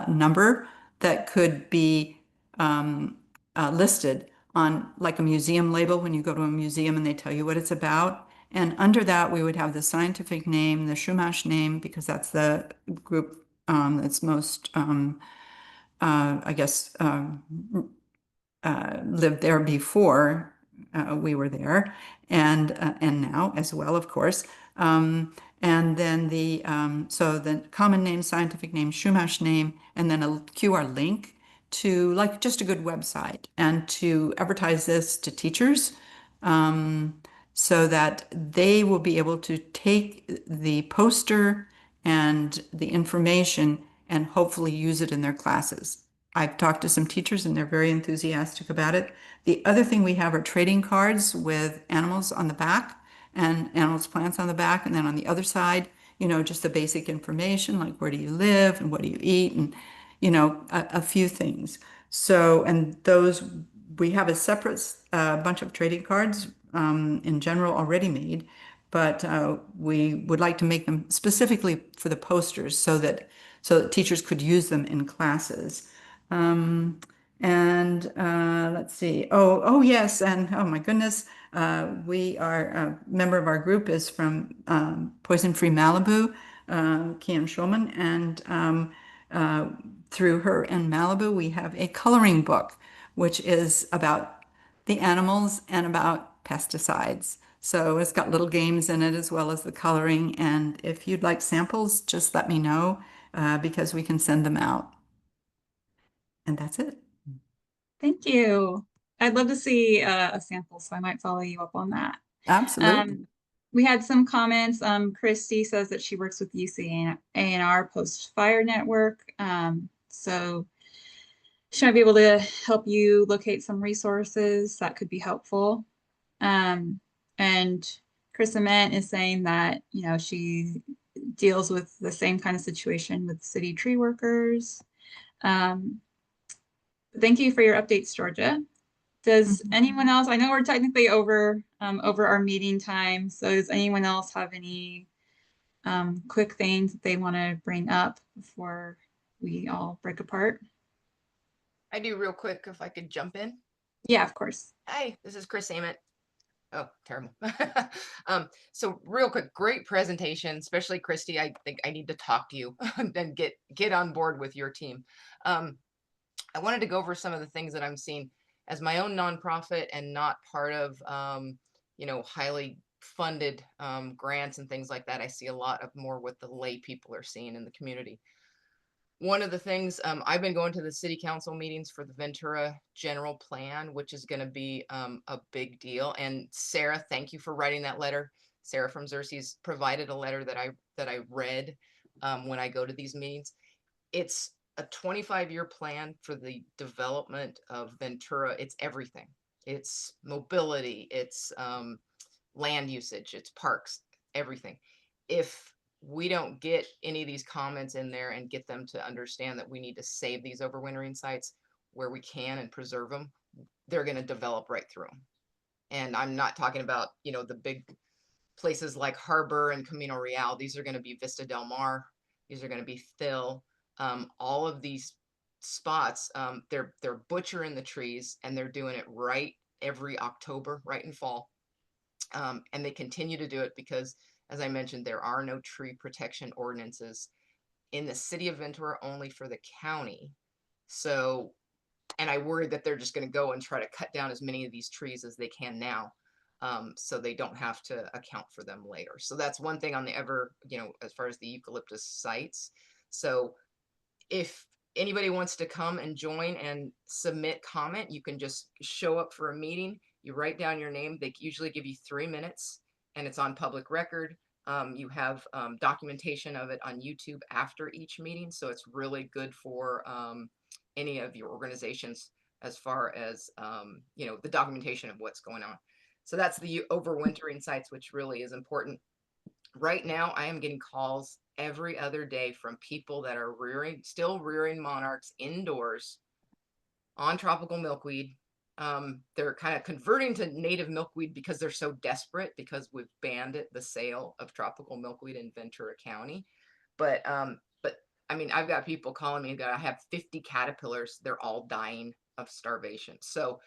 number that could be listed on like a museum label when you go to a museum and they tell you what it's about. And under that, we would have the scientific name, the Chumash name, because that's the group that's most, I guess, lived there before we were there, and now as well, of course. And then so the common name, scientific name, Chumash name, and then a QR link to like just a good website, and to advertise this to teachers, so that they will be able to take the poster and the information and hopefully use it in their classes. I've talked to some teachers and they're very enthusiastic about it. The other thing we have are trading cards with animals on the back and animals, plants on the back. And then on the other side, just the basic information like where do you live and what do you eat, and, a few things. So, and those, we have a separate bunch of trading cards in general already made, but we would like to make them specifically for the posters so that teachers could use them in classes. And let's see. Oh yes, and oh my goodness, we are a member of our group is from Poison Free Malibu, Kian Schulman, and through her and Malibu, we have a coloring book, which is about the animals and about pesticides. So it's got little games in it as well as the coloring. And if you'd like samples, just let me know because we can send them out. And that's it. Thank you. I'd love to see a sample, so I might follow you up on that. Absolutely. We had some comments. Christy says that she works with UC A&R Post-Fire Network. So she might be able to help you locate some resources that could be helpful. And Chris Ament is saying that, she deals with the same kind of situation with city tree workers. Thank you for your updates, Georgia. Does anyone else, I know we're technically over our meeting time, so does anyone else have any quick things that they want to bring up before we all break apart? I do real quick if I could jump in. Yeah, of course. Hi, this is Chris Ament. Oh, terrible. So real quick, great presentation, especially Christy. I think I need to talk to you and get on board with your team. I wanted to go over some of the things that I'm seeing as my own nonprofit and not part of, highly funded grants and things like that. I see a lot of more what the lay people are seeing in the community. One of the things I've been going to the city council meetings for the Ventura general plan, which is going to be a big deal. And Sarah, thank you for writing that letter. Sarah from Xerces provided a letter that I read when I go to these meetings. It's a 25-year plan for the development of Ventura. It's everything. It's mobility, it's land usage, it's parks, everything. If we don't get any of these comments in there and get them to understand that we need to save these overwintering sites where we can and preserve them, they're going to develop right through them. And I'm not talking about, the big places like Harbor and Camino Real. These are going to be Vista Del Mar. These are going to be Thill. All of these spots, they're butchering the trees, and they're doing it right every October, right in fall. And they continue to do it because, as I mentioned, there are no tree protection ordinances in the city of Ventura, only for the county. So, and I worry that they're just going to go and try to cut down as many of these trees as they can now, so they don't have to account for them later. So that's one thing on the as far as the eucalyptus sites. So if anybody wants to come and join and submit comment, you can just show up for a meeting. You write down your name. They usually give you 3 minutes, and it's on public record. You have documentation of it on YouTube after each meeting. So it's really good for any of your organizations as far as, the documentation of what's going on. So that's the overwintering sites, which really is important. Right now, I am getting calls every other day from people that are still rearing monarchs indoors on tropical milkweed. They're kind of converting to native milkweed because they're so desperate, because we've banned the sale of tropical milkweed in Ventura County. But I mean, I've got people calling me that I have 50 caterpillars. They're all dying of starvation. So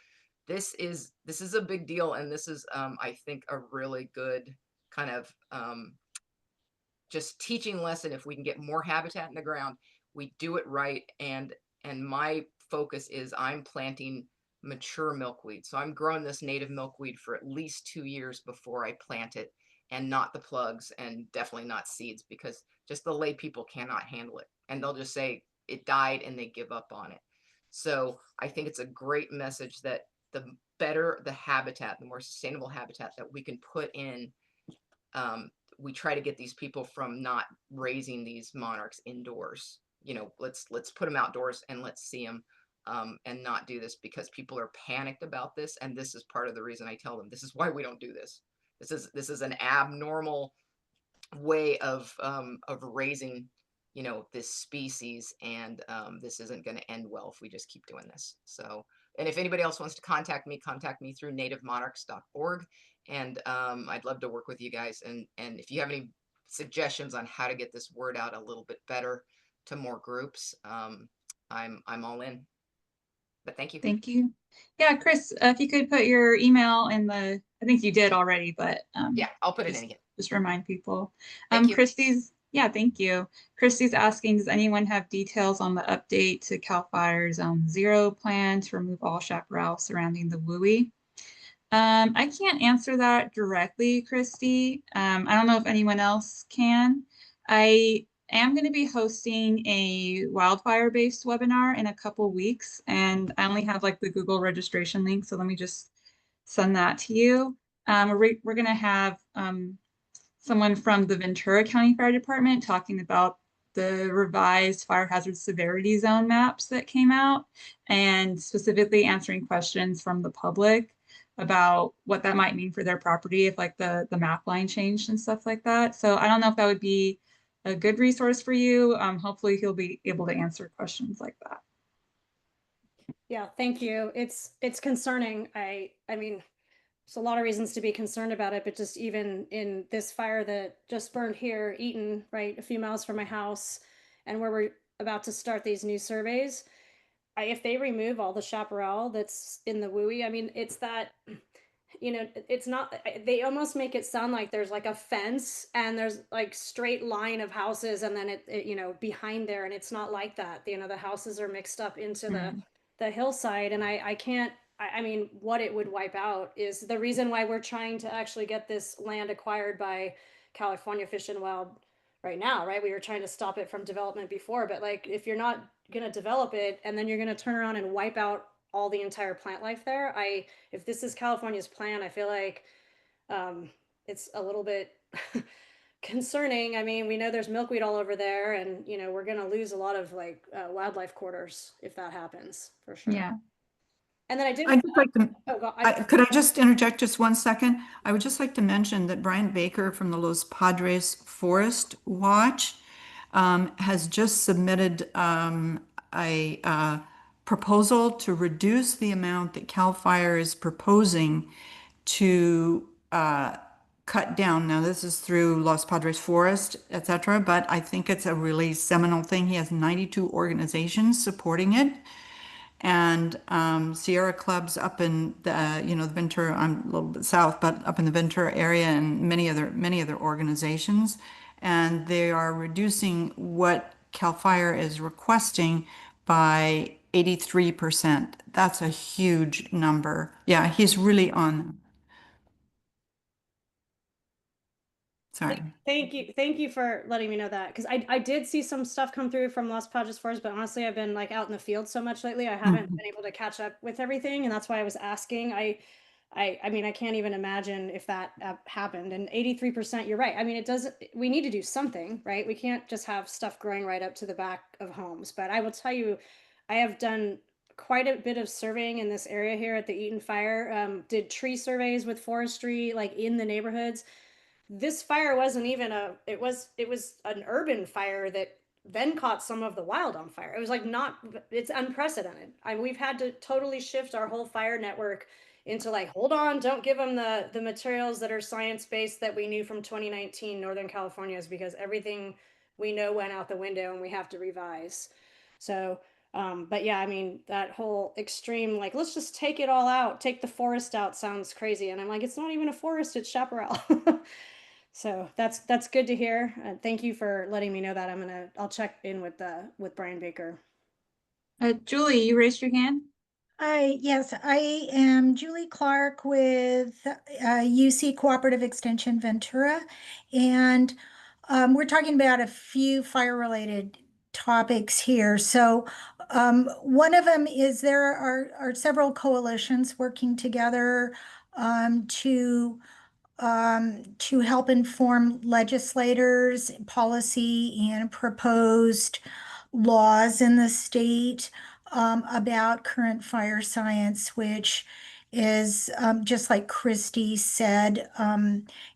this is a big deal. And this is, I think, a really good kind of just teaching lesson. If we can get more habitat in the ground, we do it right. And my focus is I'm planting mature milkweed. So I'm growing this native milkweed for at least 2 years before I plant it, and not the plugs, and definitely not seeds, because just the lay people cannot handle it. And they'll just say it died and they give up on it. So I think it's a great message that the better the habitat, the more sustainable habitat that we can put in, we try to get these people from not raising these monarchs indoors. You know, let's put them outdoors and let's see them, and not do this because people are panicked about this. And this is part of the reason I tell them, this is why we don't do this. This is an abnormal way of raising, you know, this species, and this isn't going to end well if we just keep doing this. So, and if anybody else wants to contact me through nativemonarchs.org, and I'd love to work with you guys. And if you have any suggestions on how to get this word out a little bit better to more groups, I'm all in. But thank you. Thank you. Yeah, Chris, if you could put your email in the, I think you did already, but yeah, I'll put it in again. Just remind people. Thank you. Christy's, yeah, thank you. Christy's asking, does anyone have details on the update to CAL FIRE Zone 0 plan to remove all chaparral surrounding the WUI? I can't answer that directly, Christy. I don't know if anyone else can. I am going to be hosting a wildfire-based webinar in a couple weeks, and I only have like the Google registration link, so let me just send that to you. We're going to have someone from the Ventura County Fire Department talking about the revised fire hazard severity zone maps that came out, and specifically answering questions from the public about what that might mean for their property if like the map line changed and stuff like that. So I don't know if that would be a good resource for you. Hopefully he'll be able to answer questions like that. Yeah, thank you. It's concerning. I mean, there's a lot of reasons to be concerned about it, but just even in this fire that just burned here, Eaton, right, a few miles from my house, and where we're about to start these new surveys, if they remove all the chaparral that's in the WUI, I mean, it's that, you know, it's not, they almost make it sound like there's like a fence and there's like straight line of houses, and then it you know, behind there, and it's not like that. You know, the houses are mixed up into the hillside, and I can't, I mean, what it would wipe out is the reason why we're trying to actually get this land acquired by California Fish and Wild right now, right? We were trying to stop it from development before, but like, if you're not going to develop it and then you're going to turn around and wipe out all the entire plant life there, if this is California's plan, I feel like it's a little bit concerning. I mean, we know there's milkweed all over there, and you know, we're going to lose a lot of like wildlife quarters if that happens, for sure. Yeah. And then I did. I'd just like to, Oh, God, could I just interject just 1 second? I would just like to mention that Brian Baker from the Los Padres Forest Watch has just submitted a proposal to reduce the amount that CAL FIRE is proposing to cut down. Now, this is through Los Padres Forest, etc., but I think it's a really seminal thing. He has 92 organizations supporting it. And Sierra clubs up in the, you know, the Ventura, I'm a little bit south, but up in the Ventura area, and many other organizations. And they are reducing what CAL FIRE is requesting by 83%. That's a huge number. Yeah, he's really on. Sorry. Thank you for letting me know that, because I did see some stuff come through from Los Padres Forest, but honestly, I've been like out in the field so much lately, I haven't been able to catch up with everything, and that's why I was asking. I mean, I can't even imagine if that happened. And 83%, you're right. I mean, we need to do something, right? We can't just have stuff growing right up to the back of homes. But I will tell you, I have done quite a bit of surveying in this area here at the Eaton Fire. Did tree surveys with forestry, like in the neighborhoods. This fire wasn't even it was an urban fire that then caught some of the wild on fire. It was like it's unprecedented. We've had to totally shift our whole fire network into like, hold on, don't give them the materials that are science-based that we knew from 2019 Northern California's, because everything we know went out the window and we have to revise. So, but yeah, I mean, that whole extreme, like, let's just take it all out, take the forest out, sounds crazy. And I'm like, it's not even a forest, it's chaparral. So that's good to hear. Thank you for letting me know that. I'll check in with Brian Baker. Julie, you raised your hand? Yes, I am Julie Clark with UC Cooperative Extension Ventura, and we're talking about a few fire-related topics here. So one of them is there are several coalitions working together to help inform legislators, policy, and proposed laws in the state about current fire science, which is just like Christy said,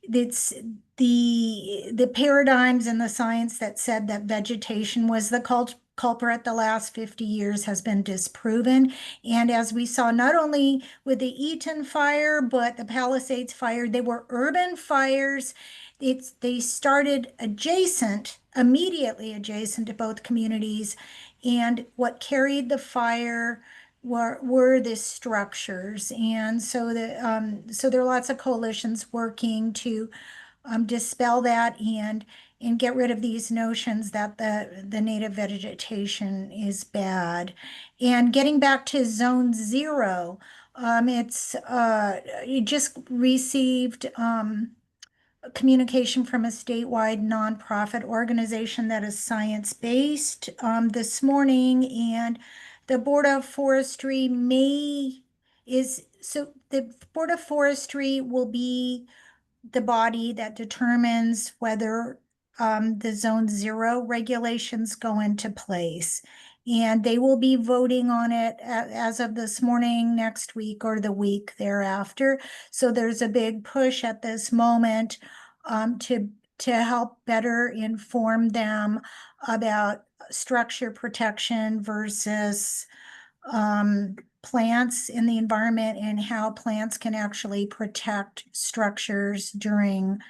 it's the paradigms and the science that said that vegetation was the culprit the last 50 years has been disproven. And as we saw, not only with the Eaton fire, but the Palisades fire, they were urban fires. They started immediately adjacent to both communities. And what carried the fire were the structures. And so there are lots of coalitions working to dispel that and get rid of these notions that the native vegetation is bad. And getting back to Zone 0, it just received communication from a statewide nonprofit organization that is science-based this morning, and the Board of Forestry the Board of Forestry will be the body that determines whether the Zone 0 regulations go into place. And they will be voting on it as of this morning, next week, or the week thereafter. So there's a big push at this moment to help better inform them about structure protection versus plants in the environment and how plants can actually protect structures during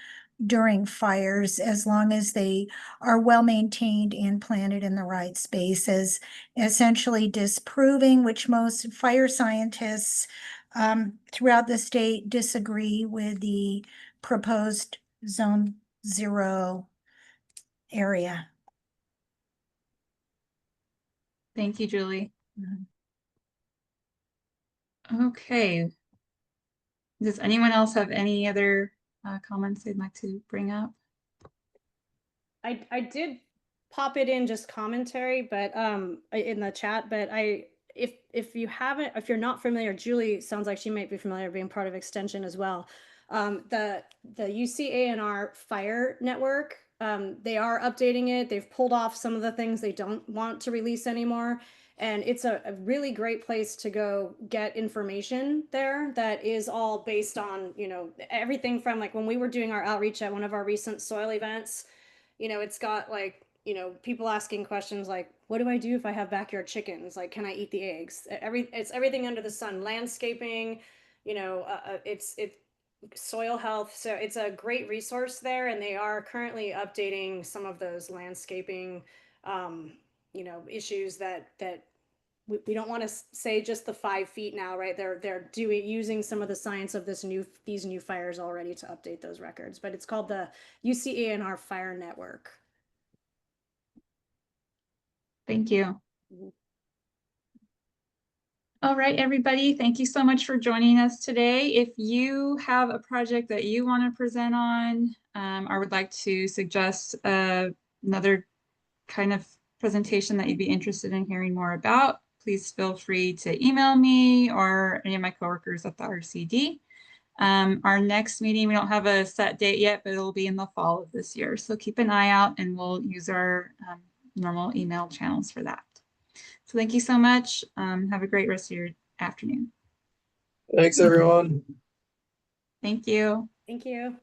fires, as long as they are well maintained and planted in the right spaces, essentially disproving, which most fire scientists throughout the state disagree with the proposed Zone 0 area. Thank you, Julie. Mhm. Okay. Does anyone else have any other comments they'd like to bring up? I did pop it in just commentary, but in the chat, but if you're not familiar, Julie sounds like she might be familiar, being part of Extension as well. The UCANR Fire Network, they are updating it. They've pulled off some of the things they don't want to release anymore. And it's a really great place to go get information there that is all based on, everything from, like, when we were doing our outreach at one of our recent soil events, it's got, like, people asking questions like, what do I do if I have backyard chickens? Like, can I eat the eggs? It's everything under the sun, landscaping, it's soil health. So it's a great resource there. And they are currently updating some of those landscaping, issues that we don't want to say just the 5 feet now, right? They're using some of the science of these new fires already to update those records, but it's called the UCANR Fire Network. Thank you. All right, everybody, thank you so much for joining us today. If you have a project that you want to present on, or would like to suggest another kind of presentation that you'd be interested in hearing more about, please feel free to email me or any of my coworkers at the RCD. Our next meeting, we don't have a set date yet, but it'll be in the fall of this year. So keep an eye out and we'll use our normal email channels for that. So thank you so much. Have a great rest of your afternoon. Thanks, everyone. Thank you. Thank you.